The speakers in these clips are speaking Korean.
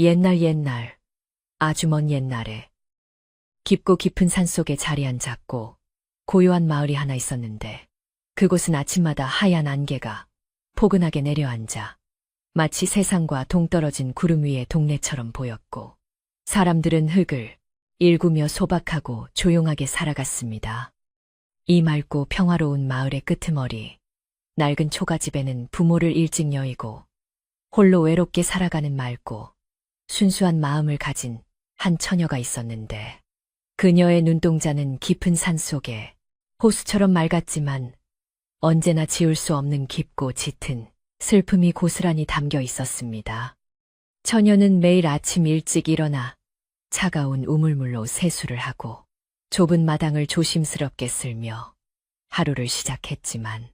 옛날, 아주 먼 옛날에 깊고 깊은 산속에 자리한 작고 고요한 마을이 하나 있었는데 그곳은 아침마다 하얀 안개가 포근하게 내려앉아 마치 세상과 동떨어진 구름 위의 동네처럼 보였고 사람들은 흙을 일구며 소박하고 조용하게 살아갔습니다. 이 맑고 평화로운 마을의 끄트머리 낡은 초가집에는 부모를 일찍 여의고 홀로 외롭게 살아가는 맑고 순수한 마음을 가진 한 처녀가 있었는데 그녀의 눈동자는 깊은 산 속에 호수처럼 맑았지만 언제나 지울 수 없는 깊고 짙은 슬픔이 고스란히 담겨 있었습니다. 처녀는 매일 아침 일찍 일어나 차가운 우물물로 세수를 하고 좁은 마당을 조심스럽게 쓸며 하루를 시작했지만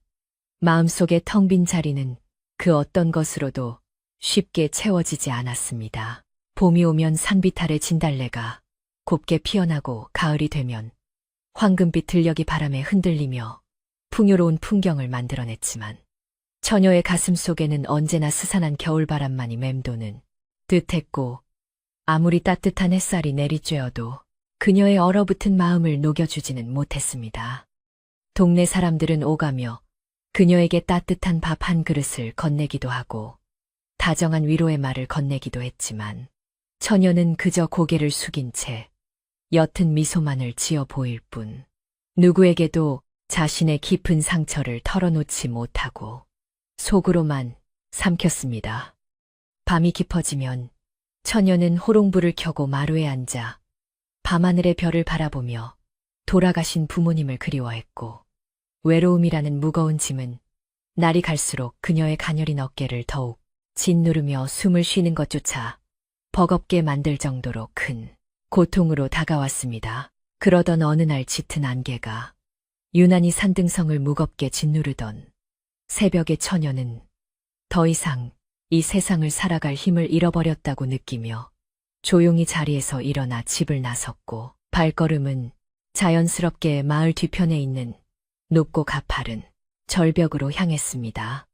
마음속의 텅 빈 자리는 그 어떤 것으로도 쉽게 채워지지 않았습니다. 봄이 오면 산빛 아래 진달래가 곱게 피어나고 가을이 되면 황금빛 들녘이 바람에 흔들리며 풍요로운 풍경을 만들어냈지만 처녀의 가슴 속에는 언제나 스산한 겨울바람만이 맴도는 듯했고 아무리 따뜻한 햇살이 내리쬐어도 그녀의 얼어붙은 마음을 녹여주지는 못했습니다. 동네 사람들은 오가며 그녀에게 따뜻한 밥 한 그릇을 건네기도 하고 다정한 위로의 말을 건네기도 했지만 처녀는 그저 고개를 숙인 채 옅은 미소만을 지어 보일 뿐 누구에게도 자신의 깊은 상처를 털어놓지 못하고 속으로만 삼켰습니다. 밤이 깊어지면 처녀는 호롱불을 켜고 마루에 앉아 밤하늘의 별을 바라보며 돌아가신 부모님을 그리워했고 외로움이라는 무거운 짐은 날이 갈수록 그녀의 가녀린 어깨를 더욱 짓누르며 숨을 쉬는 것조차 버겁게 만들 정도로 큰 고통으로 다가왔습니다. 그러던 어느 날 짙은 안개가 유난히 산등성을 무겁게 짓누르던 새벽에 처녀는 더 이상 이 세상을 살아갈 힘을 잃어버렸다고 느끼며 조용히 자리에서 일어나 집을 나섰고 발걸음은 자연스럽게 마을 뒤편에 있는 높고 가파른 절벽으로 향했습니다.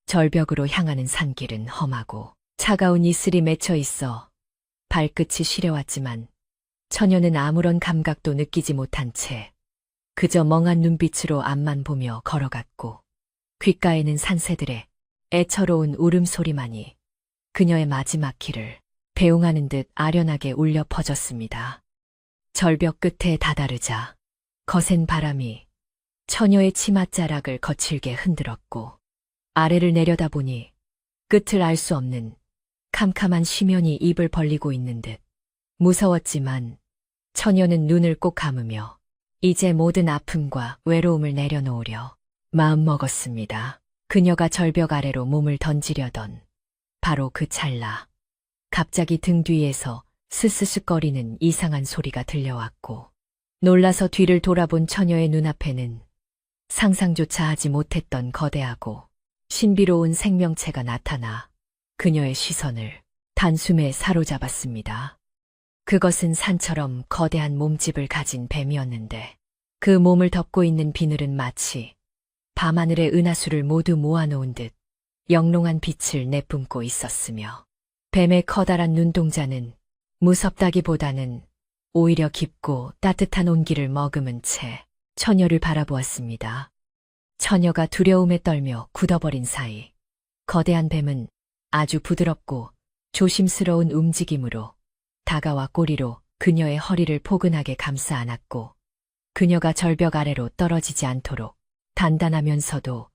절벽으로 향하는 산길은 험하고 차가운 이슬이 맺혀 있어 발끝이 시려왔지만 처녀는 아무런 감각도 느끼지 못한 채 그저 멍한 눈빛으로 앞만 보며 걸어갔고 귓가에는 산새들의 애처로운 울음소리만이 그녀의 마지막 길을 배웅하는 듯 아련하게 울려 퍼졌습니다. 절벽 끝에 다다르자 거센 바람이 처녀의 치맛자락을 거칠게 흔들었고 아래를 내려다보니 끝을 알 수 없는 캄캄한 심연이 입을 벌리고 있는 듯 무서웠지만 처녀는 눈을 꼭 감으며 이제 모든 아픔과 외로움을 내려놓으려 마음먹었습니다. 그녀가 절벽 아래로 몸을 던지려던 바로 그 찰나 갑자기 등 뒤에서 스스스거리는 이상한 소리가 들려왔고 놀라서 뒤를 돌아본 처녀의 눈앞에는 상상조차 하지 못했던 거대하고 신비로운 생명체가 나타나 그녀의 시선을 단숨에 사로잡았습니다. 그것은 산처럼 거대한 몸집을 가진 뱀이었는데 그 몸을 덮고 있는 비늘은 마치 밤하늘의 은하수를 모두 모아놓은 듯 영롱한 빛을 내뿜고 있었으며 뱀의 커다란 눈동자는 무섭다기보다는 오히려 깊고 따뜻한 온기를 머금은 채 처녀를 바라보았습니다. 처녀가 두려움에 떨며 굳어버린 사이 거대한 뱀은 아주 부드럽고 조심스러운 움직임으로 다가와 꼬리로 그녀의 허리를 포근하게 감싸 안았고 그녀가 절벽 아래로 떨어지지 않도록 단단하면서도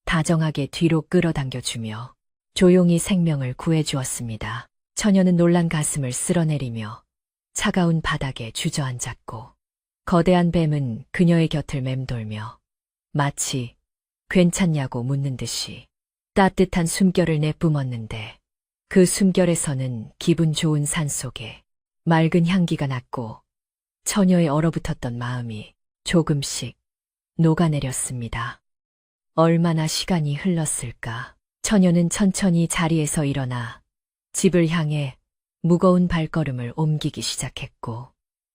다정하게 뒤로 끌어당겨주며 조용히 생명을 구해주었습니다. 처녀는 놀란 가슴을 쓸어내리며 차가운 바닥에 주저앉았고 거대한 뱀은 그녀의 곁을 맴돌며 마치 괜찮냐고 묻는 듯이 따뜻한 숨결을 내뿜었는데 그 숨결에서는 기분 좋은 산속에 맑은 향기가 났고 처녀의 얼어붙었던 마음이 조금씩 녹아내렸습니다. 얼마나 시간이 흘렀을까. 처녀는 천천히 자리에서 일어나 집을 향해 무거운 발걸음을 옮기기 시작했고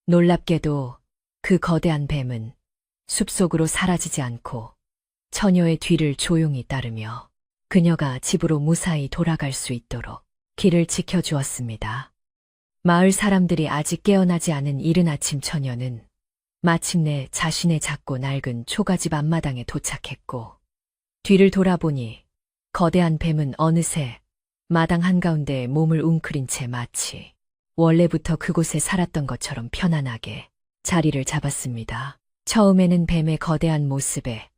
놀랍게도 그 거대한 뱀은 숲속으로 사라지지 않고 처녀의 뒤를 조용히 따르며 그녀가 집으로 무사히 돌아갈 수 있도록 길을 지켜주었습니다. 마을 사람들이 아직 깨어나지 않은 이른 아침 처녀는 마침내 자신의 작고 낡은 초가집 앞마당에 도착했고, 뒤를 돌아보니 거대한 뱀은 어느새 마당 한가운데에 몸을 웅크린 채 마치 원래부터 그곳에 살았던 것처럼 편안하게 자리를 잡았습니다. 처음에는 뱀의 거대한 모습에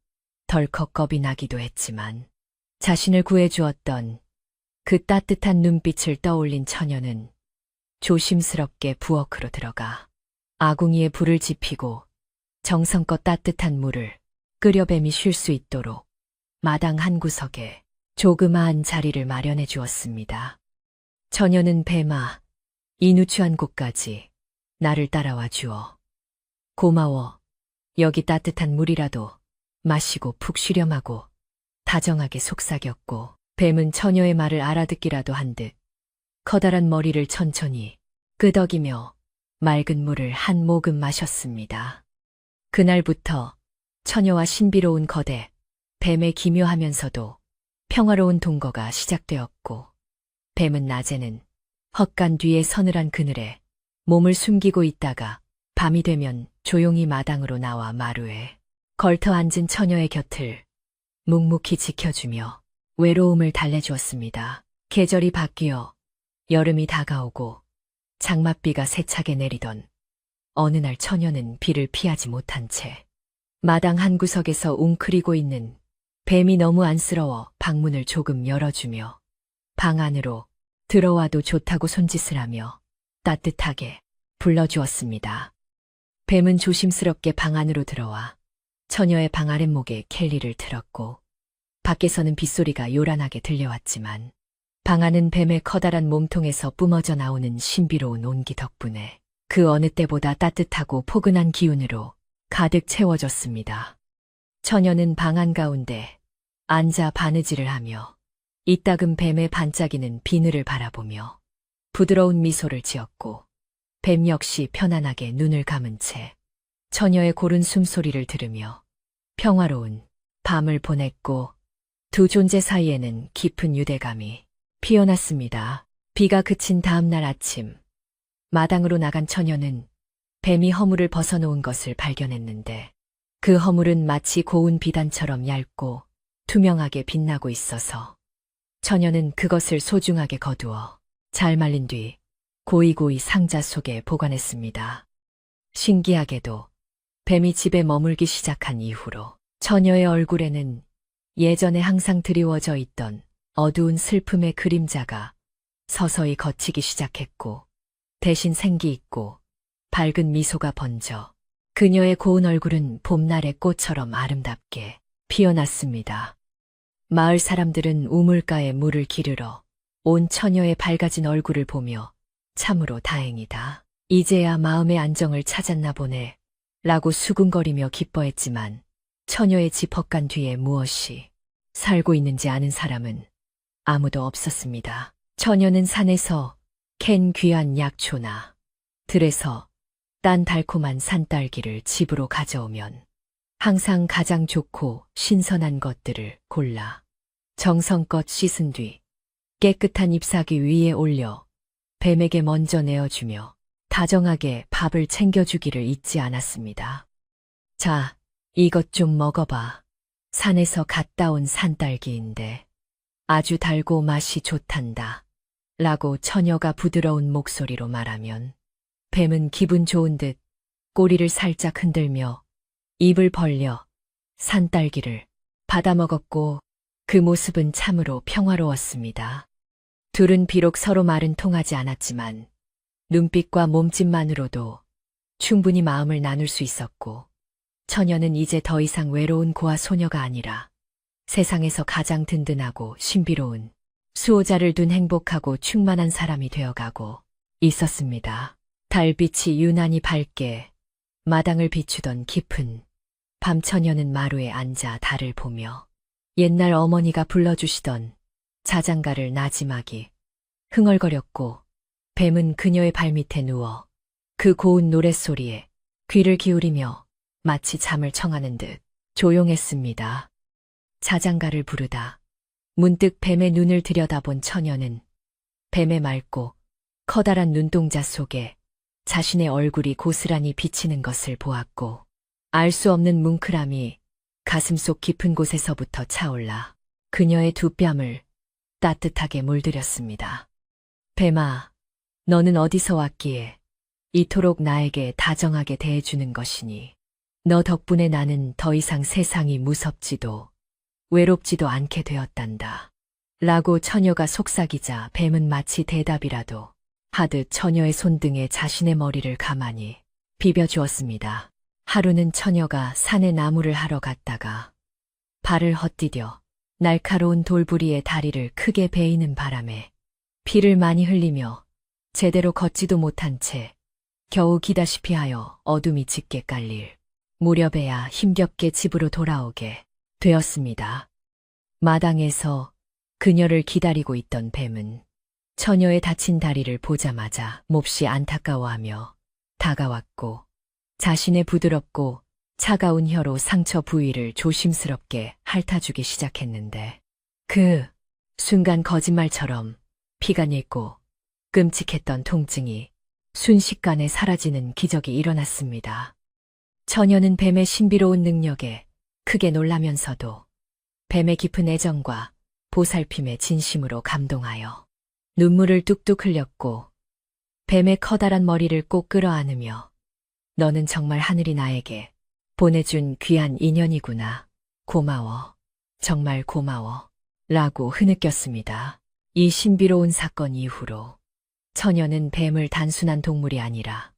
덜컥 겁이 나기도 했지만 자신을 구해주었던 그 따뜻한 눈빛을 떠올린 처녀는 조심스럽게 부엌으로 들어가 아궁이에 불을 지피고 정성껏 따뜻한 물을 끓여 뱀이 쉴 수 있도록 마당 한 구석에 조그마한 자리를 마련해 주었습니다. 처녀는 뱀아, 이 누추한 곳까지 나를 따라와 주어. 고마워. 여기 따뜻한 물이라도 마시고 푹 쉬렴하고 다정하게 속삭였고, 뱀은 처녀의 말을 알아듣기라도 한 듯 커다란 머리를 천천히 끄덕이며 맑은 물을 한 모금 마셨습니다. 그날부터 처녀와 신비로운 거대 뱀의 기묘하면서도 평화로운 동거가 시작되었고, 뱀은 낮에는 헛간 뒤에 서늘한 그늘에 몸을 숨기고 있다가 밤이 되면 조용히 마당으로 나와 마루에 걸터 앉은 처녀의 곁을 묵묵히 지켜주며 외로움을 달래주었습니다. 계절이 바뀌어 여름이 다가오고 장맛비가 세차게 내리던 어느 날 처녀는 비를 피하지 못한 채 마당 한 구석에서 웅크리고 있는 뱀이 너무 안쓰러워 방문을 조금 열어주며 방 안으로 들어와도 좋다고 손짓을 하며 따뜻하게 불러주었습니다. 뱀은 조심스럽게 방 안으로 들어와 처녀의 방 아랫목에 켈리를 틀었고, 밖에서는 빗소리가 요란하게 들려왔지만 방 안은 뱀의 커다란 몸통에서 뿜어져 나오는 신비로운 온기 덕분에 그 어느 때보다 따뜻하고 포근한 기운으로 가득 채워졌습니다. 처녀는 방 한가운데 앉아 바느질을 하며 이따금 뱀의 반짝이는 비늘을 바라보며 부드러운 미소를 지었고, 뱀 역시 편안하게 눈을 감은 채 처녀의 고른 숨소리를 들으며 평화로운 밤을 보냈고, 두 존재 사이에는 깊은 유대감이 피어났습니다. 비가 그친 다음 날 아침, 마당으로 나간 처녀는 뱀이 허물을 벗어놓은 것을 발견했는데, 그 허물은 마치 고운 비단처럼 얇고 투명하게 빛나고 있어서 처녀는 그것을 소중하게 거두어 잘 말린 뒤 고이고이 상자 속에 보관했습니다. 신기하게도 뱀이 집에 머물기 시작한 이후로 처녀의 얼굴에는 예전에 항상 드리워져 있던 어두운 슬픔의 그림자가 서서히 걷히기 시작했고, 대신 생기 있고 밝은 미소가 번져 그녀의 고운 얼굴은 봄날의 꽃처럼 아름답게 피어났습니다. 마을 사람들은 우물가에 물을 기르러 온 처녀의 밝아진 얼굴을 보며 참으로 다행이다. 이제야 마음의 안정을 찾았나 보네. 라고 수군거리며 기뻐했지만 처녀의 집 헛간 뒤에 무엇이 살고 있는지 아는 사람은 아무도 없었습니다. 처녀는 산에서 캔 귀한 약초나 들에서 딴 달콤한 산딸기를 집으로 가져오면 항상 가장 좋고 신선한 것들을 골라 정성껏 씻은 뒤 깨끗한 잎사귀 위에 올려 뱀에게 먼저 내어주며 다정하게 밥을 챙겨주기를 잊지 않았습니다. 자, 이것 좀 먹어봐. 산에서 갔다 온 산딸기인데 아주 달고 맛이 좋단다. 라고 처녀가 부드러운 목소리로 말하면 뱀은 기분 좋은 듯 꼬리를 살짝 흔들며 입을 벌려 산딸기를 받아먹었고, 그 모습은 참으로 평화로웠습니다. 둘은 비록 서로 말은 통하지 않았지만 눈빛과 몸짓만으로도 충분히 마음을 나눌 수 있었고, 처녀는 이제 더 이상 외로운 고아 소녀가 아니라 세상에서 가장 든든하고 신비로운 수호자를 둔 행복하고 충만한 사람이 되어가고 있었습니다. 달빛이 유난히 밝게 마당을 비추던 깊은 밤, 처녀는 마루에 앉아 달을 보며 옛날 어머니가 불러주시던 자장가를 나지막이 흥얼거렸고, 뱀은 그녀의 발밑에 누워 그 고운 노랫소리에 귀를 기울이며 마치 잠을 청하는 듯 조용했습니다. 자장가를 부르다 문득 뱀의 눈을 들여다본 처녀는 뱀의 맑고 커다란 눈동자 속에 자신의 얼굴이 고스란히 비치는 것을 보았고, 알 수 없는 뭉클함이 가슴속 깊은 곳에서부터 차올라 그녀의 두 뺨을 따뜻하게 물들였습니다. 뱀아, 너는 어디서 왔기에 이토록 나에게 다정하게 대해주는 것이니, 너 덕분에 나는 더 이상 세상이 무섭지도 외롭지도 않게 되었단다. 라고 처녀가 속삭이자 뱀은 마치 대답이라도 하듯 처녀의 손등에 자신의 머리를 가만히 비벼주었습니다. 하루는 처녀가 산에 나무를 하러 갔다가 발을 헛디뎌 날카로운 돌부리의 다리를 크게 베이는 바람에 피를 많이 흘리며 제대로 걷지도 못한 채 겨우 기다시피 하여 어둠이 짙게 깔릴 무렵에야 힘겹게 집으로 돌아오게 되었습니다. 마당에서 그녀를 기다리고 있던 뱀은 처녀의 다친 다리를 보자마자 몹시 안타까워하며 다가왔고, 자신의 부드럽고 차가운 혀로 상처 부위를 조심스럽게 핥아주기 시작했는데, 그 순간 거짓말처럼 피가 닐고 끔찍했던 통증이 순식간에 사라지는 기적이 일어났습니다. 처녀는 뱀의 신비로운 능력에 크게 놀라면서도 뱀의 깊은 애정과 보살핌에 진심으로 감동하여 눈물을 뚝뚝 흘렸고, 뱀의 커다란 머리를 꼭 끌어안으며 너는 정말 하늘이 나에게 보내준 귀한 인연이구나. 고마워. 정말 고마워. 라고 흐느꼈습니다. 이 신비로운 사건 이후로 처녀는 뱀을 단순한 동물이 아니라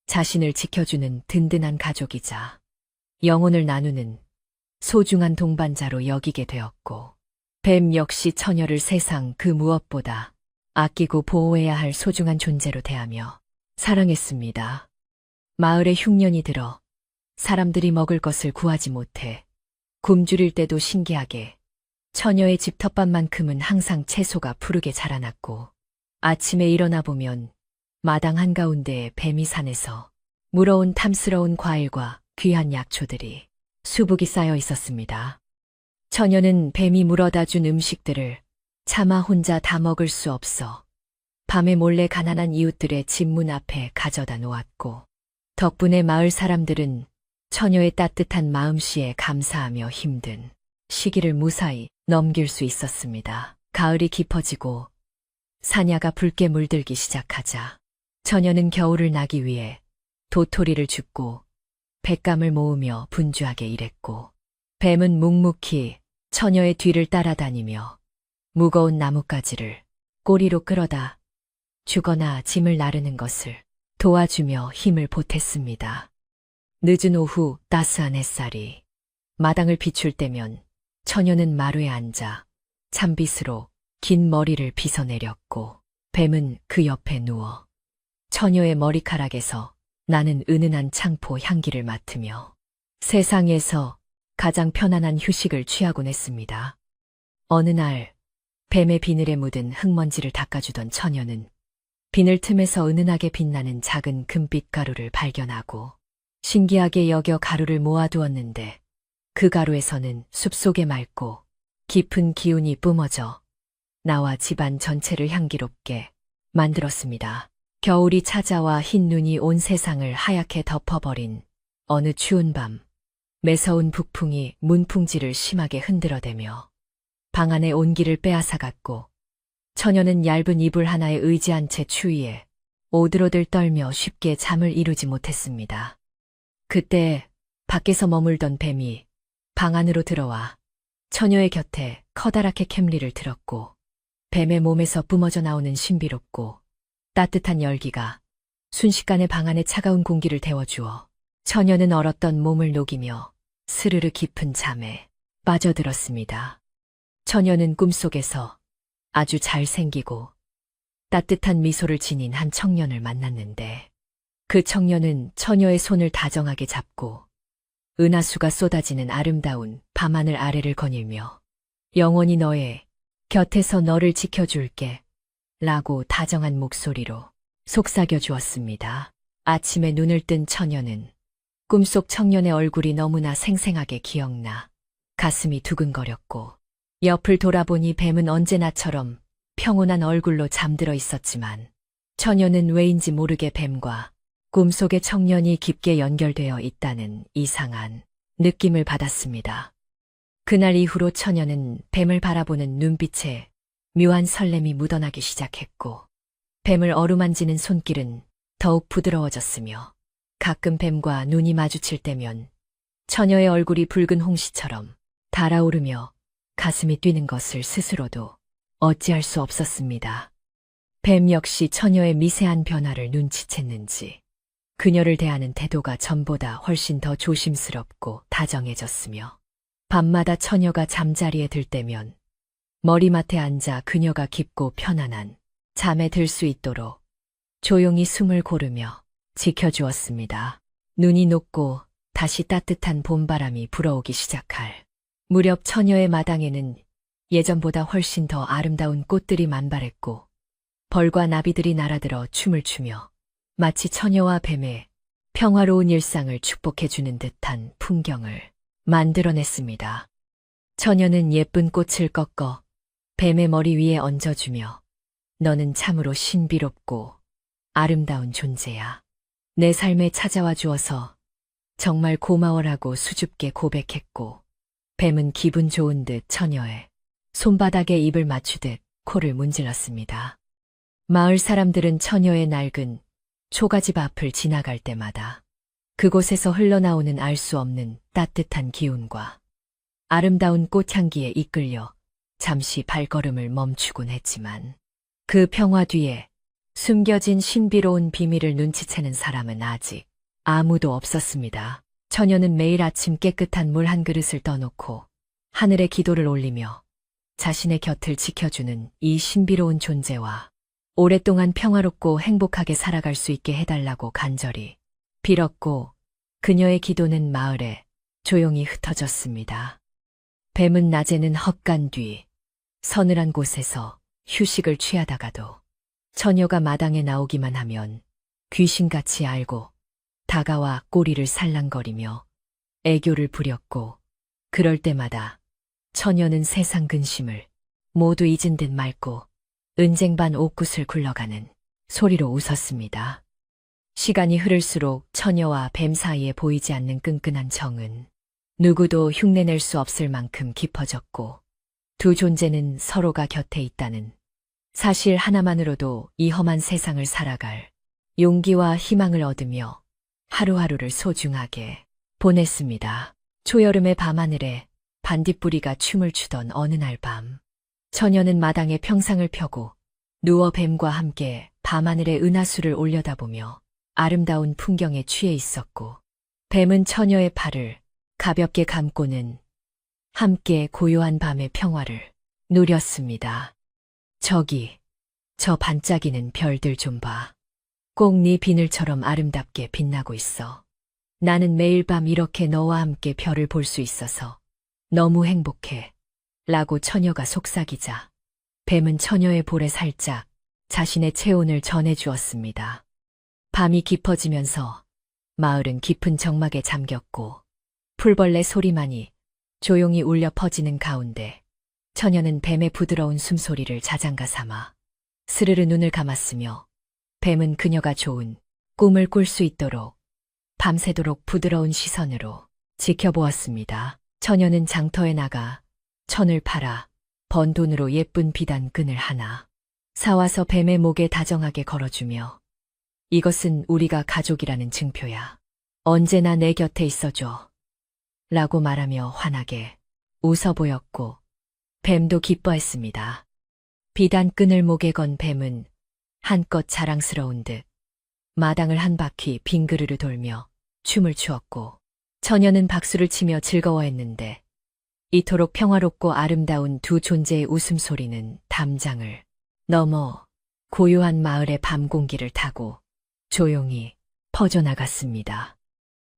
자신을 지켜주는 든든한 가족이자 영혼을 나누는 소중한 동반자로 여기게 되었고, 뱀 역시 처녀를 세상 그 무엇보다 아끼고 보호해야 할 소중한 존재로 대하며 사랑했습니다. 마을에 흉년이 들어 사람들이 먹을 것을 구하지 못해 굶주릴 때도 신기하게 처녀의 집 텃밭만큼은 항상 채소가 푸르게 자라났고, 아침에 일어나 보면 마당 한가운데에 뱀이 산에서 물어온 탐스러운 과일과 귀한 약초들이 수북이 쌓여 있었습니다. 처녀는 뱀이 물어다 준 음식들을 차마 혼자 다 먹을 수 없어 밤에 몰래 가난한 이웃들의 집 문 앞에 가져다 놓았고, 덕분에 마을 사람들은 처녀의 따뜻한 마음씨에 감사하며 힘든 시기를 무사히 넘길 수 있었습니다. 가을이 깊어지고 사냐가 붉게 물들기 시작하자 처녀는 겨울을 나기 위해 도토리를 줍고 볏감을 모으며 분주하게 일했고, 뱀은 묵묵히 처녀의 뒤를 따라다니며 무거운 나뭇가지를 꼬리로 끌어다 주거나 짐을 나르는 것을 도와주며 힘을 보탰습니다. 늦은 오후 따스한 햇살이 마당을 비출 때면 처녀는 마루에 앉아 찬빗으로 긴 머리를 빗어내렸고, 뱀은 그 옆에 누워 처녀의 머리카락에서 나는 은은한 창포 향기를 맡으며 세상에서 가장 편안한 휴식을 취하곤 했습니다. 어느 날 뱀의 비늘에 묻은 흙먼지를 닦아주던 처녀는 비늘 틈에서 은은하게 빛나는 작은 금빛 가루를 발견하고 신기하게 여겨 가루를 모아두었는데, 그 가루에서는 숲속의 맑고 깊은 기운이 뿜어져 나와 집안 전체를 향기롭게 만들었습니다. 겨울이 찾아와 흰 눈이 온 세상을 하얗게 덮어버린 어느 추운 밤, 매서운 북풍이 문풍지를 심하게 흔들어대며 방 안의 온기를 빼앗아갔고, 처녀는 얇은 이불 하나에 의지한 채 추위에 오들오들 떨며 쉽게 잠을 이루지 못했습니다. 그때 밖에서 머물던 뱀이 방 안으로 들어와 처녀의 곁에 커다랗게 캠리를 들었고, 뱀의 몸에서 뿜어져 나오는 신비롭고 따뜻한 열기가 순식간에 방 안에 차가운 공기를 데워주어 처녀는 얼었던 몸을 녹이며 스르르 깊은 잠에 빠져들었습니다. 처녀는 꿈속에서 아주 잘생기고 따뜻한 미소를 지닌 한 청년을 만났는데, 그 청년은 처녀의 손을 다정하게 잡고 은하수가 쏟아지는 아름다운 밤하늘 아래를 거닐며 영원히 너의 곁에서 너를 지켜줄게 라고 다정한 목소리로 속삭여 주었습니다. 아침에 눈을 뜬 처녀는 꿈속 청년의 얼굴이 너무나 생생하게 기억나 가슴이 두근거렸고, 옆을 돌아보니 뱀은 언제나처럼 평온한 얼굴로 잠들어 있었지만 처녀는 왜인지 모르게 뱀과 꿈속의 청년이 깊게 연결되어 있다는 이상한 느낌을 받았습니다. 그날 이후로 처녀는 뱀을 바라보는 눈빛에 묘한 설렘이 묻어나기 시작했고 뱀을 어루만지는 손길은 더욱 부드러워졌으며 가끔 뱀과 눈이 마주칠 때면 처녀의 얼굴이 붉은 홍시처럼 달아오르며 가슴이 뛰는 것을 스스로도 어찌할 수 없었습니다. 뱀 역시 처녀의 미세한 변화를 눈치챘는지 그녀를 대하는 태도가 전보다 훨씬 더 조심스럽고 다정해졌으며 밤마다 처녀가 잠자리에 들 때면 머리맡에 앉아 그녀가 깊고 편안한 잠에 들 수 있도록 조용히 숨을 고르며 지켜주었습니다. 눈이 녹고 다시 따뜻한 봄바람이 불어오기 시작할 무렵 처녀의 마당에는 예전보다 훨씬 더 아름다운 꽃들이 만발했고 벌과 나비들이 날아들어 춤을 추며 마치 처녀와 뱀의 평화로운 일상을 축복해주는 듯한 풍경을 만들어냈습니다. 처녀는 예쁜 꽃을 꺾어 뱀의 머리 위에 얹어주며 너는 참으로 신비롭고 아름다운 존재야. 내 삶에 찾아와 주어서 정말 고마워라고 수줍게 고백했고 뱀은 기분 좋은 듯 처녀의 손바닥에 입을 맞추듯 코를 문질렀습니다. 마을 사람들은 처녀의 낡은 초가집 앞을 지나갈 때마다 그곳에서 흘러나오는 알 수 없는 따뜻한 기운과 아름다운 꽃향기에 이끌려 잠시 발걸음을 멈추곤 했지만 그 평화 뒤에 숨겨진 신비로운 비밀을 눈치채는 사람은 아직 아무도 없었습니다. 처녀는 매일 아침 깨끗한 물 한 그릇을 떠놓고 하늘에 기도를 올리며 자신의 곁을 지켜주는 이 신비로운 존재와 오랫동안 평화롭고 행복하게 살아갈 수 있게 해달라고 간절히 빌었고 그녀의 기도는 마을에 조용히 흩어졌습니다. 뱀은 낮에는 헛간 뒤 서늘한 곳에서 휴식을 취하다가도 처녀가 마당에 나오기만 하면 귀신같이 알고 다가와 꼬리를 살랑거리며 애교를 부렸고 그럴 때마다 처녀는 세상 근심을 모두 잊은 듯 맑고 은쟁반 옷굿을 굴러가는 소리로 웃었습니다. 시간이 흐를수록 처녀와 뱀 사이에 보이지 않는 끈끈한 정은 누구도 흉내낼 수 없을 만큼 깊어졌고 두 존재는 서로가 곁에 있다는 사실 하나만으로도 이 험한 세상을 살아갈 용기와 희망을 얻으며 하루하루를 소중하게 보냈습니다. 초여름의 밤하늘에 반딧불이가 춤을 추던 어느 날 밤, 처녀는 마당에 평상을 펴고 누워 뱀과 함께 밤하늘의 은하수를 올려다보며 아름다운 풍경에 취해 있었고 뱀은 처녀의 팔을 가볍게 감고는 함께 고요한 밤의 평화를 누렸습니다. 저기, 저 반짝이는 별들 좀 봐. 꼭 네 비늘처럼 아름답게 빛나고 있어. 나는 매일 밤 이렇게 너와 함께 별을 볼 수 있어서 너무 행복해. 라고 처녀가 속삭이자 뱀은 처녀의 볼에 살짝 자신의 체온을 전해주었습니다. 밤이 깊어지면서 마을은 깊은 정막에 잠겼고 풀벌레 소리만이 조용히 울려 퍼지는 가운데 처녀는 뱀의 부드러운 숨소리를 자장가 삼아 스르르 눈을 감았으며 뱀은 그녀가 좋은 꿈을 꿀 수 있도록 밤새도록 부드러운 시선으로 지켜보았습니다. 처녀는 장터에 나가 천을 팔아 번 돈으로 예쁜 비단 끈을 하나 사와서 뱀의 목에 다정하게 걸어주며 이것은 우리가 가족이라는 증표야. 언제나 내 곁에 있어줘. 라고 말하며 환하게 웃어 보였고 뱀도 기뻐했습니다. 비단 끈을 목에 건 뱀은 한껏 자랑스러운 듯 마당을 한 바퀴 빙그르르 돌며 춤을 추었고 처녀는 박수를 치며 즐거워했는데 이토록 평화롭고 아름다운 두 존재의 웃음소리는 담장을 넘어 고요한 마을의 밤 공기를 타고 조용히 퍼져나갔습니다.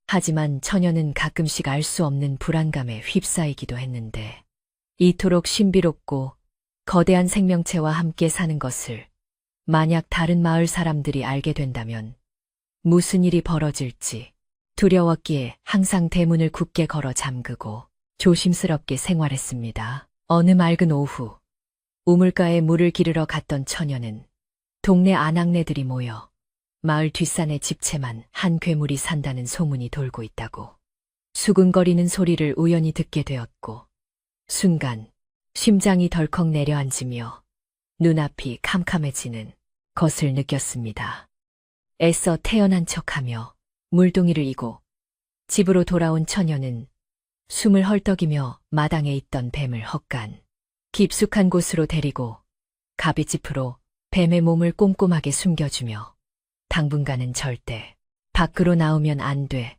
하지만 처녀는 가끔씩 알 수 없는 불안감에 휩싸이기도 했는데 이토록 신비롭고 거대한 생명체와 함께 사는 것을 만약 다른 마을 사람들이 알게 된다면 무슨 일이 벌어질지 두려웠기에 항상 대문을 굳게 걸어 잠그고 조심스럽게 생활했습니다. 어느 맑은 오후, 우물가에 물을 기르러 갔던 처녀는 동네 아낙네들이 모여 마을 뒷산에 집채만 한 괴물이 산다는 소문이 돌고 있다고 수근거리는 소리를 우연히 듣게 되었고 순간 심장이 덜컥 내려앉으며 눈앞이 캄캄해지는 것을 느꼈습니다. 애써 태어난 척하며 물동이를 이고 집으로 돌아온 처녀는 숨을 헐떡이며 마당에 있던 뱀을 헛간 깊숙한 곳으로 데리고 가비짚으로 뱀의 몸을 꼼꼼하게 숨겨주며 당분간은 절대 밖으로 나오면 안 돼.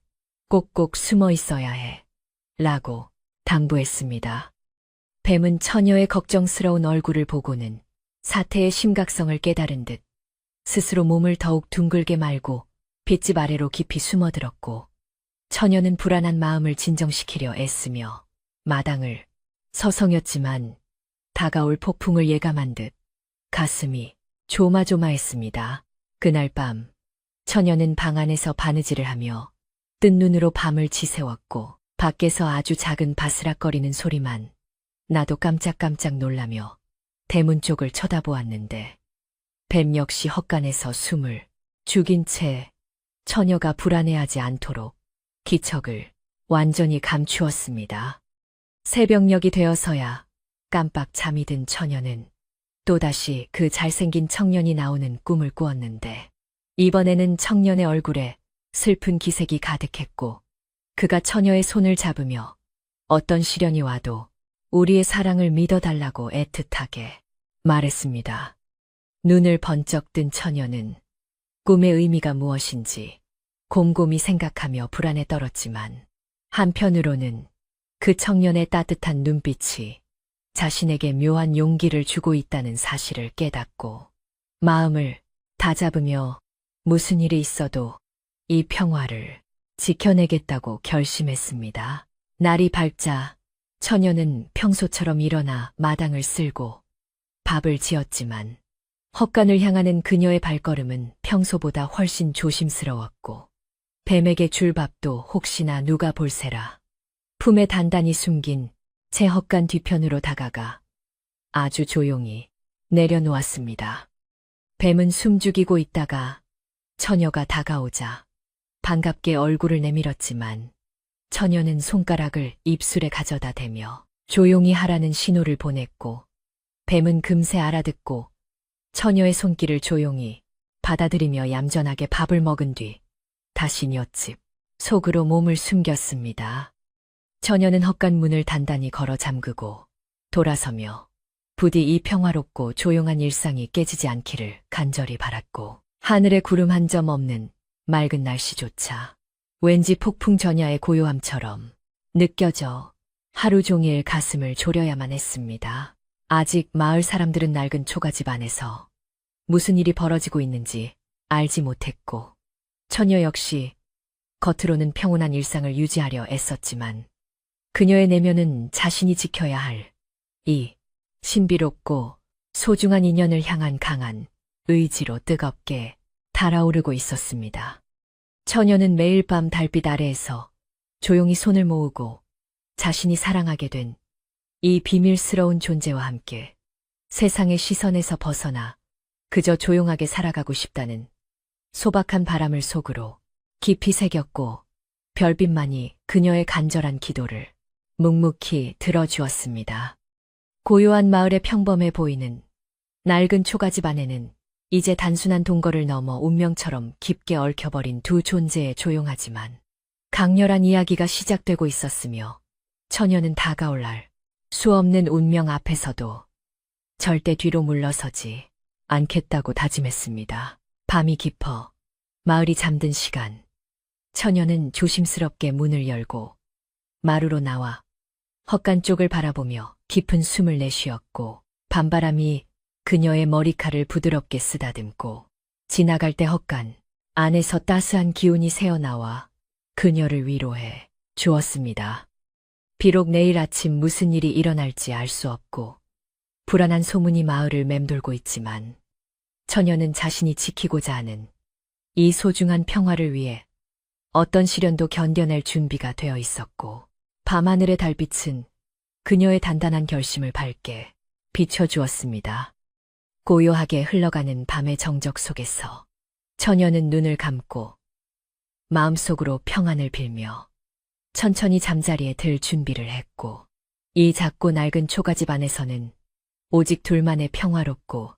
꼭꼭 숨어 있어야 해. 라고 당부했습니다. 뱀은 처녀의 걱정스러운 얼굴을 보고는 사태의 심각성을 깨달은 듯 스스로 몸을 더욱 둥글게 말고 빗집 아래로 깊이 숨어들었고 처녀는 불안한 마음을 진정시키려 애쓰며 마당을 서성였지만 다가올 폭풍을 예감한 듯 가슴이 조마조마했습니다. 그날 밤 처녀는 방 안에서 바느질을 하며 뜬 눈으로 밤을 지새웠고 밖에서 아주 작은 바스락거리는 소리만 나도 깜짝깜짝 놀라며 대문 쪽을 쳐다보았는데 뱀 역시 헛간에서 숨을 죽인 채 처녀가 불안해하지 않도록 기척을 완전히 감추었습니다. 새벽녘이 되어서야 깜빡 잠이 든 처녀는 또다시 그 잘생긴 청년이 나오는 꿈을 꾸었는데 이번에는 청년의 얼굴에 슬픈 기색이 가득했고 그가 처녀의 손을 잡으며 어떤 시련이 와도 우리의 사랑을 믿어달라고 애틋하게 말했습니다. 눈을 번쩍 뜬 처녀는 꿈의 의미가 무엇인지 곰곰이 생각하며 불안에 떨었지만 한편으로는 그 청년의 따뜻한 눈빛이 자신에게 묘한 용기를 주고 있다는 사실을 깨닫고 마음을 다잡으며 무슨 일이 있어도 이 평화를 지켜내겠다고 결심했습니다. 날이 밝자 처녀는 평소처럼 일어나 마당을 쓸고 밥을 지었지만 헛간을 향하는 그녀의 발걸음은 평소보다 훨씬 조심스러웠고 뱀에게 줄 밥도 혹시나 누가 볼세라 품에 단단히 숨긴 제 헛간 뒤편으로 다가가 아주 조용히 내려놓았습니다. 뱀은 숨죽이고 있다가 처녀가 다가오자 반갑게 얼굴을 내밀었지만 처녀는 손가락을 입술에 가져다 대며 조용히 하라는 신호를 보냈고 뱀은 금세 알아듣고 처녀의 손길을 조용히 받아들이며 얌전하게 밥을 먹은 뒤 다시 옆집 속으로 몸을 숨겼습니다. 처녀는 헛간 문을 단단히 걸어 잠그고 돌아서며 부디 이 평화롭고 조용한 일상이 깨지지 않기를 간절히 바랐고 하늘에 구름 한 점 없는 맑은 날씨조차 왠지 폭풍 전야의 고요함처럼 느껴져 하루 종일 가슴을 졸여야만 했습니다. 아직 마을 사람들은 낡은 초가집 안에서 무슨 일이 벌어지고 있는지 알지 못했고 처녀 역시 겉으로는 평온한 일상을 유지하려 애썼지만 그녀의 내면은 자신이 지켜야 할 이 신비롭고 소중한 인연을 향한 강한 의지로 뜨겁게 달아오르고 있었습니다. 처녀는 매일 밤 달빛 아래에서 조용히 손을 모으고 자신이 사랑하게 된 이 비밀스러운 존재와 함께 세상의 시선에서 벗어나 그저 조용하게 살아가고 싶다는 소박한 바람을 속으로 깊이 새겼고 별빛만이 그녀의 간절한 기도를 묵묵히 들어주었습니다. 고요한 마을의 평범해 보이는 낡은 초가집 안에는 이제 단순한 동거를 넘어 운명처럼 깊게 얽혀버린 두 존재의 조용하지만 강렬한 이야기가 시작되고 있었으며 처녀는 다가올 날 수없는 운명 앞에서도 절대 뒤로 물러서지 않겠다고 다짐했습니다. 밤이 깊어 마을이 잠든 시간 처녀는 조심스럽게 문을 열고 마루로 나와 헛간 쪽을 바라보며 깊은 숨을 내쉬었고 밤바람이 그녀의 머리칼을 부드럽게 쓰다듬고 지나갈 때 헛간 안에서 따스한 기운이 새어나와 그녀를 위로해 주었습니다. 비록 내일 아침 무슨 일이 일어날지 알 수 없고 불안한 소문이 마을을 맴돌고 있지만 처녀는 자신이 지키고자 하는 이 소중한 평화를 위해 어떤 시련도 견뎌낼 준비가 되어 있었고 밤하늘의 달빛은 그녀의 단단한 결심을 밝게 비춰주었습니다. 고요하게 흘러가는 밤의 정적 속에서 처녀는 눈을 감고 마음속으로 평안을 빌며 천천히 잠자리에 들 준비를 했고, 이 작고 낡은 초가집 안에서는 오직 둘만의 평화롭고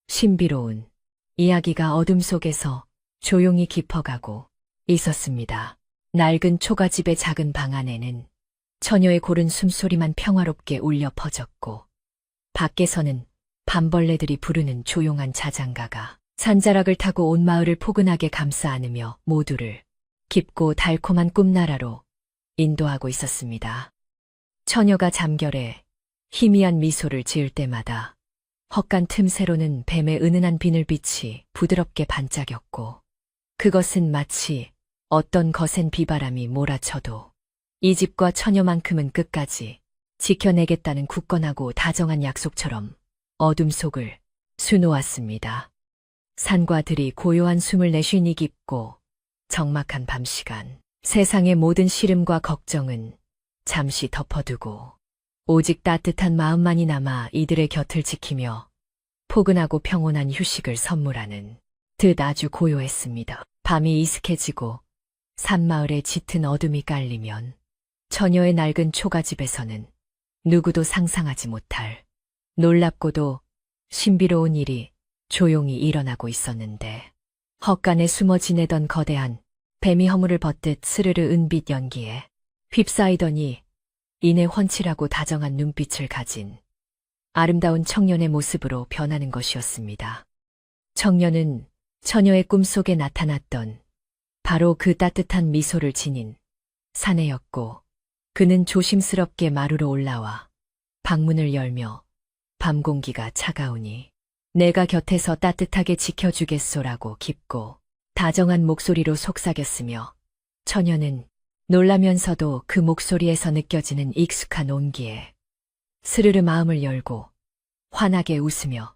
신비로운 이야기가 어둠 속에서 조용히 깊어가고 있었습니다. 낡은 초가집의 작은 방 안에는 처녀의 고른 숨소리만 평화롭게 울려 퍼졌고, 밖에서는 밤벌레들이 부르는 조용한 자장가가 산자락을 타고 온 마을을 포근하게 감싸 안으며 모두를 깊고 달콤한 꿈나라로 인도하고 있었습니다. 처녀가 잠결에 희미한 미소를 지을 때마다 헛간 틈새로는 뱀의 은은한 비늘빛이 부드럽게 반짝였고, 그것은 마치 어떤 거센 비바람이 몰아쳐도 이 집과 처녀만큼은 끝까지 지켜내겠다는 굳건하고 다정한 약속처럼 어둠 속을 수놓았습니다. 산과 들이 고요한 숨을 내쉬니 깊고 적막한 밤 시간, 세상의 모든 시름과 걱정은 잠시 덮어두고 오직 따뜻한 마음만이 남아 이들의 곁을 지키며 포근하고 평온한 휴식을 선물하는 듯 아주 고요했습니다. 밤이 이슥해지고 산마을에 짙은 어둠이 깔리면 처녀의 낡은 초가집에서는 누구도 상상하지 못할 놀랍고도 신비로운 일이 조용히 일어나고 있었는데, 헛간에 숨어 지내던 거대한 뱀이 허물을 벗듯 스르르 은빛 연기에 휩싸이더니 이내 훤칠하고 다정한 눈빛을 가진 아름다운 청년의 모습으로 변하는 것이었습니다. 청년은 처녀의 꿈속에 나타났던 바로 그 따뜻한 미소를 지닌 사내였고, 그는 조심스럽게 마루로 올라와 방문을 열며 밤 공기가 차가우니 내가 곁에서 따뜻하게 지켜주겠소라고 깊고 다정한 목소리로 속삭였으며, 처녀는 놀라면서도 그 목소리에서 느껴지는 익숙한 온기에 스르르 마음을 열고 환하게 웃으며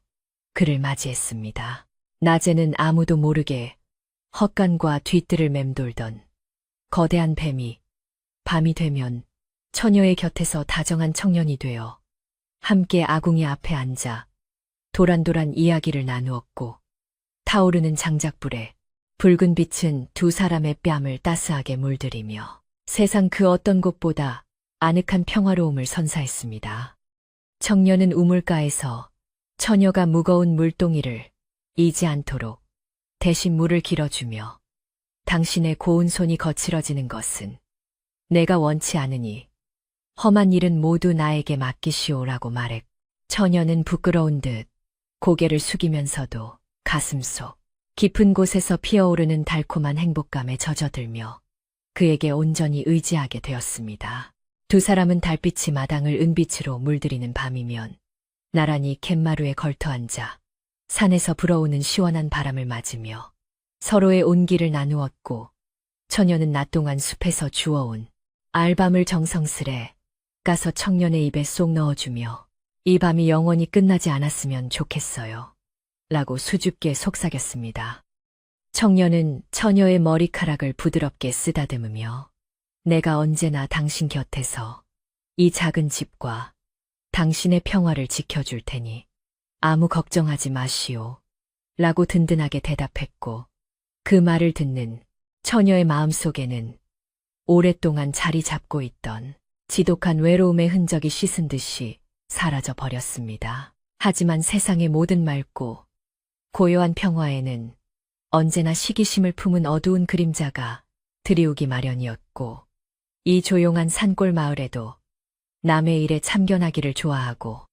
그를 맞이했습니다. 낮에는 아무도 모르게 헛간과 뒤뜰을 맴돌던 거대한 뱀이 밤이 되면 처녀의 곁에서 다정한 청년이 되어 함께 아궁이 앞에 앉아 도란도란 이야기를 나누었고, 타오르는 장작불에 붉은 빛은 두 사람의 뺨을 따스하게 물들이며 세상 그 어떤 곳보다 아늑한 평화로움을 선사했습니다. 청년은 우물가에서 처녀가 무거운 물동이를 이지 않도록 대신 물을 길어주며, 당신의 고운 손이 거칠어지는 것은 내가 원치 않으니 험한 일은 모두 나에게 맡기시오라고 말했고, 처녀는 부끄러운 듯 고개를 숙이면서도 가슴속 깊은 곳에서 피어오르는 달콤한 행복감에 젖어들며 그에게 온전히 의지하게 되었습니다. 두 사람은 달빛이 마당을 은빛으로 물들이는 밤이면 나란히 갯마루에 걸터앉아 산에서 불어오는 시원한 바람을 맞으며 서로의 온기를 나누었고, 처녀는 낮 동안 숲에서 주워온 알밤을 정성스레 까서 청년의 입에 쏙 넣어주며 이 밤이 영원히 끝나지 않았으면 좋겠어요 라고 수줍게 속삭였습니다. 청년은 처녀의 머리카락을 부드럽게 쓰다듬으며 내가 언제나 당신 곁에서 이 작은 집과 당신의 평화를 지켜줄 테니 아무 걱정하지 마시오 라고 든든하게 대답했고, 그 말을 듣는 처녀의 마음속에는 오랫동안 자리 잡고 있던 지독한 외로움의 흔적이 씻은 듯이 사라져 버렸습니다. 하지만 세상의 모든 맑고 고요한 평화에는 언제나 시기심을 품은 어두운 그림자가 들이오기 마련이었고, 이 조용한 산골 마을에도 남의 일에 참견하기를 좋아하고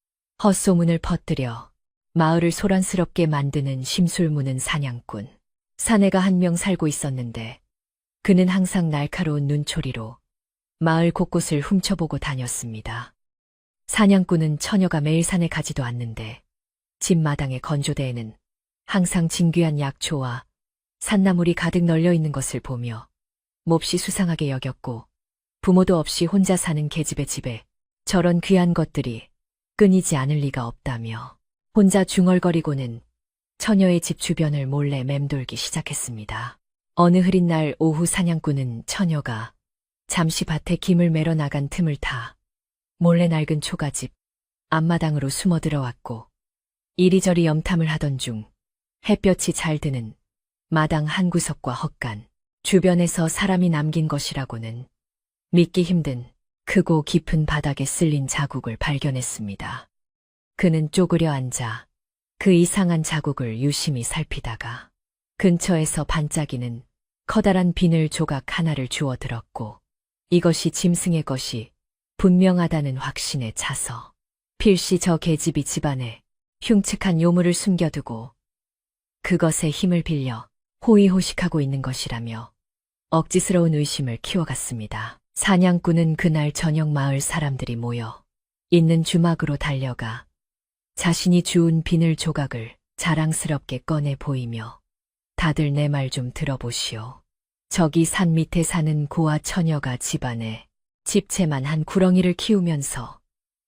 헛소문을 퍼뜨려 마을을 소란스럽게 만드는 심술무는 사냥꾼 사내가 한 명 살고 있었는데, 그는 항상 날카로운 눈초리로 마을 곳곳을 훔쳐보고 다녔습니다. 사냥꾼은 처녀가 매일 산에 가지도 않는데 집 마당의 건조대에는 항상 진귀한 약초와 산나물이 가득 널려 있는 것을 보며 몹시 수상하게 여겼고, 부모도 없이 혼자 사는 계집의 집에 저런 귀한 것들이 끊이지 않을 리가 없다며 혼자 중얼거리고는 처녀의 집 주변을 몰래 맴돌기 시작했습니다. 어느 흐린 날 오후 사냥꾼은 처녀가 잠시 밭에 김을 매러 나간 틈을 타 몰래 낡은 초가집 앞마당으로 숨어 들어왔고 이리저리 염탐을 하던 중 햇볕이 잘 드는 마당 한 구석과 헛간, 주변에서 사람이 남긴 것이라고는 믿기 힘든 크고 깊은 바닥에 쓸린 자국을 발견했습니다. 그는 쪼그려 앉아 그 이상한 자국을 유심히 살피다가 근처에서 반짝이는 커다란 비늘 조각 하나를 주워 들었고 이것이 짐승의 것이 분명하다는 확신에 차서 필시 저 계집이 집안에 흉측한 요물을 숨겨두고 그것에 힘을 빌려 호의호식하고 있는 것이라며 억지스러운 의심을 키워갔습니다. 사냥꾼은 그날 저녁 마을 사람들이 모여 있는 주막으로 달려가 자신이 주운 비늘 조각을 자랑스럽게 꺼내 보이며 다들 내 말 좀 들어보시오. 저기 산 밑에 사는 고아 처녀가 집안에 집채만 한 구렁이를 키우면서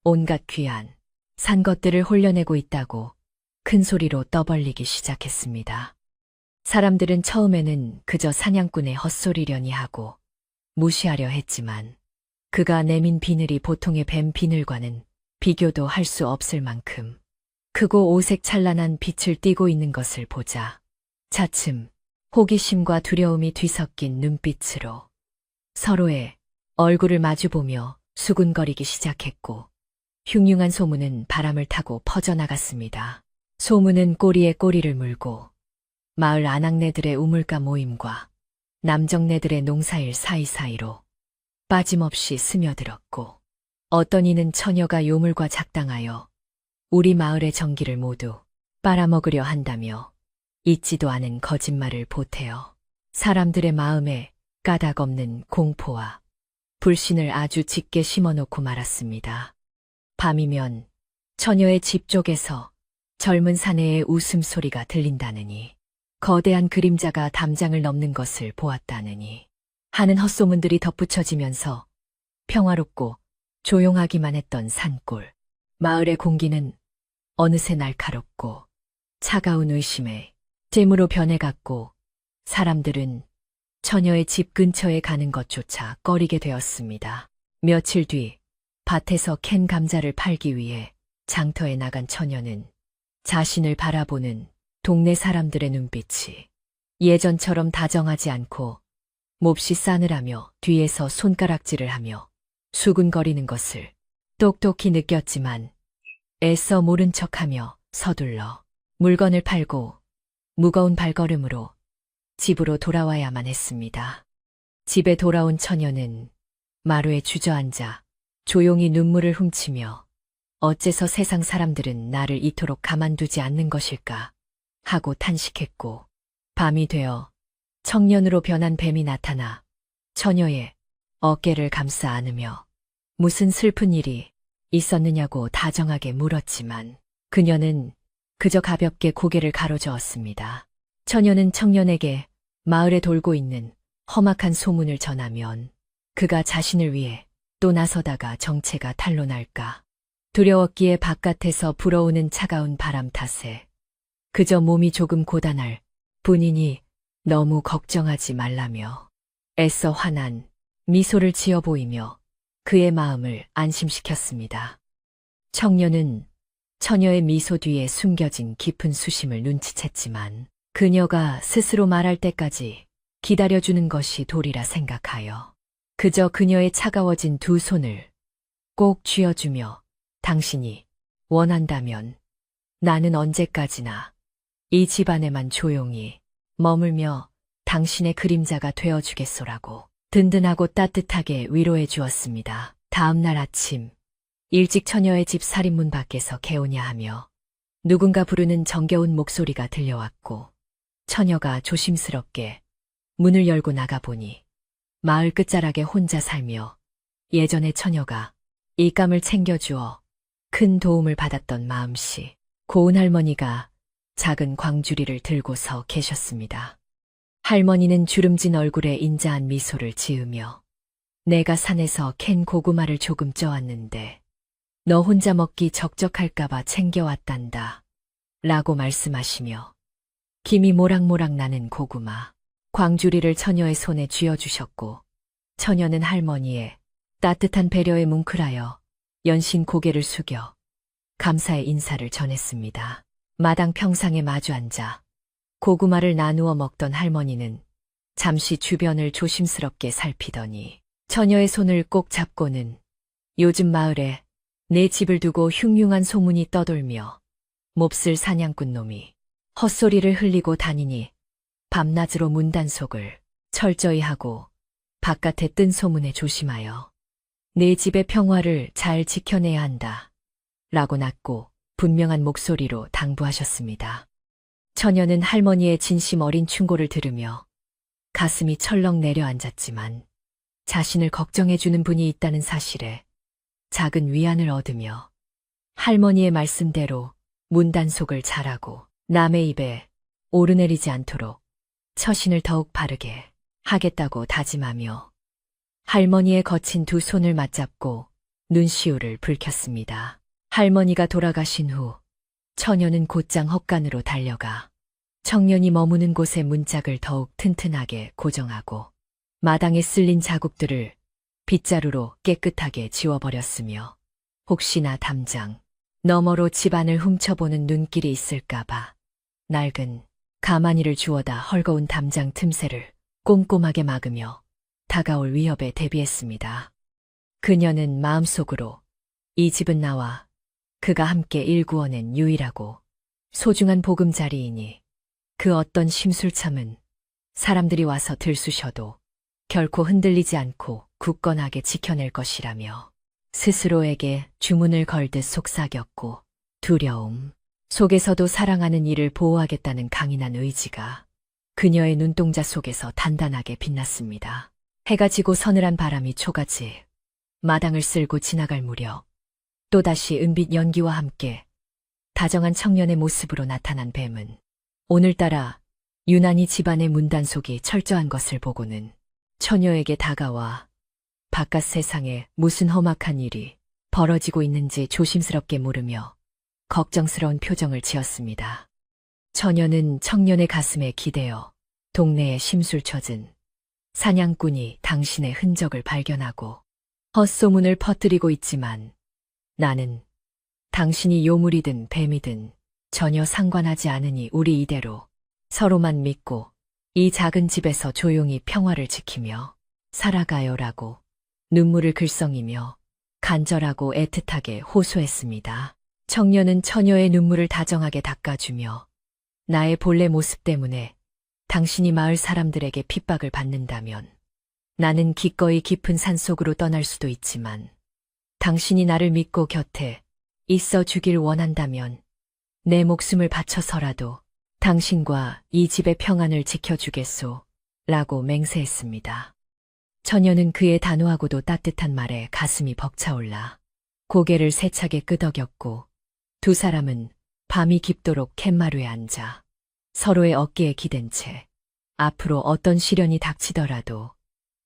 온갖 귀한 산 것들을 홀려내고 있다고 큰 소리로 떠벌리기 시작했습니다. 사람들은 처음에는 그저 사냥꾼의 헛소리려니 하고 무시하려 했지만 그가 내민 비늘이 보통의 뱀 비늘과는 비교도 할 수 없을 만큼 크고 오색 찬란한 빛을 띠고 있는 것을 보자 차츰 호기심과 두려움이 뒤섞인 눈빛으로 서로의 얼굴을 마주보며 수군거리기 시작했고 흉흉한 소문은 바람을 타고 퍼져나갔습니다. 소문은 꼬리에 꼬리를 물고 마을 아낙네들의 우물가 모임과 남정네들의 농사일 사이사이로 빠짐없이 스며들었고 어떤 이는 처녀가 요물과 작당하여 우리 마을의 정기를 모두 빨아먹으려 한다며 있지도 않은 거짓말을 보태어 사람들의 마음에 까닭없는 공포와 불신을 아주 짙게 심어놓고 말았습니다. 밤이면 처녀의 집 쪽에서 젊은 사내의 웃음소리가 들린다느니 거대한 그림자가 담장을 넘는 것을 보았다느니 하는 헛소문들이 덧붙여지면서 평화롭고 조용하기만 했던 산골 마을의 공기는 어느새 날카롭고 차가운 의심에 잼으로 변해갔고 사람들은 처녀의 집 근처에 가는 것조차 꺼리게 되었습니다. 며칠 뒤 밭에서 캔 감자를 팔기 위해 장터에 나간 처녀는 자신을 바라보는 동네 사람들의 눈빛이 예전처럼 다정하지 않고 몹시 싸늘하며 뒤에서 손가락질을 하며 수군거리는 것을 똑똑히 느꼈지만 애써 모른 척하며 서둘러 물건을 팔고 무거운 발걸음으로 집으로 돌아와야만 했습니다. 집에 돌아온 처녀는 마루에 주저앉아 조용히 눈물을 훔치며 어째서 세상 사람들은 나를 이토록 가만두지 않는 것일까 하고 탄식했고 밤이 되어 청년으로 변한 뱀이 나타나 처녀의 어깨를 감싸 안으며 무슨 슬픈 일이 있었느냐고 다정하게 물었지만 그녀는 그저 가볍게 고개를 가로저었습니다. 처녀는 청년에게 마을에 돌고 있는 험악한 소문을 전하면 그가 자신을 위해 또 나서다가 정체가 탄로날까 두려웠기에 바깥에서 불어오는 차가운 바람 탓에 그저 몸이 조금 고단할 뿐이니 너무 걱정하지 말라며 애써 환한 미소를 지어 보이며 그의 마음을 안심시켰습니다. 청년은 처녀의 미소 뒤에 숨겨진 깊은 수심을 눈치챘지만 그녀가 스스로 말할 때까지 기다려주는 것이 도리라 생각하여 그저 그녀의 차가워진 두 손을 꼭 쥐어주며 당신이 원한다면 나는 언제까지나 이 집안에만 조용히 머물며 당신의 그림자가 되어주겠소라고 든든하고 따뜻하게 위로해 주었습니다. 다음 날 아침 일찍 처녀의 집 살인문 밖에서 개오냐 하며 누군가 부르는 정겨운 목소리가 들려왔고 처녀가 조심스럽게 문을 열고 나가보니 마을 끝자락에 혼자 살며 예전에 처녀가 일감을 챙겨주어 큰 도움을 받았던 마음씨 고운 할머니가 작은 광주리를 들고 서 계셨습니다. 할머니는 주름진 얼굴에 인자한 미소를 지으며 내가 산에서 캔 고구마를 조금 쪄왔는데 너 혼자 먹기 적적할까봐 챙겨왔단다 라고 말씀하시며 김이 모락모락 나는 고구마 광주리를 처녀의 손에 쥐어주셨고 처녀는 할머니의 따뜻한 배려에 뭉클하여 연신 고개를 숙여 감사의 인사를 전했습니다. 마당 평상에 마주 앉아 고구마를 나누어 먹던 할머니는 잠시 주변을 조심스럽게 살피더니 처녀의 손을 꼭 잡고는 요즘 마을에 내 집을 두고 흉흉한 소문이 떠돌며 몹쓸 사냥꾼 놈이 헛소리를 흘리고 다니니 밤낮으로 문단속을 철저히 하고 바깥에 뜬 소문에 조심하여 내 집의 평화를 잘 지켜내야 한다. 라고 낮고 분명한 목소리로 당부하셨습니다. 처녀는 할머니의 진심 어린 충고를 들으며 가슴이 철렁 내려앉았지만 자신을 걱정해주는 분이 있다는 사실에 작은 위안을 얻으며 할머니의 말씀대로 문단속을 잘하고 남의 입에 오르내리지 않도록 처신을 더욱 바르게 하겠다고 다짐하며 할머니의 거친 두 손을 맞잡고 눈시울을 붉혔습니다. 할머니가 돌아가신 후 처녀는 곧장 헛간으로 달려가 청년이 머무는 곳의 문짝을 더욱 튼튼하게 고정하고 마당에 쓸린 자국들을 빗자루로 깨끗하게 지워버렸으며 혹시나 담장 너머로 집안을 훔쳐보는 눈길이 있을까봐 낡은 가마니를 주워다 헐거운 담장 틈새를 꼼꼼하게 막으며 다가올 위협에 대비했습니다. 그녀는 마음속으로 이 집은 나와 그가 함께 일구어낸 유일하고 소중한 보금자리이니 그 어떤 심술참은 사람들이 와서 들쑤셔도 결코 흔들리지 않고 굳건하게 지켜낼 것이라며 스스로에게 주문을 걸듯 속삭였고 두려움 속에서도 사랑하는 이를 보호하겠다는 강인한 의지가 그녀의 눈동자 속에서 단단하게 빛났습니다. 해가 지고 서늘한 바람이 초가지 마당을 쓸고 지나갈 무렵 또다시 은빛 연기와 함께 다정한 청년의 모습으로 나타난 뱀은 오늘따라 유난히 집안의 문단속이 철저한 것을 보고는 처녀에게 다가와 바깥 세상에 무슨 험악한 일이 벌어지고 있는지 조심스럽게 물으며 걱정스러운 표정을 지었습니다. 처녀는 청년의 가슴에 기대어 동네에 심술쳐진 사냥꾼이 당신의 흔적을 발견하고 헛소문을 퍼뜨리고 있지만 나는 당신이 요물이든 뱀이든 전혀 상관하지 않으니 우리 이대로 서로만 믿고 이 작은 집에서 조용히 평화를 지키며 살아가요라고 눈물을 글썽이며 간절하고 애틋하게 호소했습니다. 청년은 처녀의 눈물을 다정하게 닦아주며 나의 본래 모습 때문에 당신이 마을 사람들에게 핍박을 받는다면 나는 기꺼이 깊은 산속으로 떠날 수도 있지만 당신이 나를 믿고 곁에 있어 주길 원한다면 내 목숨을 바쳐서라도 당신과 이 집의 평안을 지켜주겠소 라고 맹세했습니다. 처녀는 그의 단호하고도 따뜻한 말에 가슴이 벅차올라 고개를 세차게 끄덕였고 두 사람은 밤이 깊도록 캔마루에 앉아 서로의 어깨에 기댄 채 앞으로 어떤 시련이 닥치더라도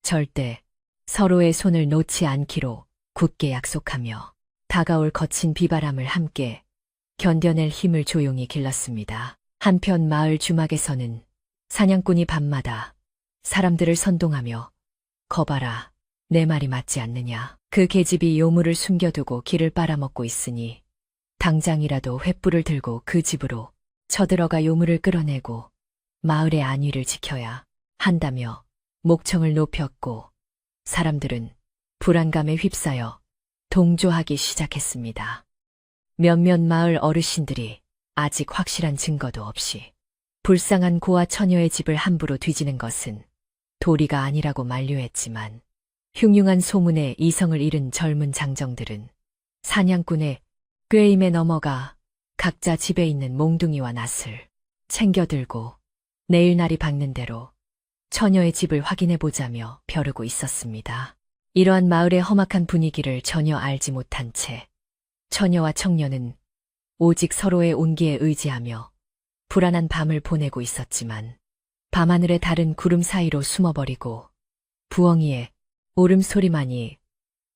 절대 서로의 손을 놓지 않기로 굳게 약속하며 다가올 거친 비바람을 함께 견뎌낼 힘을 조용히 길렀습니다. 한편 마을 주막에서는 사냥꾼이 밤마다 사람들을 선동하며 거봐라, 내 말이 맞지 않느냐. 그 계집이 요물을 숨겨두고 길을 빨아먹고 있으니 당장이라도 횃불을 들고 그 집으로 쳐들어가 요물을 끌어내고 마을의 안위를 지켜야 한다며 목청을 높였고 사람들은 불안감에 휩싸여 동조하기 시작했습니다. 몇몇 마을 어르신들이 아직 확실한 증거도 없이 불쌍한 고아 처녀의 집을 함부로 뒤지는 것은 도리가 아니라고 만류했지만 흉흉한 소문에 이성을 잃은 젊은 장정들은 사냥꾼의 꾀임에 넘어가 각자 집에 있는 몽둥이와 낫을 챙겨들고 내일 날이 밝는 대로 처녀의 집을 확인해보자며 벼르고 있었습니다. 이러한 마을의 험악한 분위기를 전혀 알지 못한 채 처녀와 청년은 오직 서로의 온기에 의지하며 불안한 밤을 보내고 있었지만 밤하늘의 달은 구름 사이로 숨어버리고 부엉이의 울음소리만이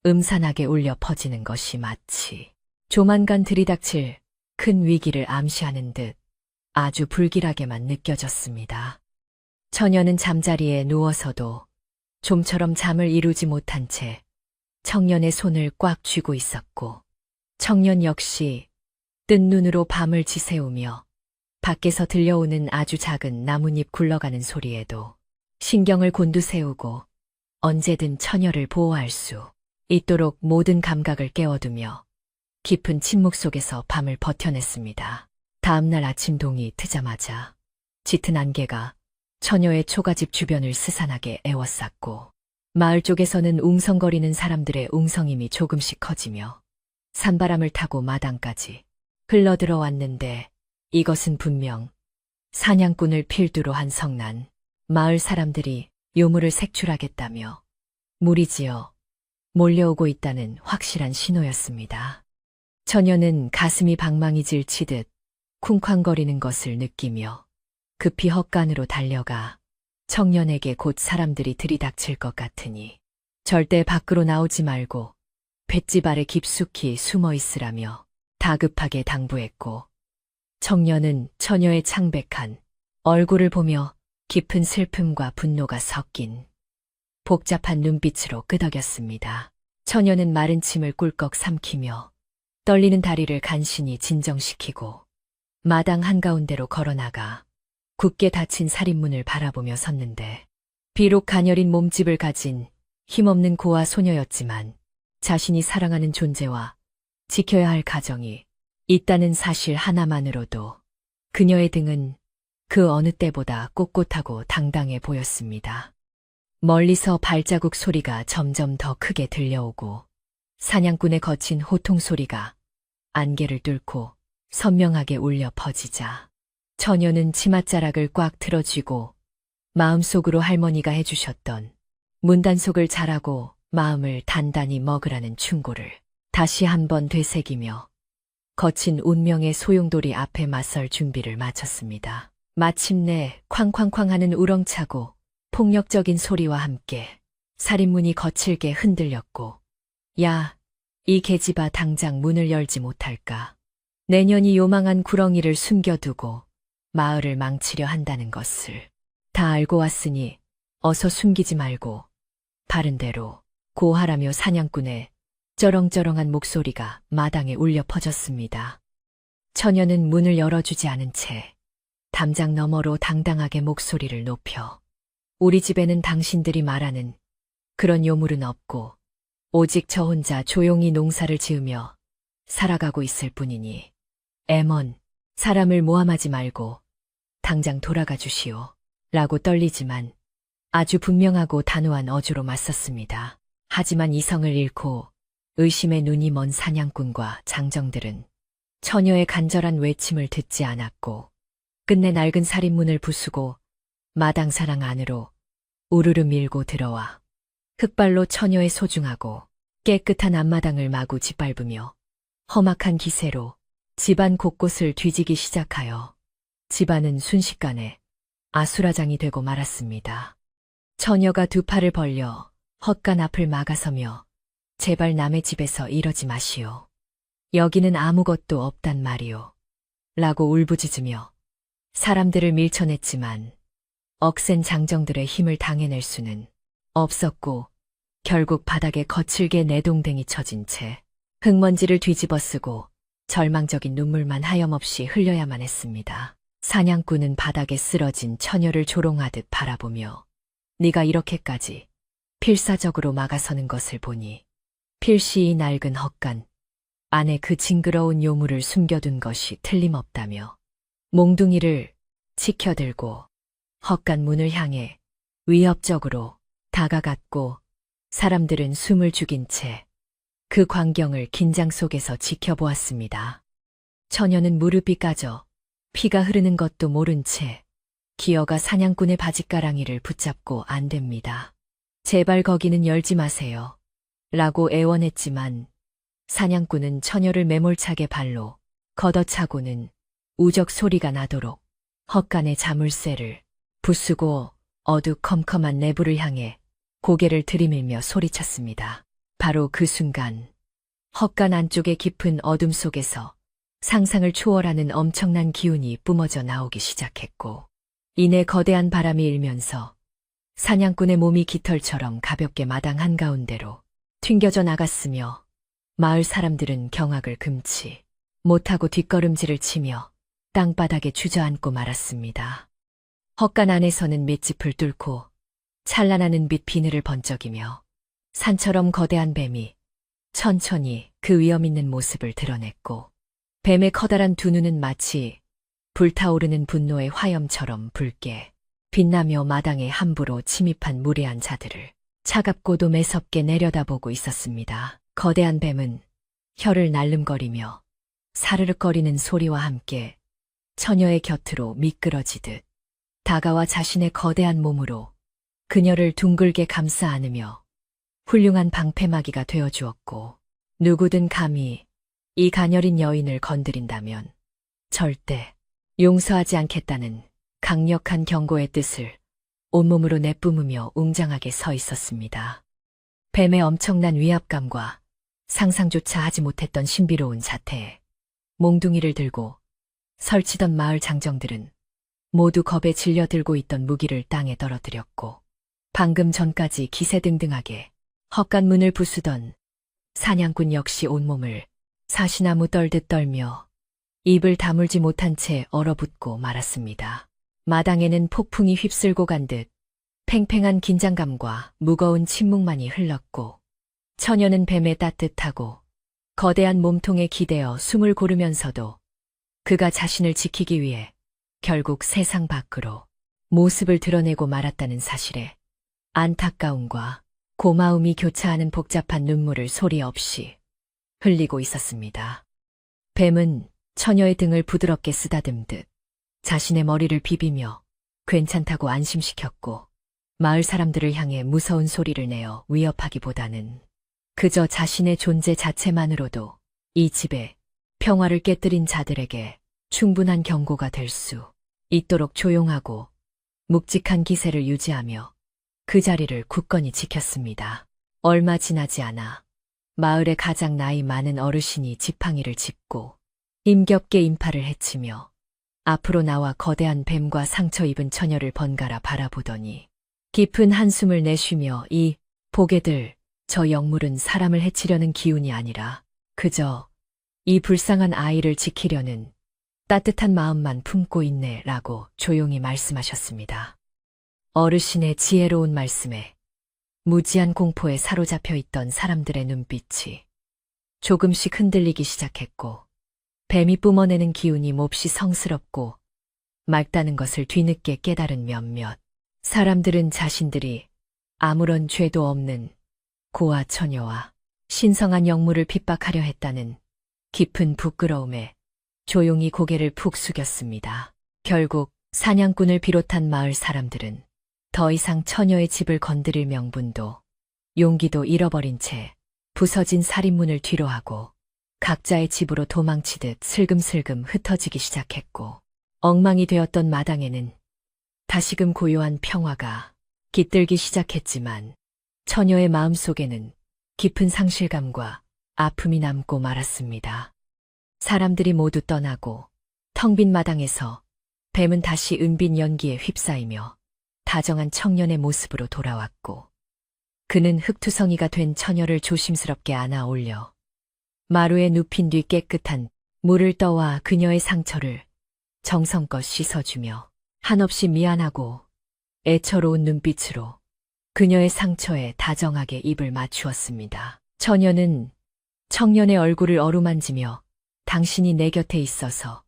음산하게 울려 퍼지는 것이 마치 조만간 들이닥칠 큰 위기를 암시하는 듯 아주 불길하게만 느껴졌습니다. 처녀는 잠자리에 누워서도 좀처럼 잠을 이루지 못한 채 청년의 손을 꽉 쥐고 있었고 청년 역시 뜬 눈으로 밤을 지새우며 밖에서 들려오는 아주 작은 나뭇잎 굴러가는 소리에도 신경을 곤두세우고 언제든 처녀를 보호할 수 있도록 모든 감각을 깨워두며 깊은 침묵 속에서 밤을 버텨냈습니다. 다음날 아침 동이 트자마자 짙은 안개가 처녀의 초가집 주변을 스산하게 에워쌌고 마을 쪽에서는 웅성거리는 사람들의 웅성임이 조금씩 커지며 산바람을 타고 마당까지 흘러들어왔는데 이것은 분명 사냥꾼을 필두로 한 성난 마을 사람들이 요물을 색출하겠다며 무리지어 몰려오고 있다는 확실한 신호였습니다. 처녀는 가슴이 방망이질 치듯 쿵쾅거리는 것을 느끼며 급히 헛간으로 달려가 청년에게 곧 사람들이 들이닥칠 것 같으니 절대 밖으로 나오지 말고 볏집 아래 깊숙이 숨어 있으라며 다급하게 당부했고 청년은 처녀의 창백한 얼굴을 보며 깊은 슬픔과 분노가 섞인 복잡한 눈빛으로 끄덕였습니다. 처녀는 마른 침을 꿀꺽 삼키며 떨리는 다리를 간신히 진정시키고 마당 한가운데로 걸어나가 굳게 닫힌 살인문을 바라보며 섰는데 비록 가녀린 몸집을 가진 힘없는 고아 소녀였지만 자신이 사랑하는 존재와 지켜야 할 가정이 있다는 사실 하나만으로도 그녀의 등은 그 어느 때보다 꼿꼿하고 당당해 보였습니다. 멀리서 발자국 소리가 점점 더 크게 들려오고 사냥꾼의 거친 호통 소리가 안개를 뚫고 선명하게 울려 퍼지자 처녀는 치맛자락을 꽉 틀어쥐고 마음속으로 할머니가 해주셨던 문단속을 잘하고 마음을 단단히 먹으라는 충고를 다시 한번 되새기며 거친 운명의 소용돌이 앞에 맞설 준비를 마쳤습니다. 마침내 쾅쾅쾅 하는 우렁차고 폭력적인 소리와 함께 살인문이 거칠게 흔들렸고 야, 이 계집아 당장 문을 열지 못할까. 내년이 요망한 구렁이를 숨겨두고 마을을 망치려 한다는 것을 다 알고 왔으니 어서 숨기지 말고 바른 대로 고하라며 사냥꾼의 쩌렁쩌렁한 목소리가 마당에 울려 퍼졌습니다. 처녀는 문을 열어주지 않은 채 담장 너머로 당당하게 목소리를 높여 우리 집에는 당신들이 말하는 그런 요물은 없고 오직 저 혼자 조용히 농사를 지으며 살아가고 있을 뿐이니 애먼 사람을 모함하지 말고 당장 돌아가 주시오. 라고 떨리지만 아주 분명하고 단호한 어조로 맞섰습니다. 하지만 이성을 잃고 의심의 눈이 먼 사냥꾼과 장정들은 처녀의 간절한 외침을 듣지 않았고 끝내 낡은 살인문을 부수고 마당사랑 안으로 우르르 밀고 들어와 흙발로 처녀의 소중하고 깨끗한 앞마당을 마구 짓밟으며 험악한 기세로 집안 곳곳을 뒤지기 시작하여 집안은 순식간에 아수라장이 되고 말았습니다. 처녀가 두 팔을 벌려 헛간 앞을 막아서며 제발 남의 집에서 이러지 마시오. 여기는 아무것도 없단 말이오. 라고 울부짖으며 사람들을 밀쳐냈지만 억센 장정들의 힘을 당해낼 수는 없었고 결국 바닥에 거칠게 내동댕이 쳐진 채 흙먼지를 뒤집어 쓰고 절망적인 눈물만 하염없이 흘려야만 했습니다. 사냥꾼은 바닥에 쓰러진 처녀를 조롱하듯 바라보며 네가 이렇게까지 필사적으로 막아서는 것을 보니 필시 이 낡은 헛간 안에 그 징그러운 요물을 숨겨둔 것이 틀림없다며 몽둥이를 치켜들고 헛간 문을 향해 위협적으로 다가갔고 사람들은 숨을 죽인 채 그 광경을 긴장 속에서 지켜보았습니다. 처녀는 무릎이 까져 피가 흐르는 것도 모른 채 기어가 사냥꾼의 바짓가랑이를 붙잡고 안댑니다. 제발 거기는 열지 마세요. 라고 애원했지만 사냥꾼은 처녀를 매몰차게 발로 걷어차고는 우적 소리가 나도록 헛간의 자물쇠를 부수고 어두컴컴한 내부를 향해 고개를 들이밀며 소리쳤습니다. 바로 그 순간 헛간 안쪽의 깊은 어둠 속에서 상상을 초월하는 엄청난 기운이 뿜어져 나오기 시작했고 이내 거대한 바람이 일면서 사냥꾼의 몸이 깃털처럼 가볍게 마당 한가운데로 튕겨져 나갔으며 마을 사람들은 경악을 금치 못하고 뒷걸음질을 치며 땅바닥에 주저앉고 말았습니다. 헛간 안에서는 맷집을 뚫고 찬란한 빛 비늘을 번쩍이며 산처럼 거대한 뱀이 천천히 그 위험 있는 모습을 드러냈고, 뱀의 커다란 두 눈은 마치 불타오르는 분노의 화염처럼 붉게 빛나며 마당에 함부로 침입한 무례한 자들을 차갑고도 매섭게 내려다보고 있었습니다. 거대한 뱀은 혀를 날름거리며 사르륵거리는 소리와 함께 처녀의 곁으로 미끄러지듯 다가와 자신의 거대한 몸으로 그녀를 둥글게 감싸 안으며 훌륭한 방패막이가 되어주었고, 누구든 감히 이 가녀린 여인을 건드린다면 절대 용서하지 않겠다는 강력한 경고의 뜻을 온몸으로 내뿜으며 웅장하게 서 있었습니다. 뱀의 엄청난 위압감과 상상조차 하지 못했던 신비로운 자태에 몽둥이를 들고 설치던 마을 장정들은 모두 겁에 질려들고 있던 무기를 땅에 떨어뜨렸고, 방금 전까지 기세등등하게 헛간 문을 부수던 사냥꾼 역시 온몸을 사시나무 떨듯 떨며 입을 다물지 못한 채 얼어붙고 말았습니다. 마당에는 폭풍이 휩쓸고 간 듯 팽팽한 긴장감과 무거운 침묵만이 흘렀고, 처녀는 뱀의 따뜻하고 거대한 몸통에 기대어 숨을 고르면서도 그가 자신을 지키기 위해 결국 세상 밖으로 모습을 드러내고 말았다는 사실에 안타까움과 고마움이 교차하는 복잡한 눈물을 소리 없이 흘리고 있었습니다. 뱀은 처녀의 등을 부드럽게 쓰다듬듯 자신의 머리를 비비며 괜찮다고 안심시켰고, 마을 사람들을 향해 무서운 소리를 내어 위협하기보다는 그저 자신의 존재 자체만으로도 이 집의 평화를 깨뜨린 자들에게 충분한 경고가 될 수 있도록 조용하고 묵직한 기세를 유지하며 그 자리를 굳건히 지켰습니다. 얼마 지나지 않아 마을의 가장 나이 많은 어르신이 지팡이를 짚고 힘겹게 인파를 헤치며 앞으로 나와 거대한 뱀과 상처 입은 처녀를 번갈아 바라보더니 깊은 한숨을 내쉬며, 이 보게들, 저 영물은 사람을 해치려는 기운이 아니라 그저 이 불쌍한 아이를 지키려는 따뜻한 마음만 품고 있네 라고 조용히 말씀하셨습니다. 어르신의 지혜로운 말씀에 무지한 공포에 사로잡혀 있던 사람들의 눈빛이 조금씩 흔들리기 시작했고, 뱀이 뿜어내는 기운이 몹시 성스럽고 맑다는 것을 뒤늦게 깨달은 몇몇 사람들은 자신들이 아무런 죄도 없는 고아 처녀와 신성한 영물을 핍박하려 했다는 깊은 부끄러움에 조용히 고개를 푹 숙였습니다. 결국 사냥꾼을 비롯한 마을 사람들은 더 이상 처녀의 집을 건드릴 명분도 용기도 잃어버린 채 부서진 살인문을 뒤로하고 각자의 집으로 도망치듯 슬금슬금 흩어지기 시작했고, 엉망이 되었던 마당에는 다시금 고요한 평화가 깃들기 시작했지만 처녀의 마음속에는 깊은 상실감과 아픔이 남고 말았습니다. 사람들이 모두 떠나고 텅 빈 마당에서 뱀은 다시 은빛 연기에 휩싸이며 다정한 청년의 모습으로 돌아왔고, 그는 흙투성이가 된 처녀를 조심스럽게 안아 올려 마루에 눕힌 뒤 깨끗한 물을 떠와 그녀의 상처를 정성껏 씻어주며 한없이 미안하고 애처로운 눈빛으로 그녀의 상처에 다정하게 입을 맞추었습니다. 처녀는 청년의 얼굴을 어루만지며 당신이 내 곁에 있어서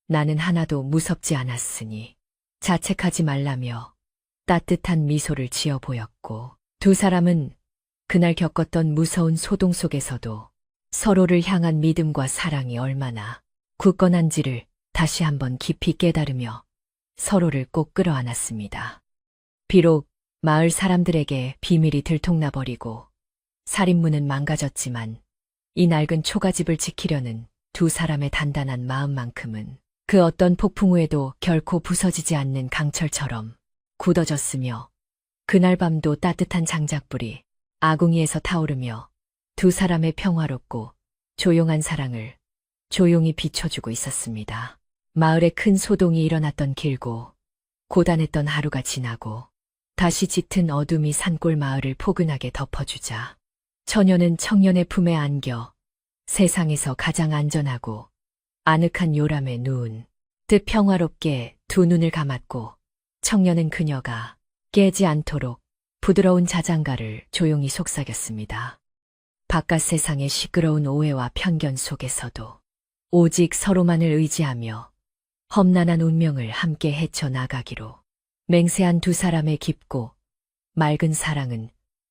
나는 하나도 무섭지 않았으니 자책하지 말라며 따뜻한 미소를 지어 보였고, 두 사람은 그날 겪었던 무서운 소동 속에서도 서로를 향한 믿음과 사랑이 얼마나 굳건한지를 다시 한번 깊이 깨달으며 서로를 꼭 끌어안았습니다. 비록 마을 사람들에게 비밀이 들통나버리고 살인문은 망가졌지만 이 낡은 초가집을 지키려는 두 사람의 단단한 마음만큼은 그 어떤 폭풍 후에도 결코 부서지지 않는 강철처럼 굳어졌으며, 그날 밤도 따뜻한 장작불이 아궁이에서 타오르며 두 사람의 평화롭고 조용한 사랑을 조용히 비춰주고 있었습니다. 마을에 큰 소동이 일어났던 길고 고단했던 하루가 지나고 다시 짙은 어둠이 산골 마을을 포근하게 덮어주자 처녀는 청년의 품에 안겨 세상에서 가장 안전하고 아늑한 요람에 누운 듯 평화롭게 두 눈을 감았고 청년은 그녀가 깨지 않도록 부드러운 자장가를 조용히 속삭였습니다. 바깥 세상의 시끄러운 오해와 편견 속에서도 오직 서로만을 의지하며 험난한 운명을 함께 헤쳐나가기로 맹세한 두 사람의 깊고 맑은 사랑은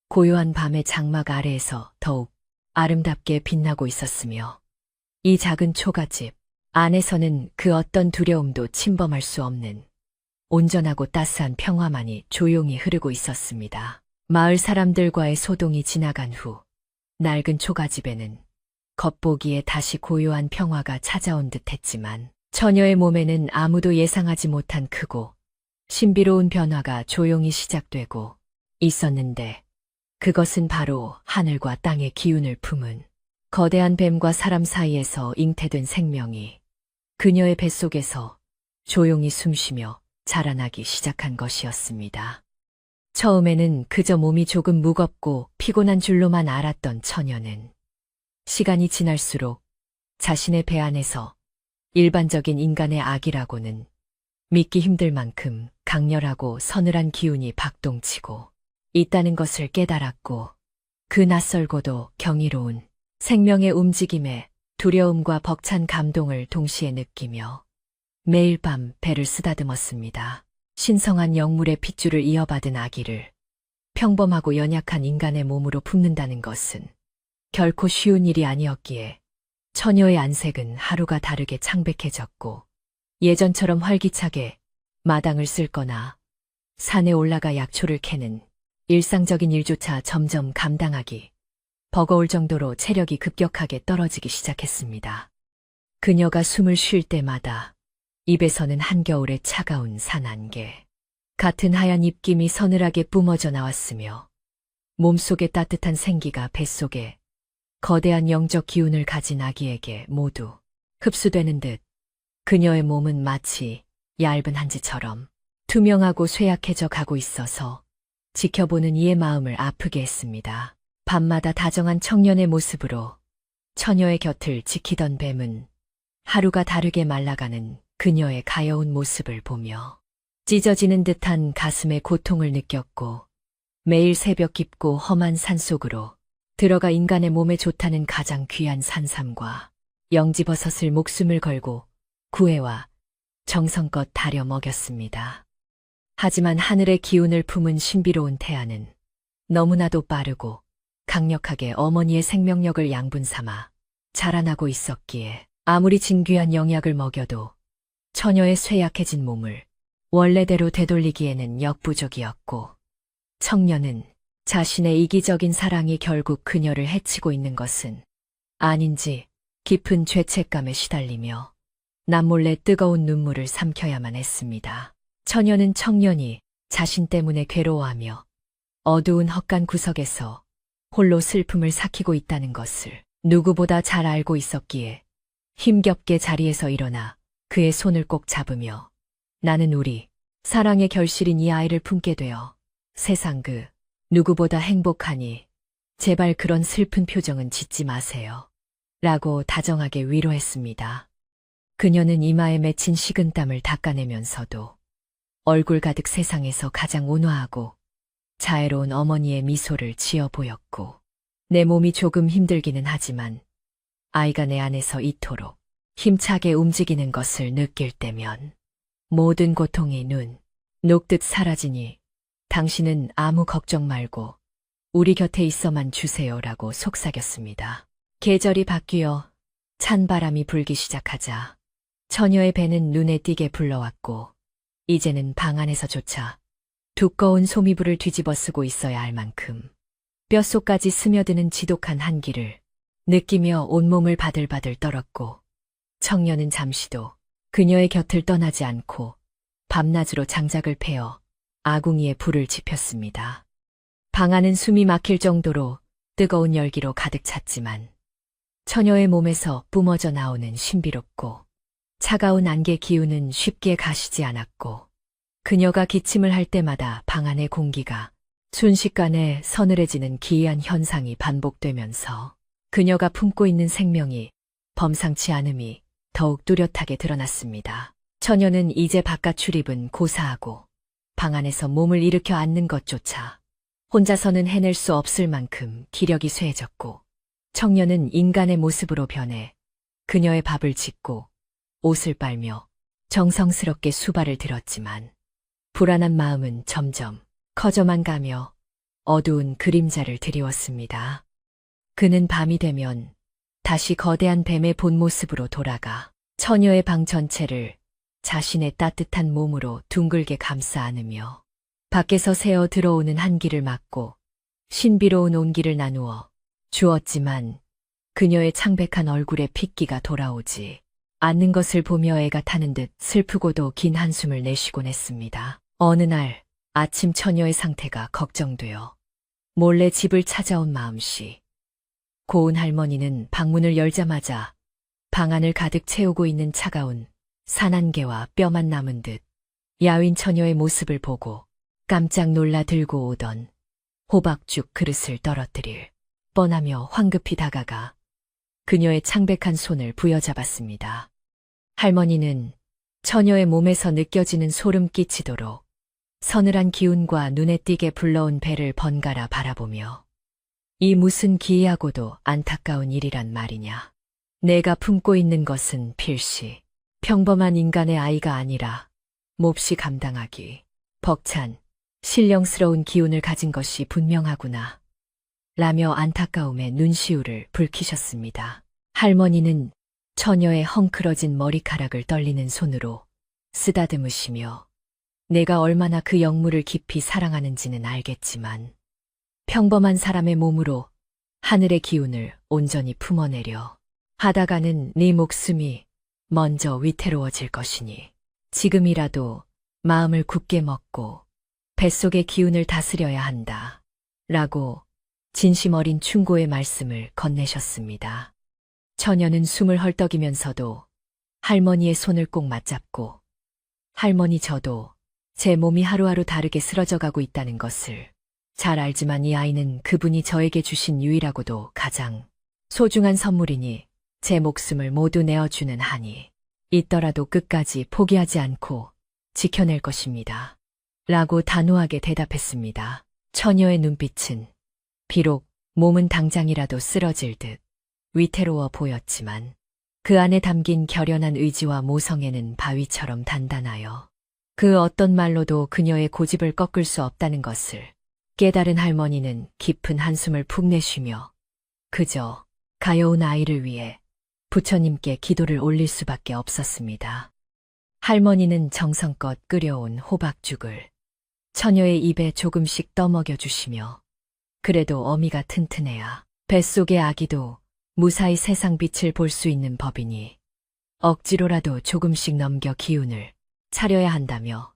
고요한 밤의 장막 아래에서 더욱 아름답게 빛나고 있었으며 이 작은 초가집 안에서는 그 어떤 두려움도 침범할 수 없는 온전하고 따스한 평화만이 조용히 흐르고 있었습니다. 마을 사람들과의 소동이 지나간 후 낡은 초가집에는 겉보기에 다시 고요한 평화가 찾아온 듯 했지만 처녀의 몸에는 아무도 예상하지 못한 크고 신비로운 변화가 조용히 시작되고 있었는데 그것은 바로 하늘과 땅의 기운을 품은 거대한 뱀과 사람 사이에서 잉태된 생명이 그녀의 뱃속에서 조용히 숨쉬며 자라나기 시작한 것이었습니다. 처음에는 그저 몸이 조금 무겁고 피곤한 줄로만 알았던 처녀는 시간이 지날수록 자신의 배 안에서 일반적인 인간의 아기라고는 믿기 힘들 만큼 강렬하고 서늘한 기운이 박동치고 있다는 것을 깨달았고 그 낯설고도 경이로운 생명의 움직임에 두려움과 벅찬 감동을 동시에 느끼며 매일 밤 배를 쓰다듬었습니다. 신성한 영물의 핏줄을 이어받은 아기를 평범하고 연약한 인간의 몸으로 품는다는 것은 결코 쉬운 일이 아니었기에 처녀의 안색은 하루가 다르게 창백해졌고 예전처럼 활기차게 마당을 쓸거나 산에 올라가 약초를 캐는 일상적인 일조차 점점 감당하기 버거울 정도로 체력이 급격하게 떨어지기 시작했습니다. 그녀가 숨을 쉴 때마다 입에서는 한겨울의 차가운 산안개 같은 하얀 입김이 서늘하게 뿜어져 나왔으며 몸속의 따뜻한 생기가 뱃속에 거대한 영적 기운을 가진 아기에게 모두 흡수되는 듯 그녀의 몸은 마치 얇은 한지처럼 투명하고 쇠약해져 가고 있어서 지켜보는 이의 마음을 아프게 했습니다. 밤마다 다정한 청년의 모습으로 처녀의 곁을 지키던 뱀은 하루가 다르게 말라가는 그녀의 가여운 모습을 보며 찢어지는 듯한 가슴의 고통을 느꼈고 매일 새벽 깊고 험한 산속으로 들어가 인간의 몸에 좋다는 가장 귀한 산삼과 영지버섯을 목숨을 걸고 구해와 정성껏 다려 먹였습니다. 하지만 하늘의 기운을 품은 신비로운 태아는 너무나도 빠르고 강력하게 어머니의 생명력을 양분 삼아 자라나고 있었기에 아무리 진귀한 영약을 먹여도 처녀의 쇠약해진 몸을 원래대로 되돌리기에는 역부족이었고 청년은 자신의 이기적인 사랑이 결국 그녀를 해치고 있는 것은 아닌지 깊은 죄책감에 시달리며 남몰래 뜨거운 눈물을 삼켜야만 했습니다. 처녀는 청년이 자신 때문에 괴로워하며 어두운 헛간 구석에서 홀로 슬픔을 삭히고 있다는 것을 누구보다 잘 알고 있었기에 힘겹게 자리에서 일어나 그의 손을 꼭 잡으며 나는 우리 사랑의 결실인 이 아이를 품게 되어 세상 그 누구보다 행복하니 제발 그런 슬픈 표정은 짓지 마세요. 라고 다정하게 위로했습니다. 그녀는 이마에 맺힌 식은땀을 닦아내면서도 얼굴 가득 세상에서 가장 온화하고 자애로운 어머니의 미소를 지어 보였고 내 몸이 조금 힘들기는 하지만 아이가 내 안에서 이토록 힘차게 움직이는 것을 느낄 때면 모든 고통이 눈 녹듯 사라지니 당신은 아무 걱정 말고 우리 곁에 있어만 주세요라고 속삭였습니다. 계절이 바뀌어 찬 바람이 불기 시작하자 처녀의 배는 눈에 띄게 불러왔고 이제는 방 안에서조차 두꺼운 소미불을 뒤집어 쓰고 있어야 할 만큼 뼛속까지 스며드는 지독한 한기를 느끼며 온몸을 바들바들 떨었고 청년은 잠시도 그녀의 곁을 떠나지 않고 밤낮으로 장작을 패어 아궁이에 불을 지폈습니다. 방 안은 숨이 막힐 정도로 뜨거운 열기로 가득 찼지만 처녀의 몸에서 뿜어져 나오는 신비롭고 차가운 안개 기운은 쉽게 가시지 않았고 그녀가 기침을 할 때마다 방 안의 공기가 순식간에 서늘해지는 기이한 현상이 반복되면서 그녀가 품고 있는 생명이 범상치 않음이 더욱 뚜렷하게 드러났습니다. 처녀는 이제 바깥 출입은 고사하고 방 안에서 몸을 일으켜 앉는 것조차 혼자서는 해낼 수 없을 만큼 기력이 쇠해졌고, 청년은 인간의 모습으로 변해 그녀의 밥을 짓고 옷을 빨며 정성스럽게 수발을 들었지만 불안한 마음은 점점 커져만 가며 어두운 그림자를 드리웠습니다. 그는 밤이 되면 다시 거대한 뱀의 본 모습으로 돌아가 처녀의 방 전체를 자신의 따뜻한 몸으로 둥글게 감싸 안으며 밖에서 새어 들어오는 한기를 막고 신비로운 온기를 나누어 주었지만 그녀의 창백한 얼굴에 핏기가 돌아오지 않는 것을 보며 애가 타는 듯 슬프고도 긴 한숨을 내쉬곤 했습니다. 어느 날 아침 처녀의 상태가 걱정되어 몰래 집을 찾아온 마음씨. 고운 할머니는 방문을 열자마자 방 안을 가득 채우고 있는 차가운 산안개와 뼈만 남은 듯 야윈 처녀의 모습을 보고 깜짝 놀라 들고 오던 호박죽 그릇을 떨어뜨릴 뻔하며 황급히 다가가 그녀의 창백한 손을 부여잡았습니다. 할머니는 처녀의 몸에서 느껴지는 소름 끼치도록 서늘한 기운과 눈에 띄게 불러온 배를 번갈아 바라보며 이 무슨 기이하고도 안타까운 일이란 말이냐. 내가 품고 있는 것은 필시 평범한 인간의 아이가 아니라 몹시 감당하기 벅찬 신령스러운 기운을 가진 것이 분명하구나. 라며 안타까움에 눈시울을 붉히셨습니다. 할머니는 처녀의 헝클어진 머리카락을 떨리는 손으로 쓰다듬으시며 내가 얼마나 그 영물을 깊이 사랑하는지는 알겠지만 평범한 사람의 몸으로 하늘의 기운을 온전히 품어내려 하다가는 네 목숨이 먼저 위태로워질 것이니 지금이라도 마음을 굳게 먹고 뱃속의 기운을 다스려야 한다. 라고 진심 어린 충고의 말씀을 건네셨습니다. 처녀는 숨을 헐떡이면서도 할머니의 손을 꼭 맞잡고 할머니 저도 제 몸이 하루하루 다르게 쓰러져가고 있다는 것을 잘 알지만 이 아이는 그분이 저에게 주신 유일하고도 가장 소중한 선물이니 제 목숨을 모두 내어주는 한이 있더라도 끝까지 포기하지 않고 지켜낼 것입니다. 라고 단호하게 대답했습니다. 처녀의 눈빛은 비록 몸은 당장이라도 쓰러질 듯 위태로워 보였지만 그 안에 담긴 결연한 의지와 모성애는 바위처럼 단단하여 그 어떤 말로도 그녀의 고집을 꺾을 수 없다는 것을 깨달은 할머니는 깊은 한숨을 푹 내쉬며 그저 가여운 아이를 위해 부처님께 기도를 올릴 수밖에 없었습니다. 할머니는 정성껏 끓여온 호박죽을 처녀의 입에 조금씩 떠먹여 주시며 그래도 어미가 튼튼해야 뱃속의 아기도 무사히 세상 빛을 볼 수 있는 법이니 억지로라도 조금씩 넘겨 기운을 차려야 한다며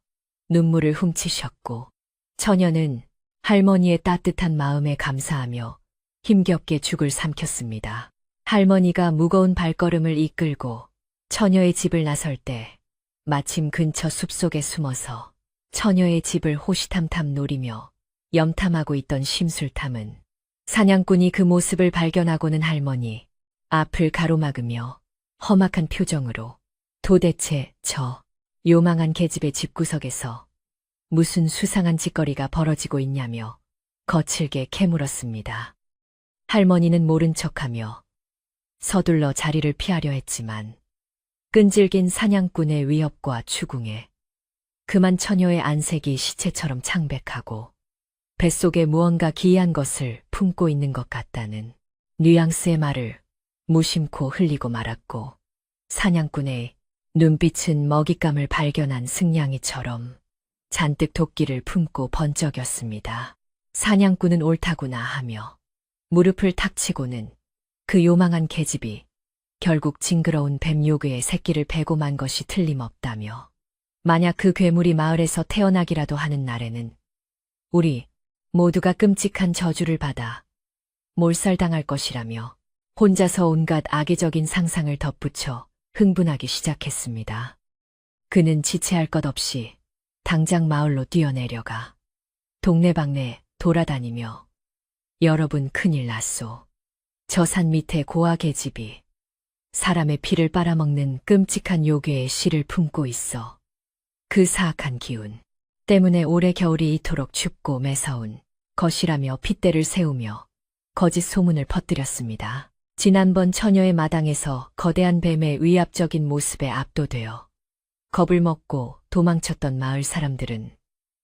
눈물을 훔치셨고 처녀는 할머니의 따뜻한 마음에 감사하며 힘겹게 죽을 삼켰습니다. 할머니가 무거운 발걸음을 이끌고 처녀의 집을 나설 때 마침 근처 숲속에 숨어서 처녀의 집을 호시탐탐 노리며 염탐하고 있던 심술탐은 사냥꾼이 그 모습을 발견하고는 할머니 앞을 가로막으며 험악한 표정으로 도대체 저 요망한 계집의 집구석에서 무슨 수상한 짓거리가 벌어지고 있냐며 거칠게 캐물었습니다. 할머니는 모른 척하며 서둘러 자리를 피하려 했지만 끈질긴 사냥꾼의 위협과 추궁에 그만 처녀의 안색이 시체처럼 창백하고 뱃속에 무언가 기이한 것을 품고 있는 것 같다는 뉘앙스의 말을 무심코 흘리고 말았고 사냥꾼의 눈빛은 먹잇감을 발견한 승냥이처럼 잔뜩 도끼를 품고 번쩍였습니다. 사냥꾼은 옳다구나 하며 무릎을 탁 치고는 그 요망한 계집이 결국 징그러운 뱀 요괴의 새끼를 베고 만 것이 틀림없다며 만약 그 괴물이 마을에서 태어나기라도 하는 날에는 우리 모두가 끔찍한 저주를 받아 몰살당할 것이라며 혼자서 온갖 악의적인 상상을 덧붙여 흥분하기 시작했습니다. 그는 지체할 것 없이 당장 마을로 뛰어내려가 동네방네 돌아다니며 여러분 큰일 났소. 저 산 밑에 고아 계집이 사람의 피를 빨아먹는 끔찍한 요괴의 씨를 품고 있어. 그 사악한 기운 때문에 올해 겨울이 이토록 춥고 매서운 것이라며 핏대를 세우며 거짓 소문을 퍼뜨렸습니다. 지난번 처녀의 마당에서 거대한 뱀의 위압적인 모습에 압도되어 겁을 먹고 도망쳤던 마을 사람들은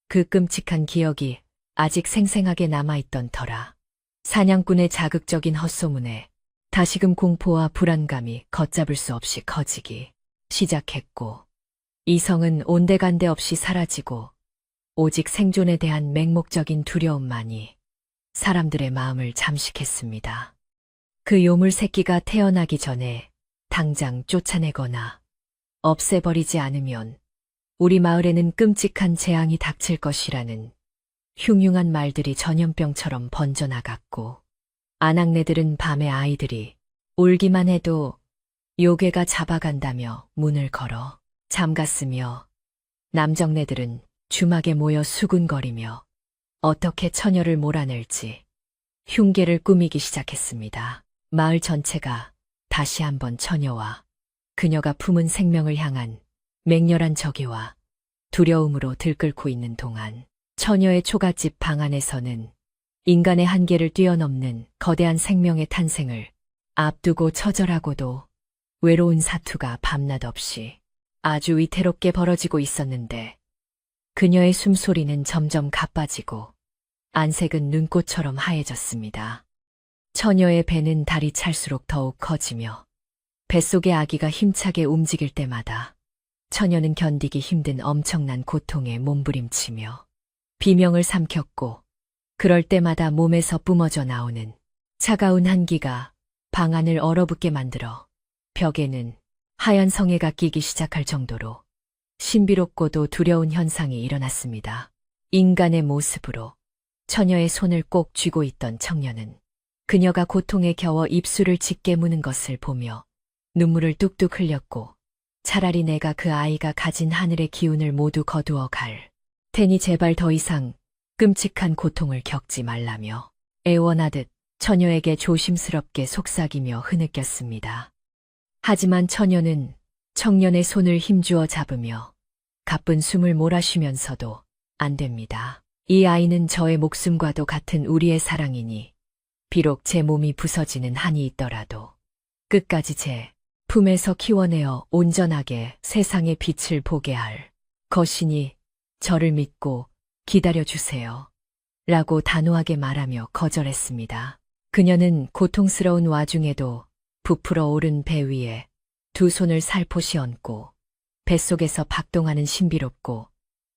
그 끔찍한 기억이 아직 생생하게 남아있던 터라 사냥꾼의 자극적인 헛소문에 다시금 공포와 불안감이 걷잡을 수 없이 커지기 시작했고 이성은 온데간데 없이 사라지고 오직 생존에 대한 맹목적인 두려움만이 사람들의 마음을 잠식했습니다. 그 요물 새끼가 태어나기 전에 당장 쫓아내거나 없애버리지 않으면 우리 마을에는 끔찍한 재앙이 닥칠 것이라는 흉흉한 말들이 전염병처럼 번져나갔고 아낙네들은 밤에 아이들이 울기만 해도 요괴가 잡아간다며 문을 걸어 잠갔으며 남정네들은 주막에 모여 수군거리며 어떻게 처녀를 몰아낼지 흉계를 꾸미기 시작했습니다. 마을 전체가 다시 한번 처녀와 그녀가 품은 생명을 향한 맹렬한 적의와 두려움으로 들끓고 있는 동안 처녀의 초가집 방 안에서는 인간의 한계를 뛰어넘는 거대한 생명의 탄생을 앞두고 처절하고도 외로운 사투가 밤낮 없이 아주 위태롭게 벌어지고 있었는데 그녀의 숨소리는 점점 가빠지고 안색은 눈꽃처럼 하얘졌습니다. 처녀의 배는 달이 찰수록 더욱 커지며 뱃속의 아기가 힘차게 움직일 때마다 처녀는 견디기 힘든 엄청난 고통에 몸부림치며 비명을 삼켰고 그럴 때마다 몸에서 뿜어져 나오는 차가운 한기가 방 안을 얼어붙게 만들어 벽에는 하얀 성에가 끼기 시작할 정도로 신비롭고도 두려운 현상이 일어났습니다. 인간의 모습으로 처녀의 손을 꼭 쥐고 있던 청년은 그녀가 고통에 겨워 입술을 짙게 무는 것을 보며 눈물을 뚝뚝 흘렸고 차라리 내가 그 아이가 가진 하늘의 기운을 모두 거두어 갈 테니 제발 더 이상 끔찍한 고통을 겪지 말라며 애원하듯 처녀에게 조심스럽게 속삭이며 흐느꼈습니다. 하지만 처녀는 청년의 손을 힘주어 잡으며 가쁜 숨을 몰아쉬면서도 안 됩니다. 이 아이는 저의 목숨과도 같은 우리의 사랑이니 비록 제 몸이 부서지는 한이 있더라도 끝까지 제 품에서 키워내어 온전하게 세상의 빛을 보게 할 것이니 저를 믿고 기다려주세요. 라고 단호하게 말하며 거절했습니다. 그녀는 고통스러운 와중에도 부풀어 오른 배 위에 두 손을 살포시 얹고 뱃속에서 박동하는 신비롭고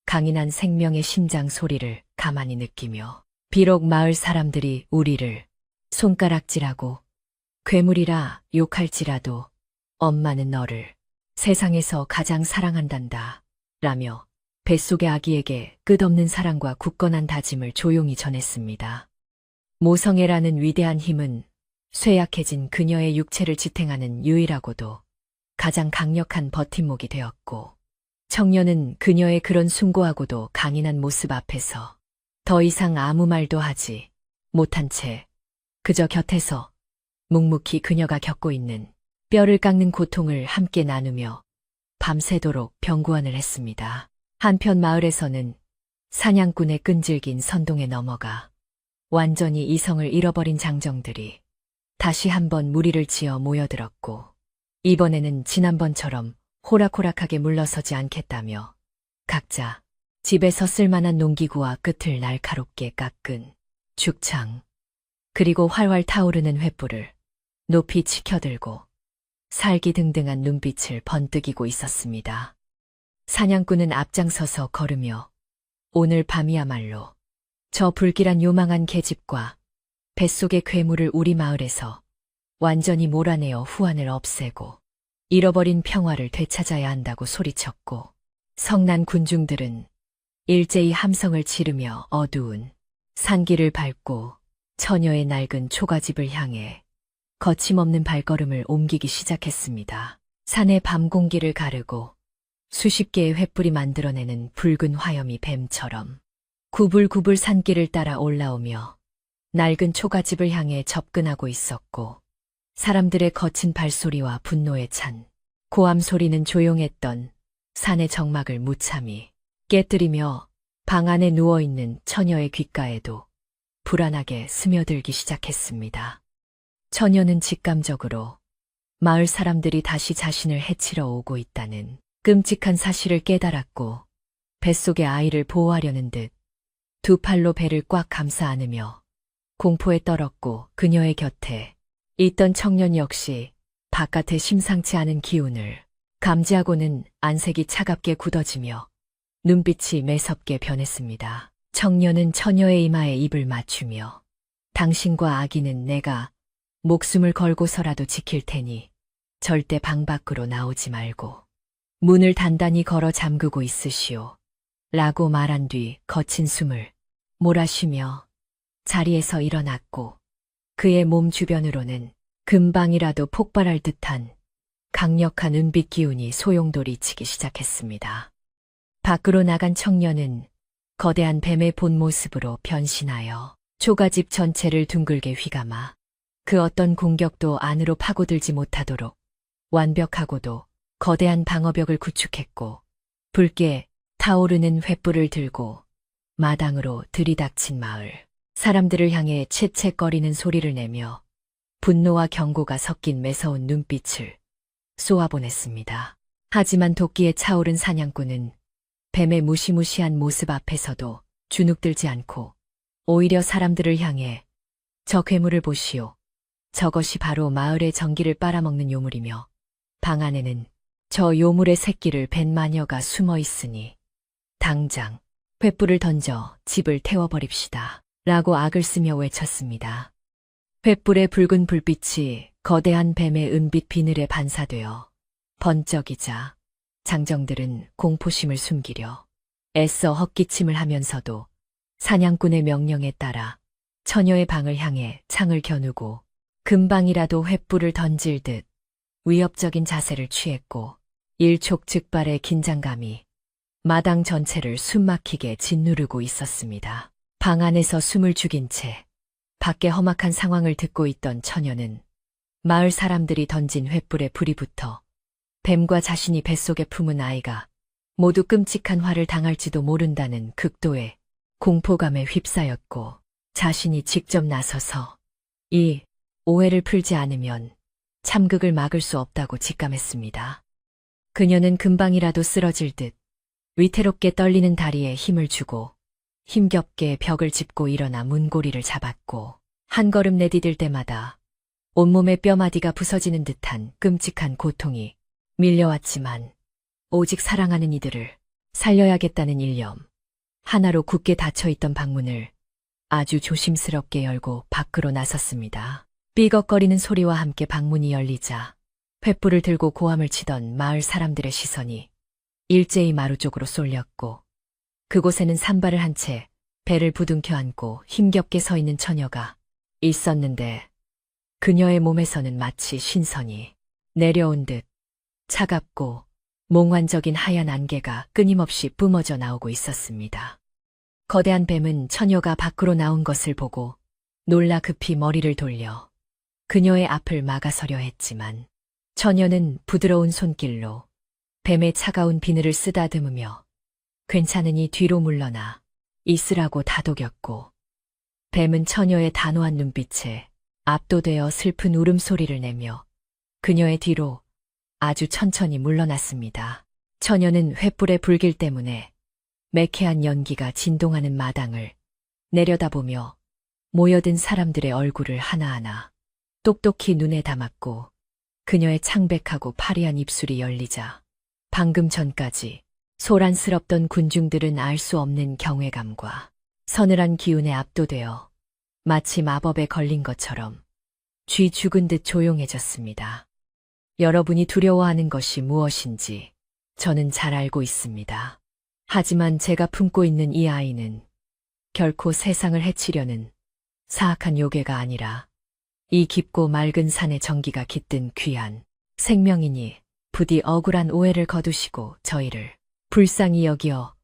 강인한 생명의 심장 소리를 가만히 느끼며 비록 마을 사람들이 우리를 손가락질하고 괴물이라 욕할지라도 엄마는 너를 세상에서 가장 사랑한단다 라며 뱃속의 아기에게 끝없는 사랑과 굳건한 다짐을 조용히 전했습니다. 모성애라는 위대한 힘은 쇠약해진 그녀의 육체를 지탱하는 유일하고도 가장 강력한 버팀목이 되었고 청년은 그녀의 그런 숭고하고도 강인한 모습 앞에서 더 이상 아무 말도 하지 못한 채 그저 곁에서 묵묵히 그녀가 겪고 있는 뼈를 깎는 고통을 함께 나누며 밤새도록 병구안을 했습니다. 한편 마을에서는 사냥꾼의 끈질긴 선동에 넘어가 완전히 이성을 잃어버린 장정들이 다시 한번 무리를 지어 모여들었고 이번에는 지난번처럼 호락호락하게 물러서지 않겠다며 각자 집에서 쓸만한 농기구와 끝을 날카롭게 깎은 죽창 그리고 활활 타오르는 횃불을 높이 치켜들고 살기등등한 눈빛을 번뜩이고 있었습니다. 사냥꾼은 앞장서서 걸으며 오늘 밤이야말로 저 불길한 요망한 계집과 뱃속의 괴물을 우리 마을에서 완전히 몰아내어 후환을 없애고 잃어버린 평화를 되찾아야 한다고 소리쳤고 성난 군중들은 일제히 함성을 지르며 어두운 산길을 밟고 처녀의 낡은 초가집을 향해 거침없는 발걸음을 옮기기 시작했습니다. 산의 밤 공기를 가르고 수십 개의 횃불이 만들어내는 붉은 화염이 뱀처럼 구불구불 산길을 따라 올라오며 낡은 초가집을 향해 접근하고 있었고 사람들의 거친 발소리와 분노에 찬 고함 소리는 조용했던 산의 정막을 무참히 깨뜨리며 방 안에 누워있는 처녀의 귓가에도 불안하게 스며들기 시작했습니다. 처녀는 직감적으로 마을 사람들이 다시 자신을 해치러 오고 있다는 끔찍한 사실을 깨달았고 뱃속의 아이를 보호하려는 듯 두 팔로 배를 꽉 감싸 안으며 공포에 떨었고 그녀의 곁에 있던 청년 역시 바깥의 심상치 않은 기운을 감지하고는 안색이 차갑게 굳어지며 눈빛이 매섭게 변했습니다. 청년은 처녀의 이마에 입을 맞추며 당신과 아기는 내가 목숨을 걸고서라도 지킬 테니 절대 방 밖으로 나오지 말고 문을 단단히 걸어 잠그고 있으시오. 라고 말한 뒤 거친 숨을 몰아쉬며 자리에서 일어났고 그의 몸 주변으로는 금방이라도 폭발할 듯한 강력한 은빛 기운이 소용돌이 치기 시작했습니다. 밖으로 나간 청년은 거대한 뱀의 본 모습으로 변신하여 초가집 전체를 둥글게 휘감아 그 어떤 공격도 안으로 파고들지 못하도록 완벽하고도 거대한 방어벽을 구축했고 붉게 타오르는 횃불을 들고 마당으로 들이닥친 마을 사람들을 향해 채채거리는 소리를 내며 분노와 경고가 섞인 매서운 눈빛을 쏘아보냈습니다. 하지만 도끼에 차오른 사냥꾼은 뱀의 무시무시한 모습 앞에서도 주눅들지 않고 오히려 사람들을 향해 저 괴물을 보시오. 저것이 바로 마을의 전기를 빨아먹는 요물이며 방 안에는 저 요물의 새끼를 벤 마녀가 숨어 있으니 당장 횃불을 던져 집을 태워버립시다. 라고 악을 쓰며 외쳤습니다. 횃불의 붉은 불빛이 거대한 뱀의 은빛 비늘에 반사되어 번쩍이자 장정들은 공포심을 숨기려 애써 헛기침을 하면서도 사냥꾼의 명령에 따라 처녀의 방을 향해 창을 겨누고 금방이라도 횃불을 던질 듯 위협적인 자세를 취했고 일촉즉발의 긴장감이 마당 전체를 숨막히게 짓누르고 있었습니다. 방 안에서 숨을 죽인 채 밖에 험악한 상황을 듣고 있던 처녀는 마을 사람들이 던진 횃불에 불이 붙어 뱀과 자신이 뱃속에 품은 아이가 모두 끔찍한 화를 당할지도 모른다는 극도의 공포감에 휩싸였고 자신이 직접 나서서 이 오해를 풀지 않으면 참극을 막을 수 없다고 직감했습니다. 그녀는 금방이라도 쓰러질 듯 위태롭게 떨리는 다리에 힘을 주고 힘겹게 벽을 짚고 일어나 문고리를 잡았고 한 걸음 내디딜 때마다 온몸의 뼈마디가 부서지는 듯한 끔찍한 고통이 밀려왔지만 오직 사랑하는 이들을 살려야겠다는 일념 하나로 굳게 닫혀있던 방문을 아주 조심스럽게 열고 밖으로 나섰습니다. 삐걱거리는 소리와 함께 방문이 열리자 횃불을 들고 고함을 치던 마을 사람들의 시선이 일제히 마루 쪽으로 쏠렸고 그곳에는 산발을 한 채 배를 부둥켜 안고 힘겹게 서 있는 처녀가 있었는데 그녀의 몸에서는 마치 신선이 내려온 듯 차갑고 몽환적인 하얀 안개가 끊임없이 뿜어져 나오고 있었습니다. 거대한 뱀은 처녀가 밖으로 나온 것을 보고 놀라 급히 머리를 돌려 그녀의 앞을 막아서려 했지만 처녀는 부드러운 손길로 뱀의 차가운 비늘을 쓰다듬으며 괜찮으니 뒤로 물러나 있으라고 다독였고 뱀은 처녀의 단호한 눈빛에 압도되어 슬픈 울음소리를 내며 그녀의 뒤로 아주 천천히 물러났습니다. 처녀는 횃불의 불길 때문에 매캐한 연기가 진동하는 마당을 내려다보며 모여든 사람들의 얼굴을 하나하나 똑똑히 눈에 담았고 그녀의 창백하고 파리한 입술이 열리자 방금 전까지 소란스럽던 군중들은 알 수 없는 경외감과 서늘한 기운에 압도되어 마치 마법에 걸린 것처럼 쥐 죽은 듯 조용해졌습니다. 여러분이 두려워하는 것이 무엇인지 저는 잘 알고 있습니다. 하지만 제가 품고 있는 이 아이는 결코 세상을 해치려는 사악한 요괴가 아니라 이 깊고 맑은 산의 전기가 깃든 귀한 생명이니 부디 억울한 오해를 거두시고 저희를 불쌍히 여기어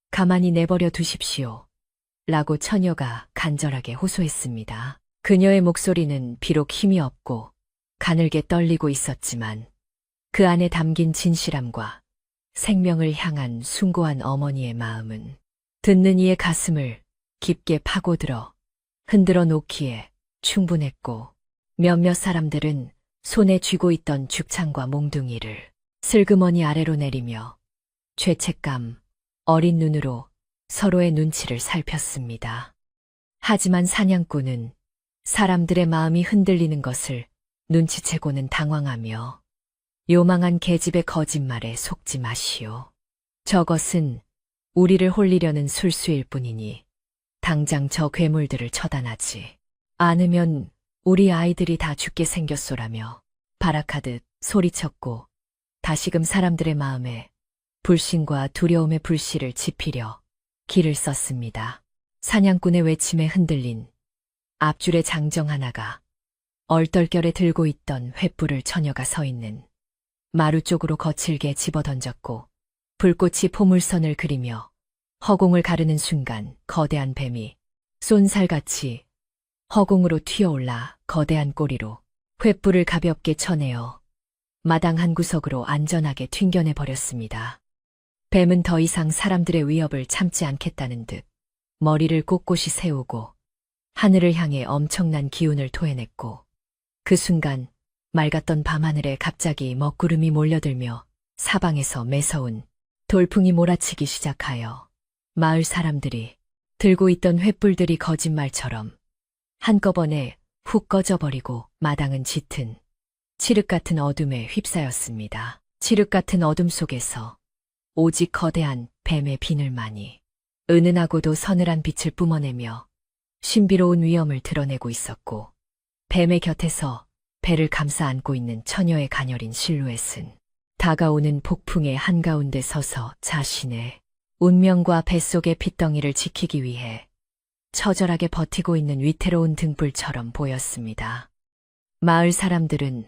가만히 내버려 두십시오. 라고 처녀가 간절하게 호소했습니다. 그녀의 목소리는 비록 힘이 없고 가늘게 떨리고 있었지만 그 안에 담긴 진실함과 생명을 향한 숭고한 어머니의 마음은 듣는 이의 가슴을 깊게 파고들어 흔들어 놓기에 충분했고, 몇몇 사람들은 손에 쥐고 있던 죽창과 몽둥이를 슬그머니 아래로 내리며 죄책감, 어린 눈으로 서로의 눈치를 살폈습니다. 하지만 사냥꾼은 사람들의 마음이 흔들리는 것을 눈치채고는 당황하며 요망한 계집의 거짓말에 속지 마시오. 저것은 우리를 홀리려는 술수일 뿐이니 당장 저 괴물들을 처단하지 않으면 우리 아이들이 다 죽게 생겼소라며 발악하듯 소리쳤고, 다시금 사람들의 마음에 불신과 두려움의 불씨를 지피려 기를 썼습니다. 사냥꾼의 외침에 흔들린 앞줄의 장정 하나가 얼떨결에 들고 있던 횃불을 처녀가 서 있는 마루 쪽으로 거칠게 집어던졌고, 불꽃이 포물선을 그리며 허공을 가르는 순간 거대한 뱀이 쏜살같이 허공으로 튀어올라 거대한 꼬리로 횃불을 가볍게 쳐내어 마당 한 구석으로 안전하게 튕겨내 버렸습니다. 뱀은 더 이상 사람들의 위협을 참지 않겠다는 듯 머리를 꼿꼿이 세우고 하늘을 향해 엄청난 기운을 토해냈고, 그 순간 맑았던 밤하늘에 갑자기 먹구름이 몰려들며 사방에서 매서운 돌풍이 몰아치기 시작하여 마을 사람들이 들고 있던 횃불들이 거짓말처럼 한꺼번에 훅 꺼져버리고 마당은 짙은 칠흑 같은 어둠에 휩싸였습니다. 칠흑 같은 어둠 속에서 오직 거대한 뱀의 비늘만이 은은하고도 서늘한 빛을 뿜어내며 신비로운 위엄을 드러내고 있었고, 뱀의 곁에서 배를 감싸 안고 있는 처녀의 가녀린 실루엣은 다가오는 폭풍의 한가운데 서서 자신의 운명과 뱃속의 핏덩이를 지키기 위해 처절하게 버티고 있는 위태로운 등불처럼 보였습니다. 마을 사람들은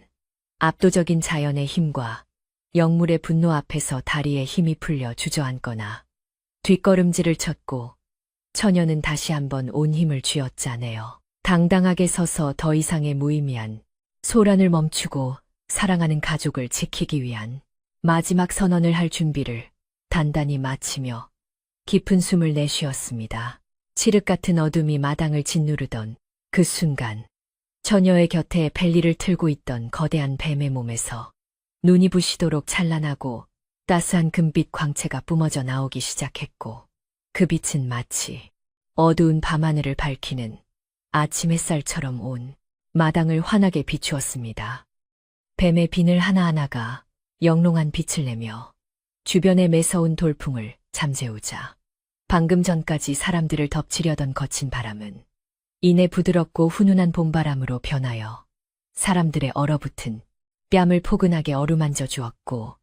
압도적인 자연의 힘과 영물의 분노 앞에서 다리에 힘이 풀려 주저앉거나 뒷걸음질을 쳤고, 처녀는 다시 한번 온 힘을 쥐어짜내어 당당하게 서서 더 이상의 무의미한 소란을 멈추고 사랑하는 가족을 지키기 위한 마지막 선언을 할 준비를 단단히 마치며 깊은 숨을 내쉬었습니다. 칠흑 같은 어둠이 마당을 짓누르던 그 순간, 처녀의 곁에 벨리를 틀고 있던 거대한 뱀의 몸에서 눈이 부시도록 찬란하고 따스한 금빛 광채가 뿜어져 나오기 시작했고, 그 빛은 마치 어두운 밤하늘을 밝히는 아침 햇살처럼 온 마당을 환하게 비추었습니다. 뱀의 비늘 하나하나가 영롱한 빛을 내며 주변의 매서운 돌풍을 잠재우자 방금 전까지 사람들을 덮치려던 거친 바람은 이내 부드럽고 훈훈한 봄바람으로 변하여 사람들의 얼어붙은 뺨을 포근하게 어루만져 주었고,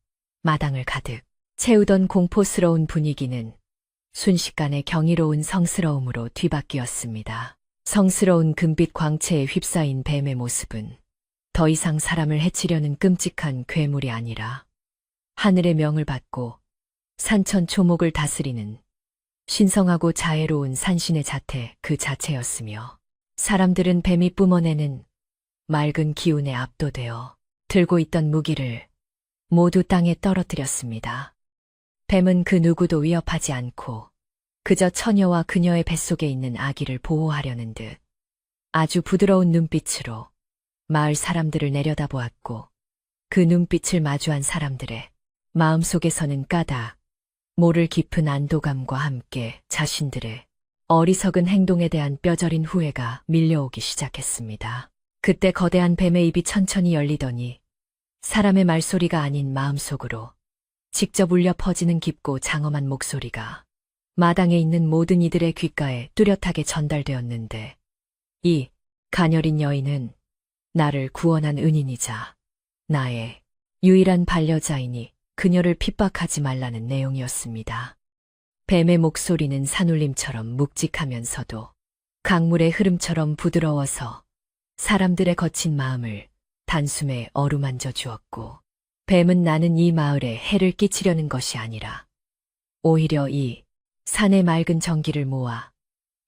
마당을 가득 채우던 공포스러운 분위기는 순식간에 경이로운 성스러움으로 뒤바뀌었습니다. 성스러운 금빛 광채에 휩싸인 뱀의 모습은 더 이상 사람을 해치려는 끔찍한 괴물이 아니라 하늘의 명을 받고 산천초목을 다스리는 신성하고 자애로운 산신의 자태 그 자체였으며, 사람들은 뱀이 뿜어내는 맑은 기운에 압도되어 들고 있던 무기를 모두 땅에 떨어뜨렸습니다. 뱀은 그 누구도 위협하지 않고 그저 처녀와 그녀의 뱃속에 있는 아기를 보호하려는 듯 아주 부드러운 눈빛으로 마을 사람들을 내려다보았고, 그 눈빛을 마주한 사람들의 마음속에서는 까닭 모를 깊은 안도감과 함께 자신들의 어리석은 행동에 대한 뼈저린 후회가 밀려오기 시작했습니다. 그때 거대한 뱀의 입이 천천히 열리더니 사람의 말소리가 아닌 마음속으로 직접 울려 퍼지는 깊고 장엄한 목소리가 마당에 있는 모든 이들의 귓가에 뚜렷하게 전달되었는데, 이 가녀린 여인은 나를 구원한 은인이자 나의 유일한 반려자이니 그녀를 핍박하지 말라는 내용이었습니다. 뱀의 목소리는 산울림처럼 묵직하면서도 강물의 흐름처럼 부드러워서 사람들의 거친 마음을 단숨에 어루만져 주었고, 뱀은 나는 이 마을에 해를 끼치려는 것이 아니라 오히려 이 산의 맑은 정기를 모아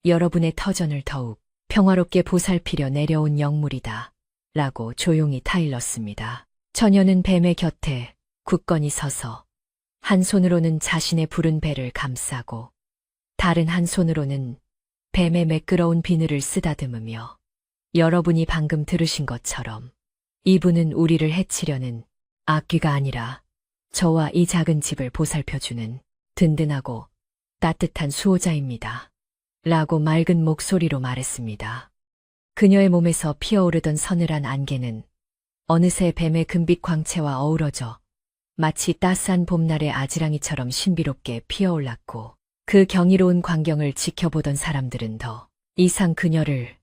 여러분의 터전을 더욱 평화롭게 보살피려 내려온 영물이다 라고 조용히 타일렀습니다. 처녀는 뱀의 곁에 굳건히 서서 한 손으로는 자신의 부른 배를 감싸고 다른 한 손으로는 뱀의 매끄러운 비늘을 쓰다듬으며 여러분이 방금 들으신 것처럼 이분은 우리를 해치려는 악귀가 아니라 저와 이 작은 집을 보살펴주는 든든하고 따뜻한 수호자입니다. 라고 맑은 목소리로 말했습니다. 그녀의 몸에서 피어오르던 서늘한 안개는 어느새 뱀의 금빛 광채와 어우러져 마치 따스한 봄날의 아지랑이처럼 신비롭게 피어올랐고 그 경이로운 광경을 지켜보던 사람들은 더 이상 그녀를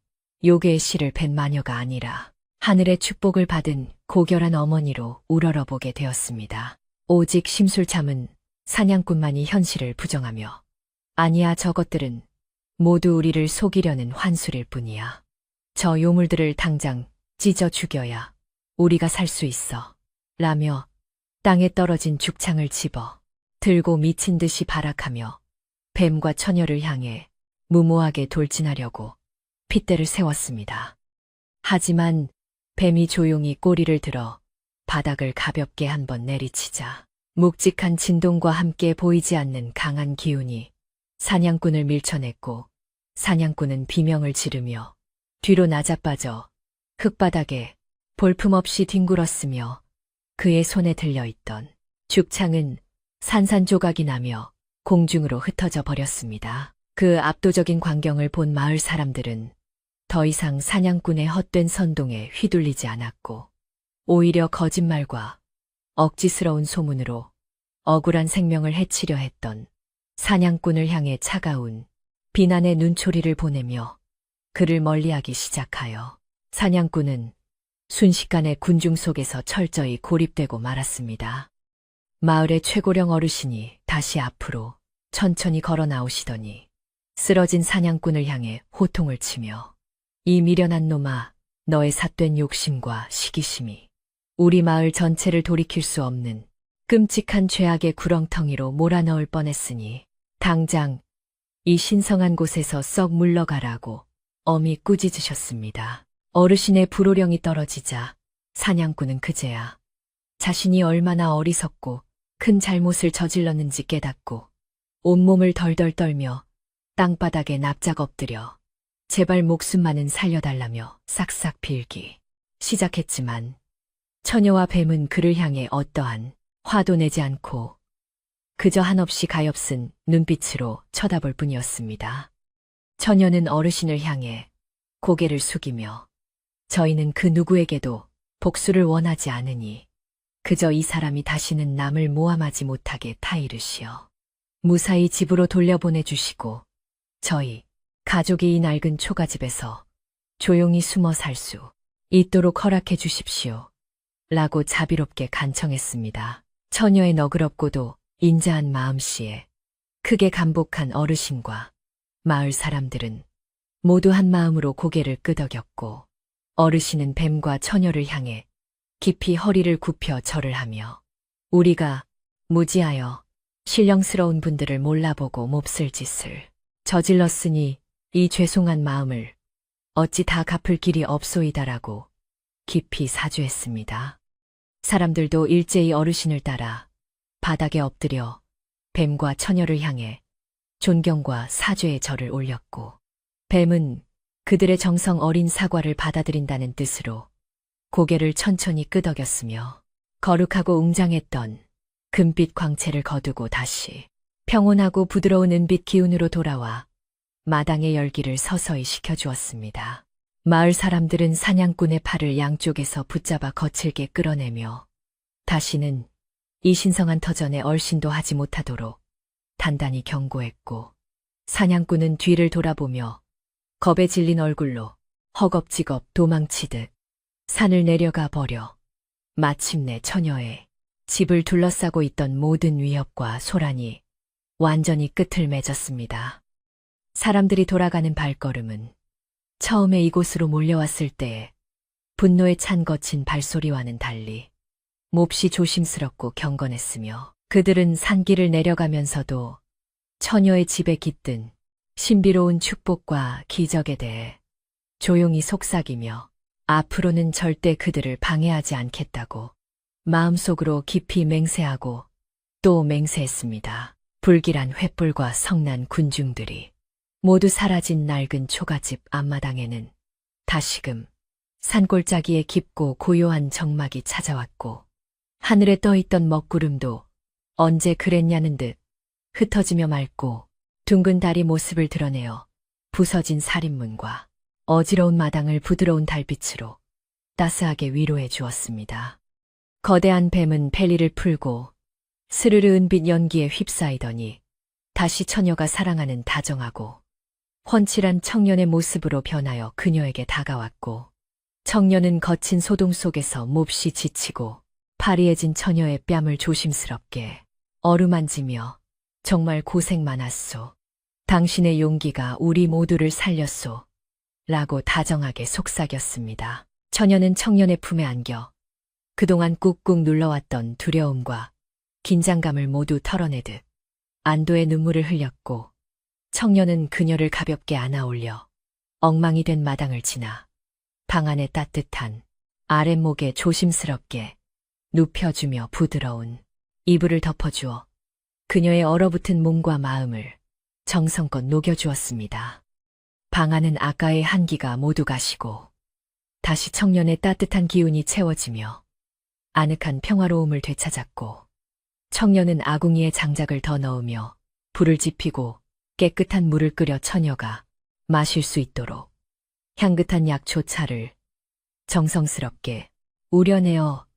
요괴의 씨를 뵌 마녀가 아니라 하늘의 축복을 받은 고결한 어머니로 우러러보게 되었습니다. 오직 심술참은 사냥꾼만이 현실을 부정하며 아니야 저것들은 모두 우리를 속이려는 환술일 뿐이야. 저 요물들을 당장 찢어 죽여야 우리가 살 수 있어. 라며 땅에 떨어진 죽창을 집어 들고 미친 듯이 발악하며 뱀과 처녀를 향해 무모하게 돌진하려고 핏대를 세웠습니다. 하지만 뱀이 조용히 꼬리를 들어 바닥을 가볍게 한번 내리치자 묵직한 진동과 함께 보이지 않는 강한 기운이 사냥꾼을 밀쳐냈고 사냥꾼은 비명을 지르며 뒤로 나자빠져 흙바닥에 볼품없이 뒹굴었으며 그의 손에 들려있던 죽창은 산산조각이 나며 공중으로 흩어져 버렸습니다. 그 압도적인 광경을 본 마을 사람들은 더 이상 사냥꾼의 헛된 선동에 휘둘리지 않았고 오히려 거짓말과 억지스러운 소문으로 억울한 생명을 해치려 했던 사냥꾼을 향해 차가운 비난의 눈초리를 보내며 그를 멀리하기 시작하여 사냥꾼은 순식간에 군중 속에서 철저히 고립되고 말았습니다. 마을의 최고령 어르신이 다시 앞으로 천천히 걸어 나오시더니 쓰러진 사냥꾼을 향해 호통을 치며 이 미련한 놈아, 너의 삿된 욕심과 시기심이 우리 마을 전체를 돌이킬 수 없는 끔찍한 죄악의 구렁텅이로 몰아넣을 뻔했으니 당장 이 신성한 곳에서 썩 물러가라고 엄히 꾸짖으셨습니다. 어르신의 불호령이 떨어지자 사냥꾼은 그제야 자신이 얼마나 어리석고 큰 잘못을 저질렀는지 깨닫고 온몸을 덜덜 떨며 땅바닥에 납작 엎드려 제발 목숨만은 살려달라며 싹싹 빌기 시작했지만 처녀와 뱀은 그를 향해 어떠한 화도 내지 않고 그저 한없이 가엾은 눈빛으로 쳐다볼 뿐이었습니다. 처녀는 어르신을 향해 고개를 숙이며 저희는 그 누구에게도 복수를 원하지 않으니 그저 이 사람이 다시는 남을 모함하지 못하게 타이르시어 무사히 집으로 돌려보내주시고 저희 가족이 이 낡은 초가집에서 조용히 숨어 살 수 있도록 허락해 주십시오. 라고 자비롭게 간청했습니다. 처녀의 너그럽고도 인자한 마음씨에 크게 감복한 어르신과 마을 사람들은 모두 한 마음으로 고개를 끄덕였고 어르신은 뱀과 처녀를 향해 깊이 허리를 굽혀 절을 하며 우리가 무지하여 신령스러운 분들을 몰라보고 몹쓸 짓을 저질렀으니 이 죄송한 마음을 어찌 다 갚을 길이 없소이다라고 깊이 사죄했습니다. 사람들도 일제히 어르신을 따라 바닥에 엎드려 뱀과 처녀를 향해 존경과 사죄의 절을 올렸고 뱀은 그들의 정성 어린 사과를 받아들인다는 뜻으로 고개를 천천히 끄덕였으며 거룩하고 웅장했던 금빛 광채를 거두고 다시 평온하고 부드러운 은빛 기운으로 돌아와 마당의 열기를 서서히 식혀주었습니다. 마을 사람들은 사냥꾼의 팔을 양쪽에서 붙잡아 거칠게 끌어내며 다시는 이 신성한 터전에 얼씬도 하지 못하도록 단단히 경고했고 사냥꾼은 뒤를 돌아보며 겁에 질린 얼굴로 허겁지겁 도망치듯 산을 내려가 버려 마침내 처녀의 집을 둘러싸고 있던 모든 위협과 소란이 완전히 끝을 맺었습니다. 사람들이 돌아가는 발걸음은 처음에 이곳으로 몰려왔을 때의 분노에 찬 거친 발소리와는 달리 몹시 조심스럽고 경건했으며 그들은 산길을 내려가면서도 처녀의 집에 깃든 신비로운 축복과 기적에 대해 조용히 속삭이며 앞으로는 절대 그들을 방해하지 않겠다고 마음속으로 깊이 맹세하고 또 맹세했습니다. 불길한 횃불과 성난 군중들이 모두 사라진 낡은 초가집 앞마당에는 다시금 산골짜기에 깊고 고요한 정막이 찾아왔고 하늘에 떠있던 먹구름도 언제 그랬냐는 듯 흩어지며 맑고 둥근 달이 모습을 드러내어 부서진 살인문과 어지러운 마당을 부드러운 달빛으로 따스하게 위로해 주었습니다. 거대한 뱀은 벨리를 풀고 스르르 은빛 연기에 휩싸이더니 다시 처녀가 사랑하는 다정하고 훤칠한 청년의 모습으로 변하여 그녀에게 다가왔고 청년은 거친 소동 속에서 몹시 지치고 파리해진 처녀의 뺨을 조심스럽게 어루만지며 정말 고생 많았소. 당신의 용기가 우리 모두를 살렸소. 라고 다정하게 속삭였습니다. 처녀는 청년의 품에 안겨 그동안 꾹꾹 눌러왔던 두려움과 긴장감을 모두 털어내듯 안도의 눈물을 흘렸고 청년은 그녀를 가볍게 안아올려 엉망이 된 마당을 지나 방 안의 따뜻한 아랫목에 조심스럽게 눕혀주며 부드러운 이불을 덮어주어 그녀의 얼어붙은 몸과 마음을 정성껏 녹여주었습니다. 방 안은 아까의 한기가 모두 가시고 다시 청년의 따뜻한 기운이 채워지며 아늑한 평화로움을 되찾았고 청년은 아궁이에 장작을 더 넣으며 불을 지피고 깨끗한 물을 끓여 처녀가 마실 수 있도록 향긋한 약초차를 정성스럽게 우려내어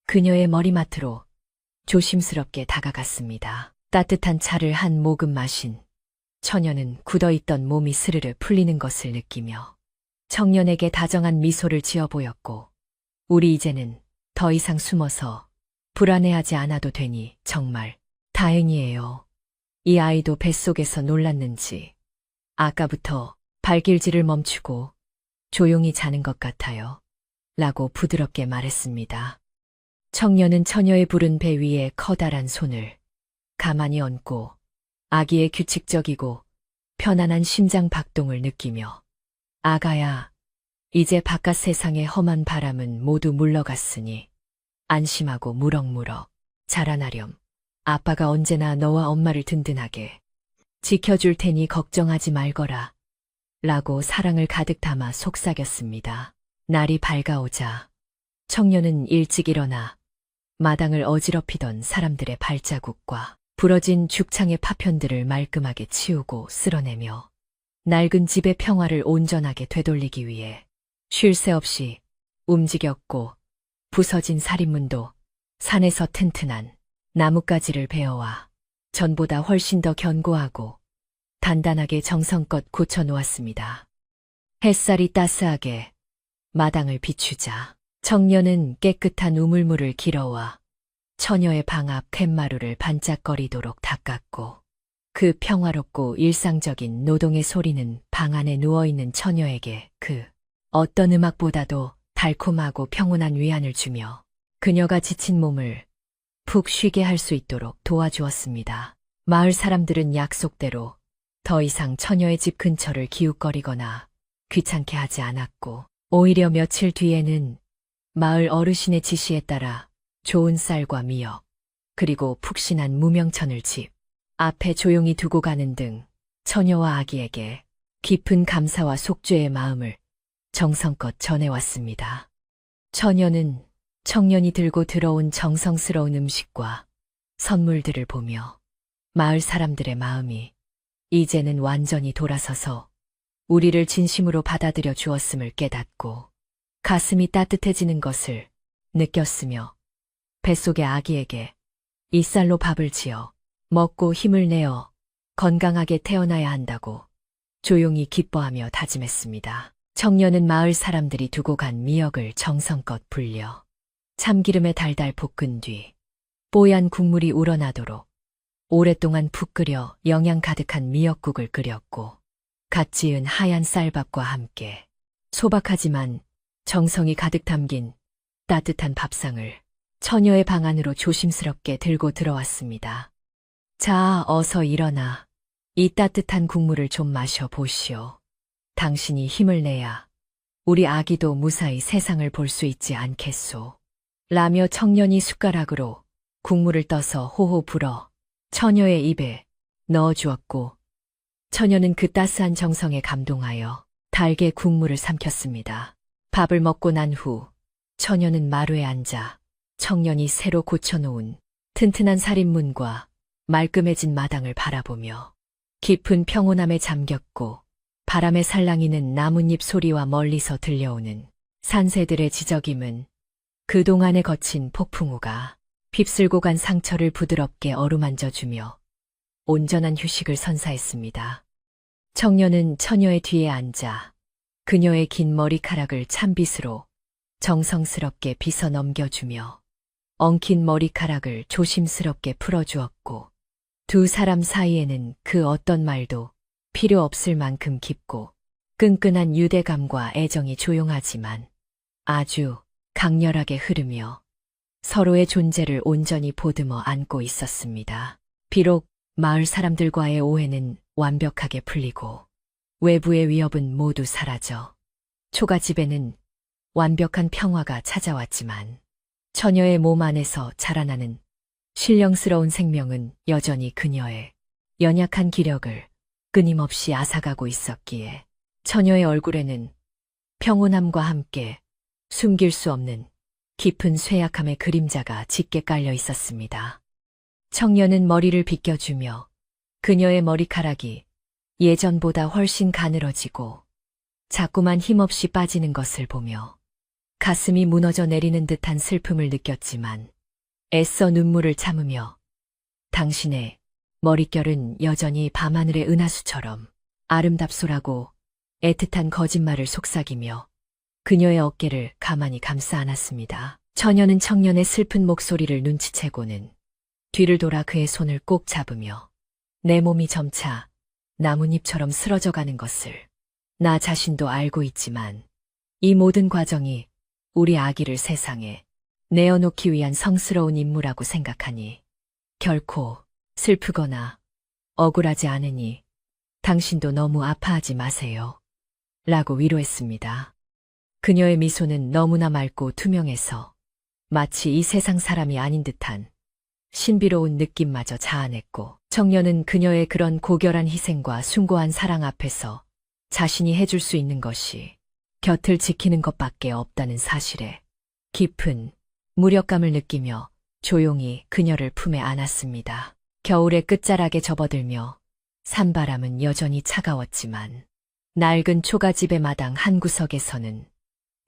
그녀의 머리맡으로 조심스럽게 다가갔습니다. 따뜻한 차를 한 모금 마신 처녀는 굳어있던 몸이 스르르 풀리는 것을 느끼며 청년에게 다정한 미소를 지어 보였고 우리 이제는 더 이상 숨어서 불안해하지 않아도 되니 정말 다행이에요. 이 아이도 뱃속에서 놀랐는지 아까부터 발길질을 멈추고 조용히 자는 것 같아요. 라고 부드럽게 말했습니다. 청년은 처녀의 부른 배 위에 커다란 손을 가만히 얹고 아기의 규칙적이고 편안한 심장 박동을 느끼며 아가야, 이제 바깥 세상의 험한 바람은 모두 물러갔으니 안심하고 무럭무럭 자라나렴. 아빠가 언제나 너와 엄마를 든든하게 지켜줄 테니 걱정하지 말거라. 라고 사랑을 가득 담아 속삭였습니다. 날이 밝아오자 청년은 일찍 일어나 마당을 어지럽히던 사람들의 발자국과 부러진 죽창의 파편들을 말끔하게 치우고 쓸어내며 낡은 집의 평화를 온전하게 되돌리기 위해 쉴 새 없이 움직였고 부서진 살인문도 산에서 튼튼한 나뭇가지를 베어와 전보다 훨씬 더 견고하고 단단하게 정성껏 고쳐놓았습니다. 햇살이 따스하게 마당을 비추자 청년은 깨끗한 우물물을 길어와 처녀의 방 앞 팻마루를 반짝거리도록 닦았고 그 평화롭고 일상적인 노동의 소리는 방 안에 누워있는 처녀에게 그 어떤 음악보다도 달콤하고 평온한 위안을 주며 그녀가 지친 몸을 푹 쉬게 할 수 있도록 도와주었습니다. 마을 사람들은 약속대로 더 이상 처녀의 집 근처를 기웃거리거나 귀찮게 하지 않았고 오히려 며칠 뒤에는 마을 어르신의 지시에 따라 좋은 쌀과 미역 그리고 푹신한 무명천을 집 앞에 조용히 두고 가는 등 처녀와 아기에게 깊은 감사와 속죄의 마음을 정성껏 전해왔습니다. 처녀는 청년이 들고 들어온 정성스러운 음식과 선물들을 보며 마을 사람들의 마음이 이제는 완전히 돌아서서 우리를 진심으로 받아들여 주었음을 깨닫고 가슴이 따뜻해지는 것을 느꼈으며 뱃속의 아기에게 이 쌀로 밥을 지어 먹고 힘을 내어 건강하게 태어나야 한다고 조용히 기뻐하며 다짐했습니다. 청년은 마을 사람들이 두고 간 미역을 정성껏 불려 참기름에 달달 볶은 뒤 뽀얀 국물이 우러나도록 오랫동안 푹 끓여 영양 가득한 미역국을 끓였고 갓 지은 하얀 쌀밥과 함께 소박하지만 정성이 가득 담긴 따뜻한 밥상을 처녀의 방 안으로 조심스럽게 들고 들어왔습니다. 자, 어서 일어나. 이 따뜻한 국물을 좀 마셔보시오. 당신이 힘을 내야 우리 아기도 무사히 세상을 볼 수 있지 않겠소. 라며 청년이 숟가락으로 국물을 떠서 호호 불어 처녀의 입에 넣어주었고, 처녀는 그 따스한 정성에 감동하여 달게 국물을 삼켰습니다. 밥을 먹고 난 후 처녀는 마루에 앉아 청년이 새로 고쳐놓은 튼튼한 살인문과 말끔해진 마당을 바라보며 깊은 평온함에 잠겼고, 바람에 살랑이는 나뭇잎 소리와 멀리서 들려오는 산새들의 지저김은 그동안에 거친 폭풍우가 휩쓸고 간 상처를 부드럽게 어루만져주며 온전한 휴식을 선사했습니다. 청년은 처녀의 뒤에 앉아 그녀의 긴 머리카락을 찬빗으로 정성스럽게 빗어 넘겨주며 엉킨 머리카락을 조심스럽게 풀어주었고, 두 사람 사이에는 그 어떤 말도 필요 없을 만큼 깊고 끈끈한 유대감과 애정이 조용하지만 아주 강렬하게 흐르며 서로의 존재를 온전히 보듬어 안고 있었습니다. 비록 마을 사람들과의 오해는 완벽하게 풀리고 외부의 위협은 모두 사라져 초가집에는 완벽한 평화가 찾아왔지만, 처녀의 몸 안에서 자라나는 신령스러운 생명은 여전히 그녀의 연약한 기력을 끊임없이 앗아가고 있었기에 처녀의 얼굴에는 평온함과 함께 숨길 수 없는 깊은 쇠약함의 그림자가 짙게 깔려 있었습니다. 청년은 머리를 빗겨주며 그녀의 머리카락이 예전보다 훨씬 가늘어지고 자꾸만 힘없이 빠지는 것을 보며 가슴이 무너져 내리는 듯한 슬픔을 느꼈지만 애써 눈물을 참으며 당신의 머릿결은 여전히 밤하늘의 은하수처럼 아름답소라고 애틋한 거짓말을 속삭이며 그녀의 어깨를 가만히 감싸 안았습니다. 처녀는 청년의 슬픈 목소리를 눈치채고는 뒤를 돌아 그의 손을 꼭 잡으며 내 몸이 점차 나뭇잎처럼 쓰러져 가는 것을 나 자신도 알고 있지만 이 모든 과정이 우리 아기를 세상에 내어놓기 위한 성스러운 임무라고 생각하니 결코 슬프거나 억울하지 않으니 당신도 너무 아파하지 마세요. 라고 위로했습니다. 그녀의 미소는 너무나 맑고 투명해서 마치 이 세상 사람이 아닌 듯한 신비로운 느낌마저 자아냈고, 청년은 그녀의 그런 고결한 희생과 숭고한 사랑 앞에서 자신이 해줄 수 있는 것이 곁을 지키는 것밖에 없다는 사실에 깊은 무력감을 느끼며 조용히 그녀를 품에 안았습니다. 겨울의 끝자락에 접어들며 산바람은 여전히 차가웠지만 낡은 초가집의 마당 한 구석에서는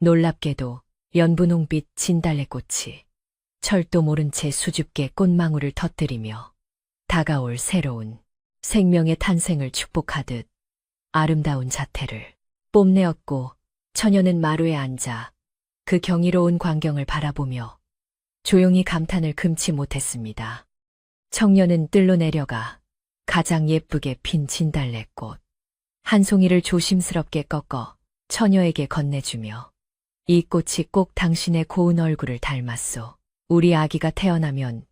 놀랍게도 연분홍빛 진달래꽃이 철도 모른 채 수줍게 꽃망울을 터뜨리며 다가올 새로운 생명의 탄생을 축복하듯 아름다운 자태를 뽐내었고, 처녀는 마루에 앉아 그 경이로운 광경을 바라보며 조용히 감탄을 금치 못했습니다. 청년은 뜰로 내려가 가장 예쁘게 핀 진달래꽃 한 송이를 조심스럽게 꺾어 처녀에게 건네주며 이 꽃이 꼭 당신의 고운 얼굴을 닮았소. 우리 아기가 태어나면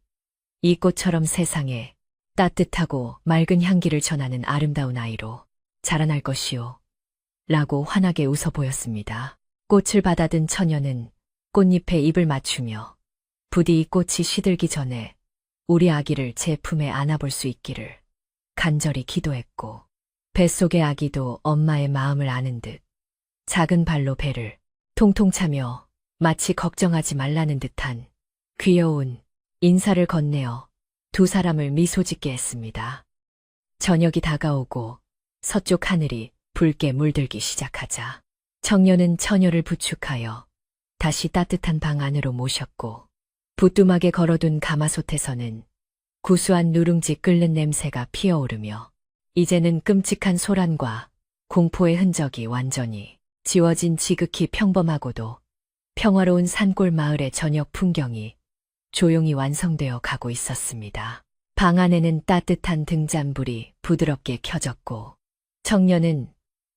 이 꽃처럼 세상에 따뜻하고 맑은 향기를 전하는 아름다운 아이로 자라날 것이오. 라고 환하게 웃어 보였습니다. 꽃을 받아든 처녀는 꽃잎에 입을 맞추며 부디 이 꽃이 시들기 전에 우리 아기를 제 품에 안아볼 수 있기를 간절히 기도했고, 뱃속의 아기도 엄마의 마음을 아는 듯 작은 발로 배를 통통 차며 마치 걱정하지 말라는 듯한 귀여운 인사를 건네어 두 사람을 미소 짓게 했습니다. 저녁이 다가오고 서쪽 하늘이 붉게 물들기 시작하자 청년은 처녀를 부축하여 다시 따뜻한 방 안으로 모셨고, 부뚜막에 걸어둔 가마솥에서는 구수한 누룽지 끓는 냄새가 피어오르며 이제는 끔찍한 소란과 공포의 흔적이 완전히 지워진 지극히 평범하고도 평화로운 산골 마을의 저녁 풍경이 조용히 완성되어 가고 있었습니다. 방 안에는 따뜻한 등잔불이 부드럽게 켜졌고, 청년은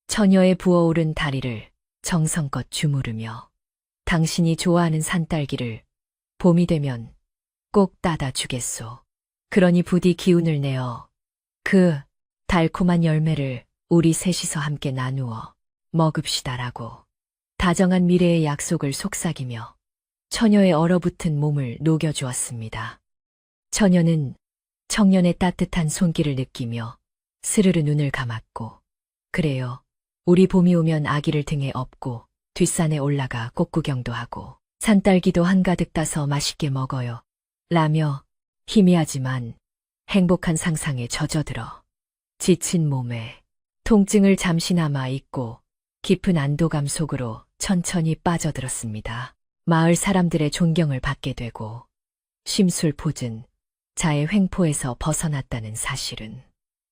처녀의 부어오른 다리를 정성껏 주무르며 당신이 좋아하는 산딸기를 봄이 되면 꼭 따다 주겠소. 그러니 부디 기운을 내어 그 달콤한 열매를 우리 셋이서 함께 나누어 먹읍시다라고 다정한 미래의 약속을 속삭이며 처녀의 얼어붙은 몸을 녹여주었습니다. 처녀는 청년의 따뜻한 손길을 느끼며 스르르 눈을 감았고, 그래요. 우리 봄이 오면 아기를 등에 업고 뒷산에 올라가 꽃구경도 하고 산딸기도 한가득 따서 맛있게 먹어요. 라며 희미하지만 행복한 상상에 젖어들어 지친 몸에 통증을 잠시나마 잊고 깊은 안도감 속으로 천천히 빠져들었습니다. 마을 사람들의 존경을 받게 되고 심술포진 자의 횡포에서 벗어났다는 사실은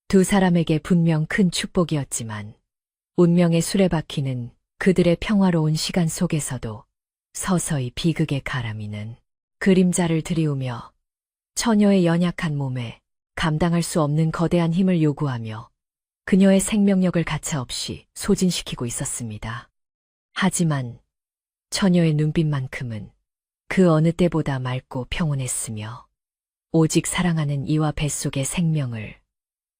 두 사람에게 분명 큰 축복이었지만 운명의 수레바퀴는 그들의 평화로운 시간 속에서도 서서히 비극의 가라미는 그림자를 들이우며 처녀의 연약한 몸에 감당할 수 없는 거대한 힘을 요구하며 그녀의 생명력을 가차없이 소진시키고 있었습니다. 하지만 처녀의 눈빛만큼은 그 어느 때보다 맑고 평온했으며 오직 사랑하는 이와 뱃속의 생명을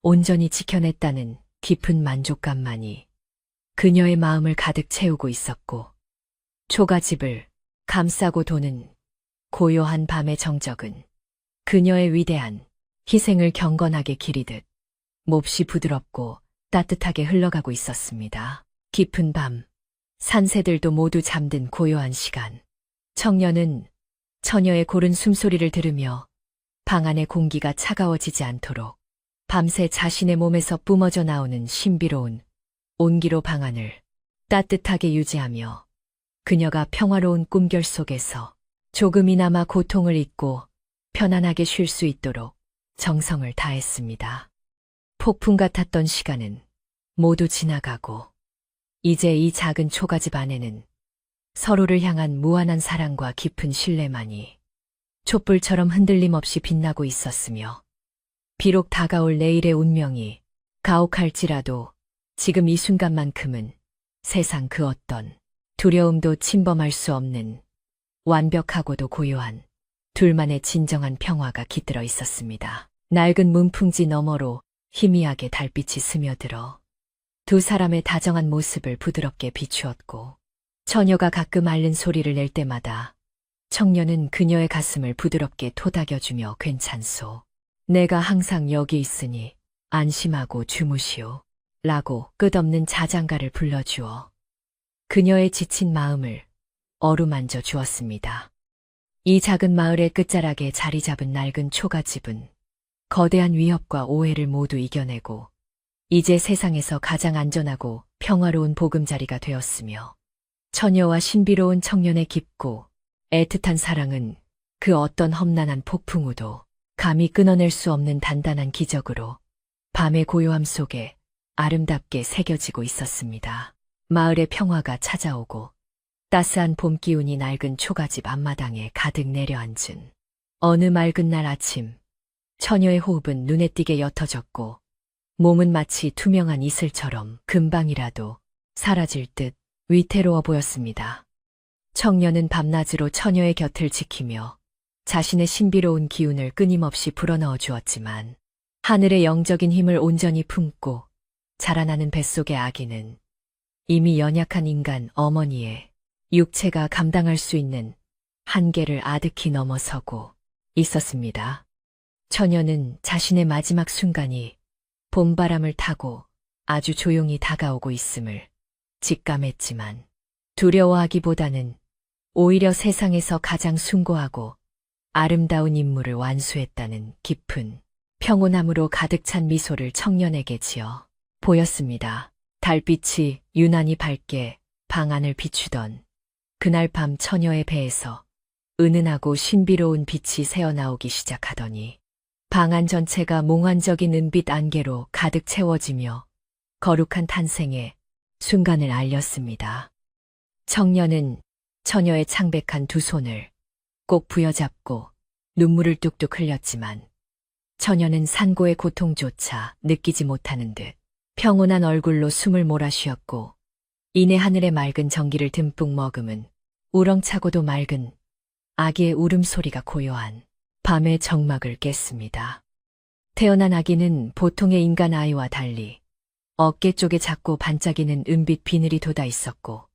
온전히 지켜냈다는 깊은 만족감만이 그녀의 마음을 가득 채우고 있었고, 초가집을 감싸고 도는 고요한 밤의 정적은 그녀의 위대한 희생을 경건하게 기리듯 몹시 부드럽고 따뜻하게 흘러가고 있었습니다. 깊은 밤, 산새들도 모두 잠든 고요한 시간, 청년은 처녀의 고른 숨소리를 들으며 방 안의 공기가 차가워지지 않도록 밤새 자신의 몸에서 뿜어져 나오는 신비로운 온기로 방안을 따뜻하게 유지하며 그녀가 평화로운 꿈결 속에서 조금이나마 고통을 잊고 편안하게 쉴 수 있도록 정성을 다했습니다. 폭풍 같았던 시간은 모두 지나가고 이제 이 작은 초가집 안에는 서로를 향한 무한한 사랑과 깊은 신뢰만이 촛불처럼 흔들림 없이 빛나고 있었으며, 비록 다가올 내일의 운명이 가혹할지라도 지금 이 순간만큼은 세상 그 어떤 두려움도 침범할 수 없는 완벽하고도 고요한 둘만의 진정한 평화가 깃들어 있었습니다. 낡은 문풍지 너머로 희미하게 달빛이 스며들어 두 사람의 다정한 모습을 부드럽게 비추었고, 처녀가 가끔 앓는 소리를 낼 때마다 청년은 그녀의 가슴을 부드럽게 토닥여주며 괜찮소. 내가 항상 여기 있으니 안심하고 주무시오. 라고 끝없는 자장가를 불러주어 그녀의 지친 마음을 어루만져 주었습니다. 이 작은 마을의 끝자락에 자리 잡은 낡은 초가집은 거대한 위협과 오해를 모두 이겨내고 이제 세상에서 가장 안전하고 평화로운 보금자리가 되었으며, 처녀와 신비로운 청년의 깊고 애틋한 사랑은 그 어떤 험난한 폭풍 우도 감히 끊어낼 수 없는 단단한 기적으로 밤의 고요함 속에 아름답게 새겨지고 있었습니다. 마을의 평화가 찾아오고 따스한 봄 기운이 낡은 초가집 앞마당에 가득 내려앉은 어느 맑은 날 아침, 처녀의 호흡은 눈에 띄게 옅어졌고 몸은 마치 투명한 이슬처럼 금방이라도 사라질 듯 위태로워 보였습니다. 청년은 밤낮으로 처녀의 곁을 지키며 자신의 신비로운 기운을 끊임없이 불어넣어 주었지만, 하늘의 영적인 힘을 온전히 품고 자라나는 뱃속의 아기는 이미 연약한 인간 어머니의 육체가 감당할 수 있는 한계를 아득히 넘어서고 있었습니다. 처녀는 자신의 마지막 순간이 봄바람을 타고 아주 조용히 다가오고 있음을 직감했지만, 두려워하기보다는 오히려 세상에서 가장 숭고하고 아름다운 임무를 완수했다는 깊은 평온함으로 가득 찬 미소를 청년에게 지어 보였습니다. 달빛이 유난히 밝게 방 안을 비추던 그날 밤, 처녀의 배에서 은은하고 신비로운 빛이 새어나오기 시작하더니 방 안 전체가 몽환적인 은빛 안개로 가득 채워지며 거룩한 탄생의 순간을 알렸습니다. 청년은 처녀의 창백한 두 손을 꼭 부여잡고 눈물을 뚝뚝 흘렸지만, 처녀는 산고의 고통조차 느끼지 못하는 듯 평온한 얼굴로 숨을 몰아쉬었고, 이내 하늘의 맑은 전기를 듬뿍 머금은 우렁차고도 맑은 아기의 울음소리가 고요한 밤의 정막을 깼습니다. 태어난 아기는 보통의 인간 아이와 달리 어깨 쪽에 작고 반짝이는 은빛 비늘이 돋아 있었고,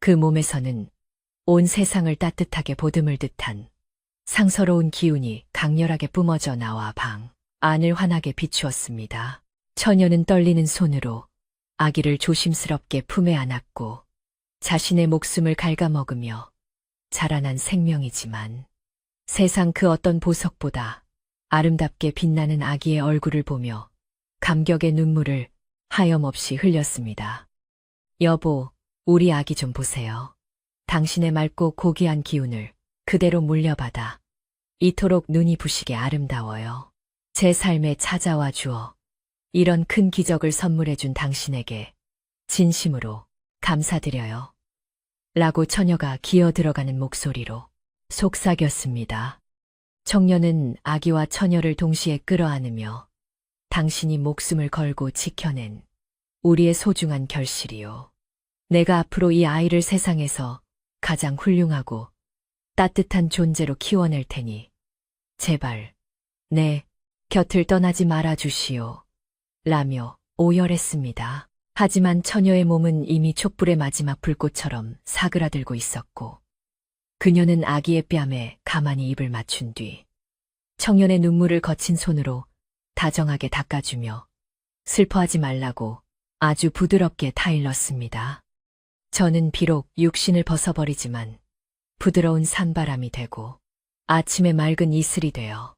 그 몸에서는 온 세상을 따뜻하게 보듬을 듯한 상서로운 기운이 강렬하게 뿜어져 나와 방 안을 환하게 비추었습니다. 처녀는 떨리는 손으로 아기를 조심스럽게 품에 안았고 자신의 목숨을 갉아먹으며 자라난 생명이지만 세상 그 어떤 보석보다 아름답게 빛나는 아기의 얼굴을 보며 감격의 눈물을 하염없이 흘렸습니다. 여보, 우리 아기 좀 보세요. 당신의 맑고 고귀한 기운을 그대로 물려받아 이토록 눈이 부시게 아름다워요. 제 삶에 찾아와 주어 이런 큰 기적을 선물해준 당신에게 진심으로 감사드려요. 라고 처녀가 기어 들어가는 목소리로 속삭였습니다. 청년은 아기와 처녀를 동시에 끌어안으며 당신이 목숨을 걸고 지켜낸 우리의 소중한 결실이요. 내가 앞으로 이 아이를 세상에서 가장 훌륭하고 따뜻한 존재로 키워낼 테니 제발 내 곁을 떠나지 말아 주시오. 라며 오열했습니다. 하지만 처녀의 몸은 이미 촛불의 마지막 불꽃처럼 사그라들고 있었고 그녀는 아기의 뺨에 가만히 입을 맞춘 뒤 청년의 눈물을 거친 손으로 다정하게 닦아주며 슬퍼하지 말라고 아주 부드럽게 타일렀습니다. 저는 비록 육신을 벗어버리지만 부드러운 산바람이 되고 아침의 맑은 이슬이 되어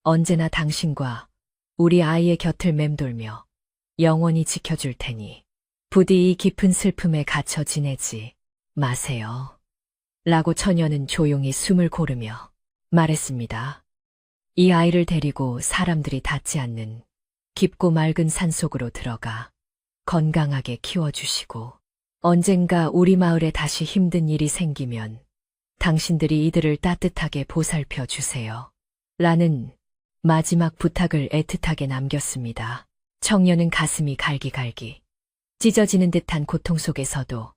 언제나 당신과 우리 아이의 곁을 맴돌며 영원히 지켜줄 테니 부디 이 깊은 슬픔에 갇혀 지내지 마세요. 라고 처녀는 조용히 숨을 고르며 말했습니다. 이 아이를 데리고 사람들이 닿지 않는 깊고 맑은 산속으로 들어가 건강하게 키워주시고 언젠가 우리 마을에 다시 힘든 일이 생기면 당신들이 이들을 따뜻하게 보살펴 주세요. 라는 마지막 부탁을 애틋하게 남겼습니다. 청년은 가슴이 갈기갈기 찢어지는 듯한 고통 속에서도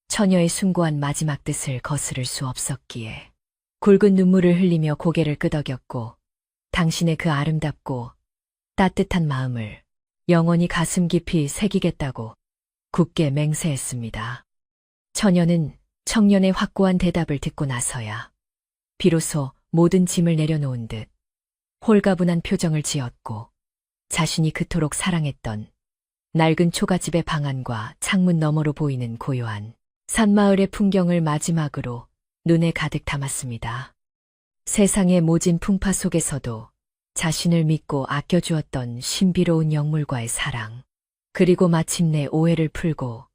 처녀의 숭고한 마지막 뜻을 거스를 수 없었기에 굵은 눈물을 흘리며 고개를 끄덕였고 당신의 그 아름답고 따뜻한 마음을 영원히 가슴 깊이 새기겠다고 굳게 맹세했습니다. 처녀는 청년의 확고한 대답을 듣고 나서야 비로소 모든 짐을 내려놓은 듯 홀가분한 표정을 지었고 자신이 그토록 사랑했던 낡은 초가집의 방 안과 창문 너머로 보이는 고요한 산마을의 풍경을 마지막으로 눈에 가득 담았습니다. 세상의 모진 풍파 속에서도 자신을 믿고 아껴주었던 신비로운 영물과의 사랑, 그리고 마침내 오해를 풀고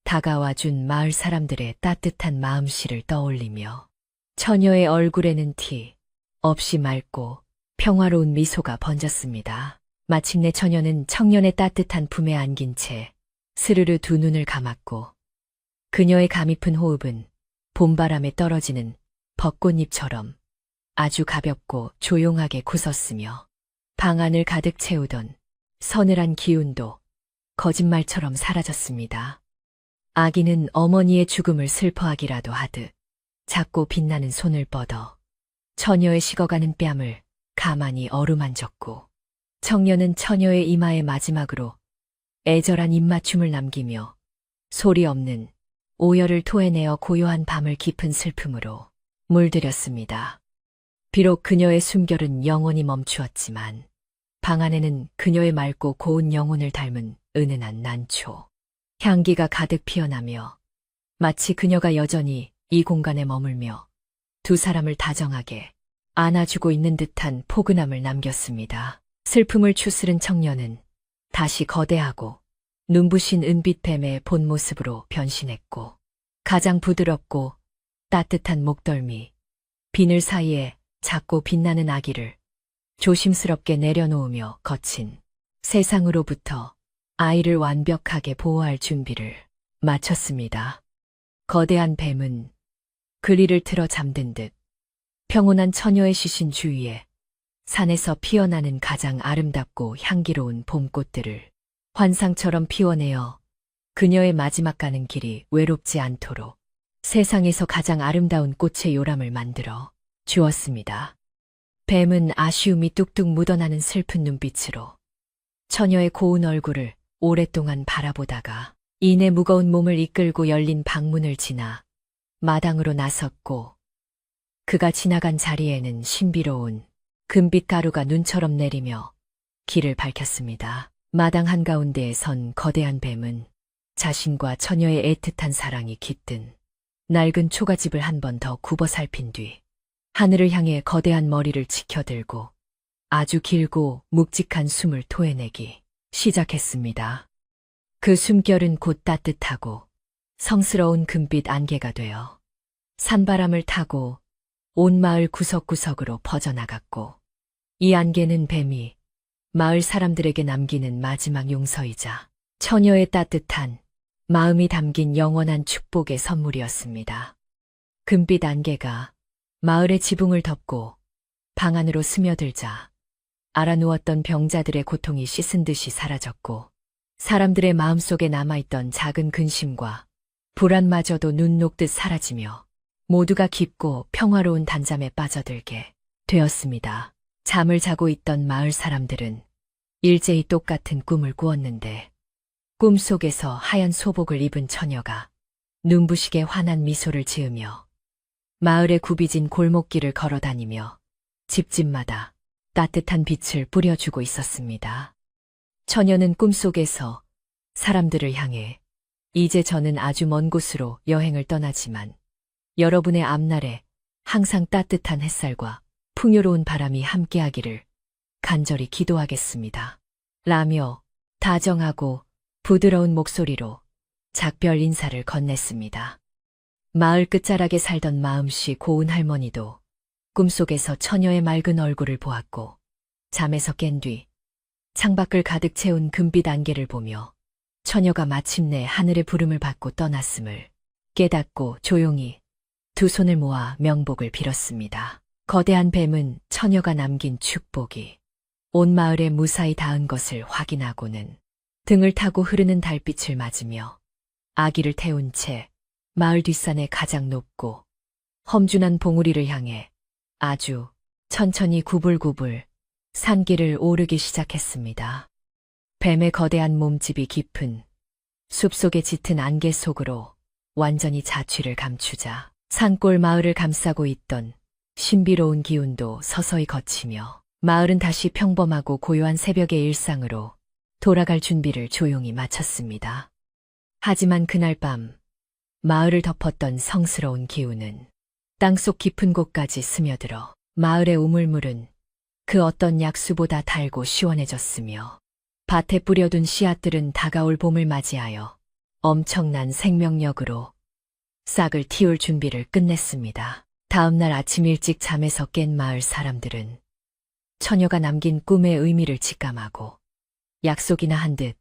다가와준 마을 사람들의 따뜻한 마음씨를 떠올리며 처녀의 얼굴에는 티 없이 맑고 평화로운 미소가 번졌습니다. 마침내 처녀는 청년의 따뜻한 품에 안긴 채 스르르 두 눈을 감았고 그녀의 가뭅은 호흡은 봄바람에 떨어지는 벚꽃잎처럼 아주 가볍고 조용하게 굳었으며 방 안을 가득 채우던 서늘한 기운도 거짓말처럼 사라졌습니다. 아기는 어머니의 죽음을 슬퍼하기라도 하듯 작고 빛나는 손을 뻗어 처녀의 식어가는 뺨을 가만히 어루만졌고 청년은 처녀의 이마에 마지막으로 애절한 입맞춤을 남기며 소리 없는 오열을 토해내어 고요한 밤을 깊은 슬픔으로 물들였습니다. 비록 그녀의 숨결은 영원히 멈추었지만 방 안에는 그녀의 맑고 고운 영혼을 닮은 은은한 난초, 향기가 가득 피어나며 마치 그녀가 여전히 이 공간에 머물며 두 사람을 다정하게 안아주고 있는 듯한 포근함을 남겼습니다. 슬픔을 추스른 청년은 다시 거대하고 눈부신 은빛 뱀의 본 모습으로 변신했고 가장 부드럽고 따뜻한 목덜미, 비늘 사이에 작고 빛나는 아기를 조심스럽게 내려놓으며 거친 세상으로부터 아이를 완벽하게 보호할 준비를 마쳤습니다. 거대한 뱀은 그리를 틀어 잠든 듯 평온한 처녀의 시신 주위에 산에서 피어나는 가장 아름답고 향기로운 봄꽃들을 환상처럼 피워내어 그녀의 마지막 가는 길이 외롭지 않도록 세상에서 가장 아름다운 꽃의 요람을 만들어 주었습니다. 뱀은 아쉬움이 뚝뚝 묻어나는 슬픈 눈빛으로 처녀의 고운 얼굴을 오랫동안 바라보다가 이내 무거운 몸을 이끌고 열린 방문을 지나 마당으로 나섰고 그가 지나간 자리에는 신비로운 금빛 가루가 눈처럼 내리며 길을 밝혔습니다. 마당 한가운데에 선 거대한 뱀은 자신과 처녀의 애틋한 사랑이 깃든 낡은 초가집을 한 번 더 굽어 살핀 뒤 하늘을 향해 거대한 머리를 치켜들고 아주 길고 묵직한 숨을 토해내기 시작했습니다. 그 숨결은 곧 따뜻하고 성스러운 금빛 안개가 되어 산바람을 타고 온 마을 구석구석으로 퍼져나갔고 이 안개는 뱀이 마을 사람들에게 남기는 마지막 용서이자 처녀의 따뜻한 마음이 담긴 영원한 축복의 선물이었습니다. 금빛 안개가 마을의 지붕을 덮고 방 안으로 스며들자 알아누웠던 병자들의 고통이 씻은 듯이 사라졌고 사람들의 마음속에 남아있던 작은 근심과 불안마저도 눈 녹듯 사라지며 모두가 깊고 평화로운 단잠에 빠져들게 되었습니다. 잠을 자고 있던 마을 사람들은 일제히 똑같은 꿈을 꾸었는데 꿈속에서 하얀 소복을 입은 처녀가 눈부시게 환한 미소를 지으며 마을의 굽이진 골목길을 걸어다니며 집집마다 따뜻한 빛을 뿌려주고 있었습니다. 처녀는 꿈속에서 사람들을 향해 이제 저는 아주 먼 곳으로 여행을 떠나지만 여러분의 앞날에 항상 따뜻한 햇살과 풍요로운 바람이 함께하기를 간절히 기도하겠습니다. 라며 다정하고 부드러운 목소리로 작별 인사를 건넸습니다. 마을 끝자락에 살던 마음씨 고운 할머니도 꿈속에서 처녀의 맑은 얼굴을 보았고 잠에서 깬 뒤 창밖을 가득 채운 금빛 안개를 보며 처녀가 마침내 하늘의 부름을 받고 떠났음을 깨닫고 조용히 두 손을 모아 명복을 빌었습니다. 거대한 뱀은 처녀가 남긴 축복이 온 마을에 무사히 닿은 것을 확인하고는 등을 타고 흐르는 달빛을 맞으며 아기를 태운 채 마을 뒷산의 가장 높고 험준한 봉우리를 향해 아주 천천히 구불구불 산길을 오르기 시작했습니다. 뱀의 거대한 몸집이 깊은 숲속의 짙은 안개 속으로 완전히 자취를 감추자 산골 마을을 감싸고 있던 신비로운 기운도 서서히 걷히며 마을은 다시 평범하고 고요한 새벽의 일상으로 돌아갈 준비를 조용히 마쳤습니다. 하지만 그날 밤 마을을 덮었던 성스러운 기운은 땅속 깊은 곳까지 스며들어 마을의 우물물은 그 어떤 약수보다 달고 시원해졌으며 밭에 뿌려둔 씨앗들은 다가올 봄을 맞이하여 엄청난 생명력으로 싹을 틔울 준비를 끝냈습니다. 다음 날 아침 일찍 잠에서 깬 마을 사람들은 처녀가 남긴 꿈의 의미를 직감하고 약속이나 한 듯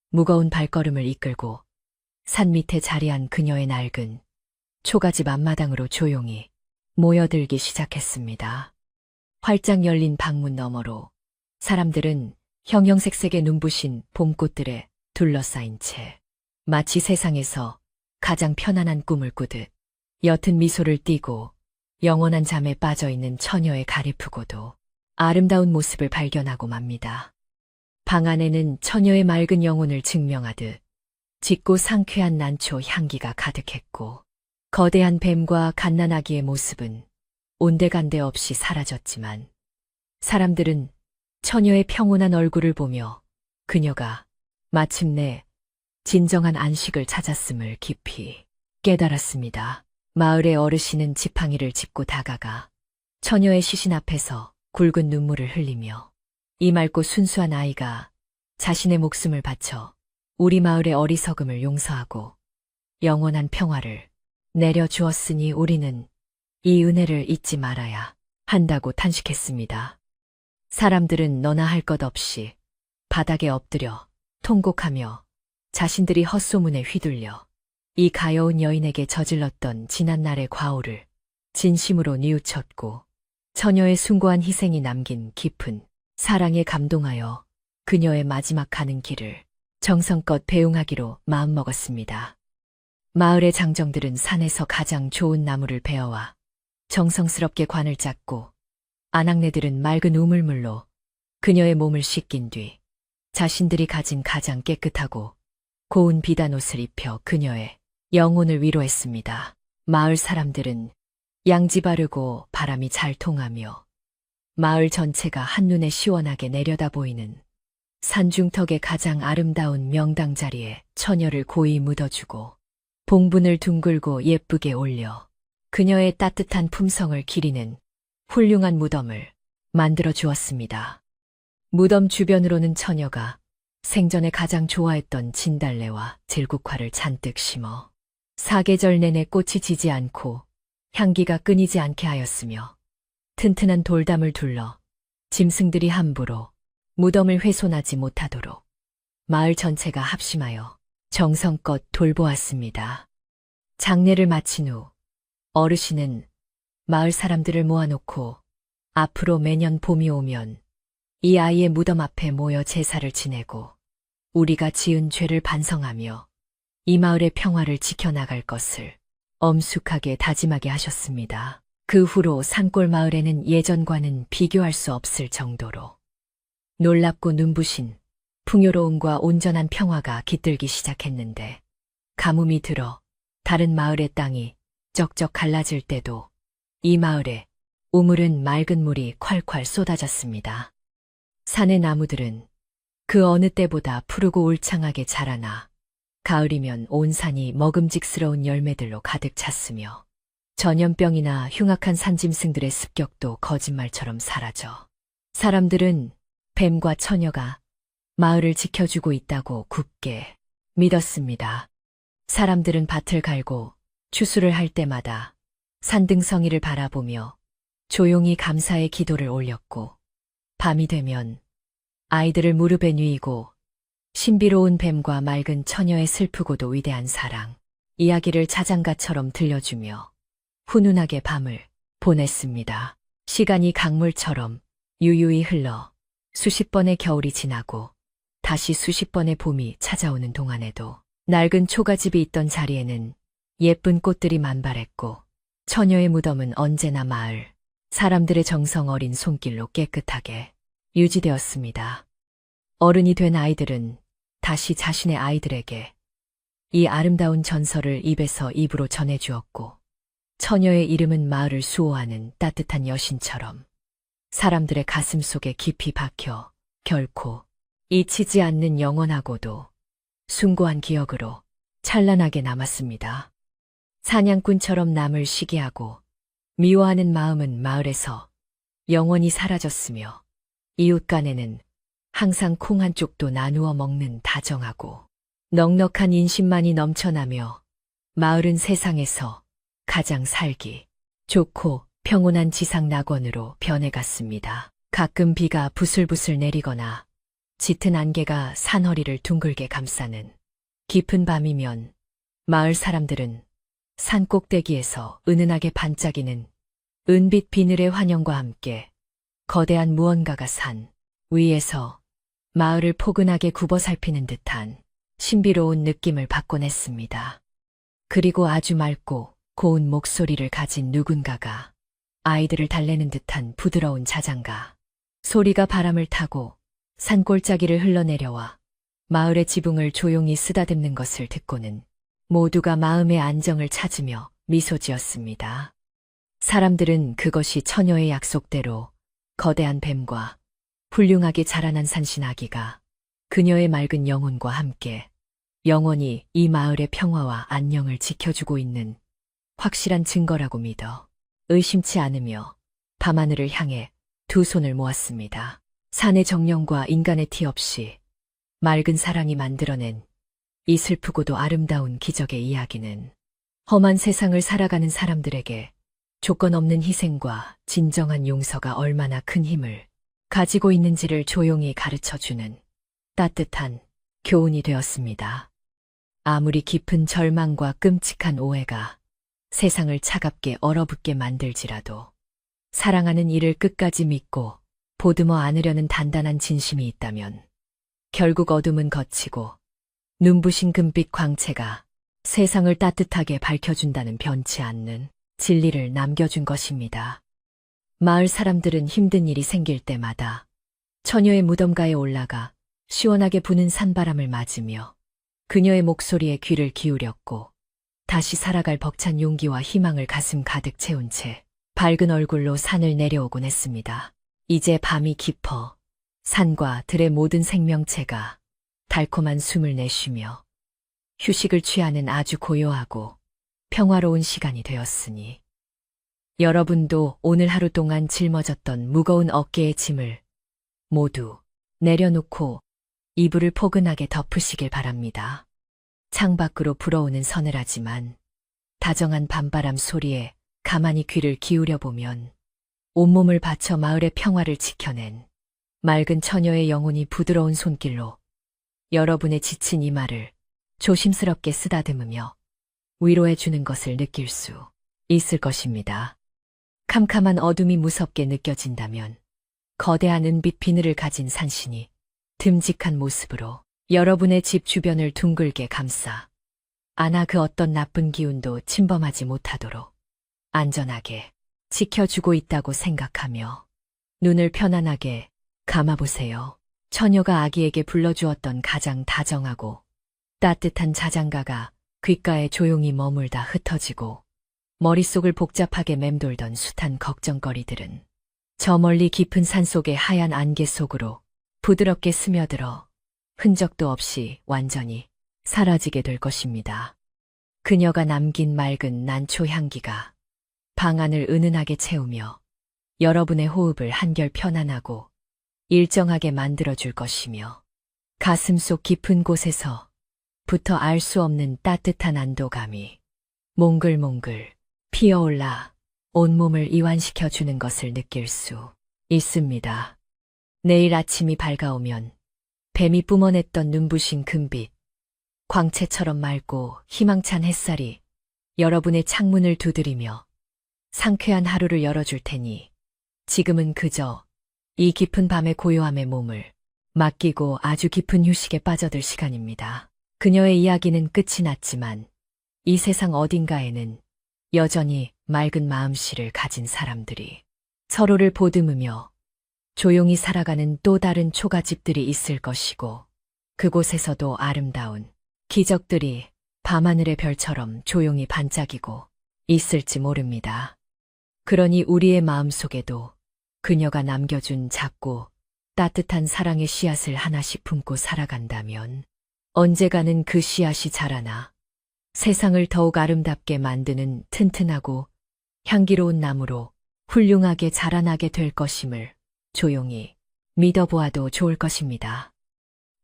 무거운 발걸음을 이끌고 산 밑에 자리한 그녀의 낡은 초가집 앞마당으로 조용히 모여들기 시작했습니다. 활짝 열린 방문 너머로 사람들은 형형색색의 눈부신 봄꽃들에 둘러싸인 채 마치 세상에서 가장 편안한 꿈을 꾸듯 옅은 미소를 띠고 영원한 잠에 빠져있는 처녀의 가리프고도 아름다운 모습을 발견하고 맙니다. 방 안에는 처녀의 맑은 영혼을 증명하듯 짙고 상쾌한 난초 향기가 가득했고 거대한 뱀과 갓난아기의 모습은 온데간데 없이 사라졌지만 사람들은 처녀의 평온한 얼굴을 보며 그녀가 마침내 진정한 안식을 찾았음을 깊이 깨달았습니다. 마을의 어르신은 지팡이를 짚고 다가가 처녀의 시신 앞에서 굵은 눈물을 흘리며 이 맑고 순수한 아이가 자신의 목숨을 바쳐 우리 마을의 어리석음을 용서하고 영원한 평화를 내려주었으니 우리는 이 은혜를 잊지 말아야 한다고 탄식했습니다. 사람들은 너나 할 것 없이 바닥에 엎드려 통곡하며 자신들이 헛소문에 휘둘려 이 가여운 여인에게 저질렀던 지난날의 과오를 진심으로 뉘우쳤고 처녀의 숭고한 희생이 남긴 깊은 사랑에 감동하여 그녀의 마지막 가는 길을 정성껏 배웅하기로 마음먹었습니다. 마을의 장정들은 산에서 가장 좋은 나무를 베어와 정성스럽게 관을 짰고 아낙네들은 맑은 우물물로 그녀의 몸을 씻긴 뒤 자신들이 가진 가장 깨끗하고 고운 비단옷을 입혀 그녀의 영혼을 위로했습니다. 마을 사람들은 양지 바르고 바람이 잘 통하며 마을 전체가 한눈에 시원하게 내려다 보이는 산중턱의 가장 아름다운 명당 자리에 처녀를 고이 묻어주고 봉분을 둥글고 예쁘게 올려 그녀의 따뜻한 품성을 기리는 훌륭한 무덤을 만들어 주었습니다. 무덤 주변으로는 처녀가 생전에 가장 좋아했던 진달래와 들국화를 잔뜩 심어 사계절 내내 꽃이 지지 않고 향기가 끊이지 않게 하였으며 튼튼한 돌담을 둘러 짐승들이 함부로 무덤을 훼손하지 못하도록 마을 전체가 합심하여 정성껏 돌보았습니다. 장례를 마친 후 어르신은 마을 사람들을 모아놓고 앞으로 매년 봄이 오면 이 아이의 무덤 앞에 모여 제사를 지내고 우리가 지은 죄를 반성하며 이 마을의 평화를 지켜나갈 것을 엄숙하게 다짐하게 하셨습니다. 그 후로 산골 마을에는 예전과는 비교할 수 없을 정도로 놀랍고 눈부신 풍요로움과 온전한 평화가 깃들기 시작했는데 가뭄이 들어 다른 마을의 땅이 쩍쩍 갈라질 때도 이 마을에 우물은 맑은 물이 콸콸 쏟아졌습니다. 산의 나무들은 그 어느 때보다 푸르고 울창하게 자라나 가을이면 온 산이 먹음직스러운 열매들로 가득 찼으며 전염병이나 흉악한 산짐승들의 습격도 거짓말처럼 사라져 사람들은 뱀과 처녀가 마을을 지켜주고 있다고 굳게 믿었습니다. 사람들은 밭을 갈고 추수를 할 때마다 산등성이를 바라보며 조용히 감사의 기도를 올렸고 밤이 되면 아이들을 무릎에 누이고 신비로운 뱀과 맑은 처녀의 슬프고도 위대한 사랑 이야기를 자장가처럼 들려주며 훈훈하게 밤을 보냈습니다. 시간이 강물처럼 유유히 흘러 수십 번의 겨울이 지나고 다시 수십 번의 봄이 찾아오는 동안에도 낡은 초가집이 있던 자리에는 예쁜 꽃들이 만발했고 처녀의 무덤은 언제나 마을 사람들의 정성 어린 손길로 깨끗하게 유지되었습니다. 어른이 된 아이들은 다시 자신의 아이들에게 이 아름다운 전설을 입에서 입으로 전해주었고 처녀의 이름은 마을을 수호하는 따뜻한 여신처럼 사람들의 가슴 속에 깊이 박혀 결코 잊히지 않는 영원하고도 숭고한 기억으로 찬란하게 남았습니다. 사냥꾼처럼 남을 시기하고 미워하는 마음은 마을에서 영원히 사라졌으며 이웃 간에는 항상 콩 한 쪽도 나누어 먹는 다정하고 넉넉한 인심만이 넘쳐나며 마을은 세상에서 가장 살기 좋고 평온한 지상 낙원으로 변해갔습니다. 가끔 비가 부슬부슬 내리거나 짙은 안개가 산허리를 둥글게 감싸는 깊은 밤이면 마을 사람들은 산 꼭대기에서 은은하게 반짝이는 은빛 비늘의 환영과 함께 거대한 무언가가 산 위에서 마을을 포근하게 굽어 살피는 듯한 신비로운 느낌을 받곤 했습니다. 그리고 아주 맑고 고운 목소리를 가진 누군가가 아이들을 달래는 듯한 부드러운 자장가 소리가 바람을 타고 산골짜기를 흘러내려와 마을의 지붕을 조용히 쓰다듬는 것을 듣고는 모두가 마음의 안정을 찾으며 미소 지었습니다. 사람들은 그것이 처녀의 약속대로 거대한 뱀과 훌륭하게 자라난 산신아기가 그녀의 맑은 영혼과 함께 영원히 이 마을의 평화와 안녕을 지켜주고 있는 확실한 증거라고 믿어 의심치 않으며 밤하늘을 향해 두 손을 모았습니다. 산의 정령과 인간의 티 없이 맑은 사랑이 만들어낸 이 슬프고도 아름다운 기적의 이야기는 험한 세상을 살아가는 사람들에게 조건 없는 희생과 진정한 용서가 얼마나 큰 힘을 가지고 있는지를 조용히 가르쳐주는 따뜻한 교훈이 되었습니다. 아무리 깊은 절망과 끔찍한 오해가 세상을 차갑게 얼어붙게 만들지라도 사랑하는 이를 끝까지 믿고 보듬어 안으려는 단단한 진심이 있다면 결국 어둠은 걷히고 눈부신 금빛 광채가 세상을 따뜻하게 밝혀준다는 변치 않는 진리를 남겨준 것입니다. 마을 사람들은 힘든 일이 생길 때마다 처녀의 무덤가에 올라가 시원하게 부는 산바람을 맞으며 그녀의 목소리에 귀를 기울였고 다시 살아갈 벅찬 용기와 희망을 가슴 가득 채운 채 밝은 얼굴로 산을 내려오곤 했습니다. 이제 밤이 깊어 산과 들의 모든 생명체가 달콤한 숨을 내쉬며 휴식을 취하는 아주 고요하고 평화로운 시간이 되었으니 여러분도 오늘 하루 동안 짊어졌던 무거운 어깨의 짐을 모두 내려놓고 이불을 포근하게 덮으시길 바랍니다. 창밖으로 불어오는 서늘하지만 다정한 밤바람 소리에 가만히 귀를 기울여 보면 온몸을 바쳐 마을의 평화를 지켜낸 맑은 처녀의 영혼이 부드러운 손길로 여러분의 지친 이마를 조심스럽게 쓰다듬으며 위로해 주는 것을 느낄 수 있을 것입니다. 캄캄한 어둠이 무섭게 느껴진다면 거대한 은빛 비늘을 가진 산신이 듬직한 모습으로 여러분의 집 주변을 둥글게 감싸 안아 그 어떤 나쁜 기운도 침범하지 못하도록 안전하게 지켜주고 있다고 생각하며 눈을 편안하게 감아보세요. 처녀가 아기에게 불러주었던 가장 다정하고 따뜻한 자장가가 귓가에 조용히 머물다 흩어지고 머릿속을 복잡하게 맴돌던 숱한 걱정거리들은 저 멀리 깊은 산속의 하얀 안개 속으로 부드럽게 스며들어 흔적도 없이 완전히 사라지게 될 것입니다. 그녀가 남긴 맑은 난초 향기가 방 안을 은은하게 채우며 여러분의 호흡을 한결 편안하고 일정하게 만들어줄 것이며 가슴속 깊은 곳에서부터 알 수 없는 따뜻한 안도감이 몽글몽글 피어올라 온몸을 이완시켜 주는 것을 느낄 수 있습니다. 내일 아침이 밝아오면 뱀이 뿜어냈던 눈부신 금빛, 광채처럼 맑고 희망찬 햇살이 여러분의 창문을 두드리며 상쾌한 하루를 열어줄 테니 지금은 그저 이 깊은 밤의 고요함에 몸을 맡기고 아주 깊은 휴식에 빠져들 시간입니다. 그녀의 이야기는 끝이 났지만 이 세상 어딘가에는 여전히 맑은 마음씨를 가진 사람들이 서로를 보듬으며 조용히 살아가는 또 다른 초가집들이 있을 것이고 그곳에서도 아름다운 기적들이 밤하늘의 별처럼 조용히 반짝이고 있을지 모릅니다. 그러니 우리의 마음속에도 그녀가 남겨준 작고 따뜻한 사랑의 씨앗을 하나씩 품고 살아간다면 언젠가는 그 씨앗이 자라나 세상을 더욱 아름답게 만드는 튼튼하고 향기로운 나무로 훌륭하게 자라나게 될 것임을 조용히 믿어보아도 좋을 것입니다.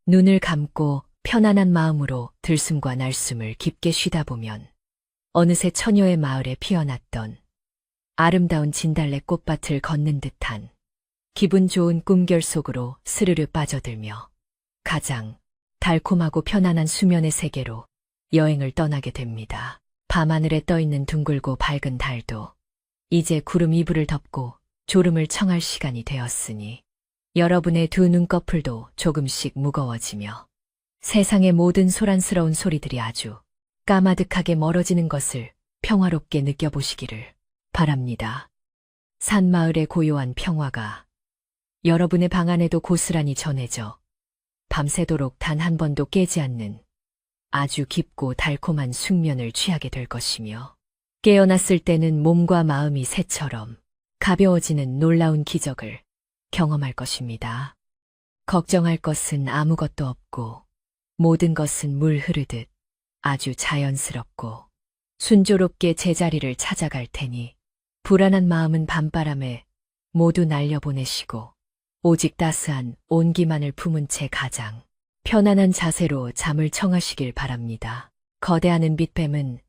눈을 감고 편안한 마음으로 들숨과 날숨을 깊게 쉬다 보면 어느새 처녀의 마을에 피어났던 아름다운 진달래 꽃밭을 걷는 듯한 기분 좋은 꿈결 속으로 스르르 빠져들며 가장 달콤하고 편안한 수면의 세계로 여행을 떠나게 됩니다. 밤하늘에 떠있는 둥글고 밝은 달도 이제 구름 이불을 덮고 졸음을 청할 시간이 되었으니 여러분의 두 눈꺼풀도 조금씩 무거워지며 세상의 모든 소란스러운 소리들이 아주 까마득하게 멀어지는 것을 평화롭게 느껴보시기를 바랍니다. 산마을의 고요한 평화가 여러분의 방 안에도 고스란히 전해져 밤새도록 단 한 번도 깨지 않는 아주 깊고 달콤한 숙면을 취하게 될 것이며 깨어났을 때는 몸과 마음이 새처럼 가벼워지는 놀라운 기적을 경험할 것입니다. 걱정할 것은 아무것도 없고 모든 것은 물 흐르듯 아주 자연스럽고 순조롭게 제자리를 찾아갈 테니 불안한 마음은 밤바람에 모두 날려보내시고 오직 따스한 온기만을 품은 채 가장 편안한 자세로 잠을 청하시길 바랍니다. 거대한 은빛뱀은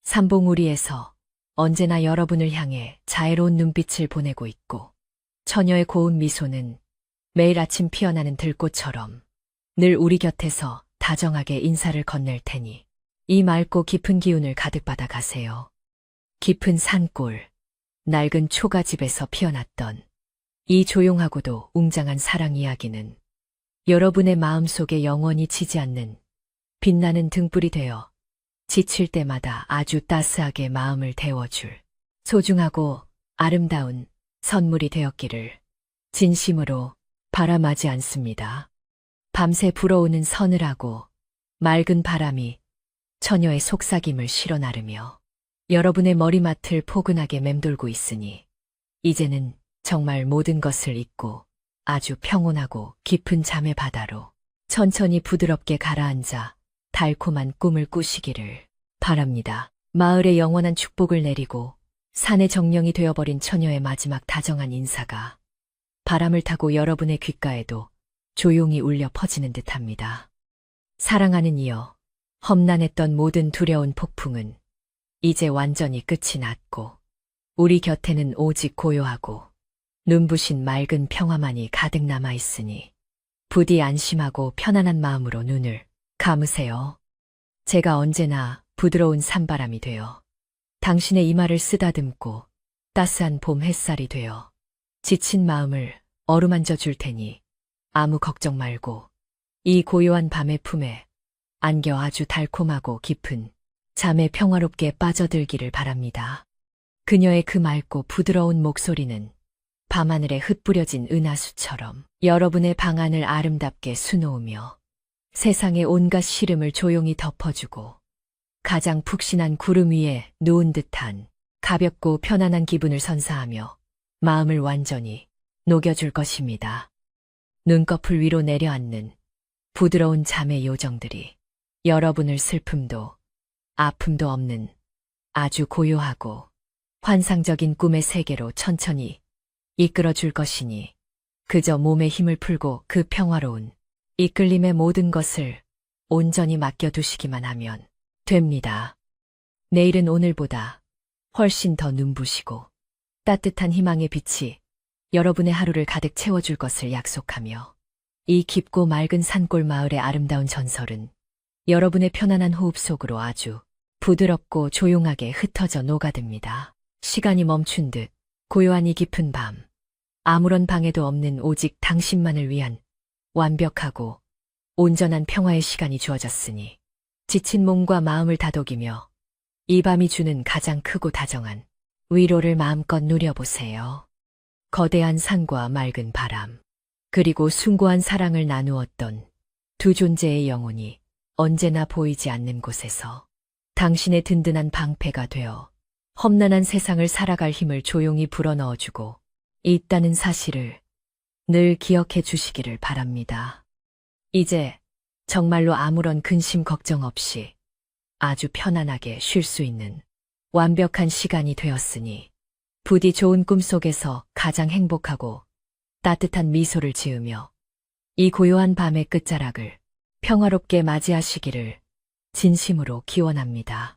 삼봉우리에서 언제나 여러분을 향해 자애로운 눈빛을 보내고 있고 처녀의 고운 미소는 매일 아침 피어나는 들꽃처럼 늘 우리 곁에서 다정하게 인사를 건넬 테니 이 맑고 깊은 기운을 가득 받아 가세요. 깊은 산골, 낡은 초가집에서 피어났던 이 조용하고도 웅장한 사랑 이야기는 여러분의 마음속에 영원히 지지 않는 빛나는 등불이 되어 지칠 때마다 아주 따스하게 마음을 데워줄 소중하고 아름다운 선물이 되었기를 진심으로 바람하지 않습니다. 밤새 불어오는 서늘하고 맑은 바람이 처녀의 속삭임을 실어 나르며 여러분의 머리맡을 포근하게 맴돌고 있으니 이제는 정말 모든 것을 잊고 아주 평온하고 깊은 잠의 바다로 천천히 부드럽게 가라앉아 달콤한 꿈을 꾸시기를 바랍니다. 마을에 영원한 축복을 내리고 산의 정령이 되어버린 처녀의 마지막 다정한 인사가 바람을 타고 여러분의 귓가에도 조용히 울려 퍼지는 듯합니다. 사랑하는 이여, 험난했던 모든 두려운 폭풍은 이제 완전히 끝이 났고 우리 곁에는 오직 고요하고 눈부신 맑은 평화만이 가득 남아 있으니 부디 안심하고 편안한 마음으로 눈을 감으세요. 제가 언제나 부드러운 산바람이 되어 당신의 이마를 쓰다듬고 따스한 봄 햇살이 되어 지친 마음을 어루만져 줄 테니 아무 걱정 말고 이 고요한 밤의 품에 안겨 아주 달콤하고 깊은 잠에 평화롭게 빠져들기를 바랍니다. 그녀의 그 맑고 부드러운 목소리는 밤하늘에 흩뿌려진 은하수처럼 여러분의 방안을 아름답게 수놓으며 세상의 온갖 시름을 조용히 덮어주고 가장 푹신한 구름 위에 누운 듯한 가볍고 편안한 기분을 선사하며 마음을 완전히 녹여줄 것입니다. 눈꺼풀 위로 내려앉는 부드러운 잠의 요정들이 여러분을 슬픔도 아픔도 없는 아주 고요하고 환상적인 꿈의 세계로 천천히 이끌어줄 것이니 그저 몸에 힘을 풀고 그 평화로운 이끌림의 모든 것을 온전히 맡겨두시기만 하면 됩니다. 내일은 오늘보다 훨씬 더 눈부시고 따뜻한 희망의 빛이 여러분의 하루를 가득 채워줄 것을 약속하며 이 깊고 맑은 산골 마을의 아름다운 전설은 여러분의 편안한 호흡 속으로 아주 부드럽고 조용하게 흩어져 녹아듭니다. 시간이 멈춘 듯 고요한 이 깊은 밤, 아무런 방해도 없는 오직 당신만을 위한 완벽하고 온전한 평화의 시간이 주어졌으니 지친 몸과 마음을 다독이며 이 밤이 주는 가장 크고 다정한 위로를 마음껏 누려보세요. 거대한 산과 맑은 바람, 그리고 숭고한 사랑을 나누었던 두 존재의 영혼이 언제나 보이지 않는 곳에서 당신의 든든한 방패가 되어 험난한 세상을 살아갈 힘을 조용히 불어넣어주고 있다는 사실을 늘 기억해 주시기를 바랍니다. 이제 정말로 아무런 근심 걱정 없이 아주 편안하게 쉴 수 있는 완벽한 시간이 되었으니 부디 좋은 꿈 속에서 가장 행복하고 따뜻한 미소를 지으며 이 고요한 밤의 끝자락을 평화롭게 맞이하시기를 진심으로 기원합니다.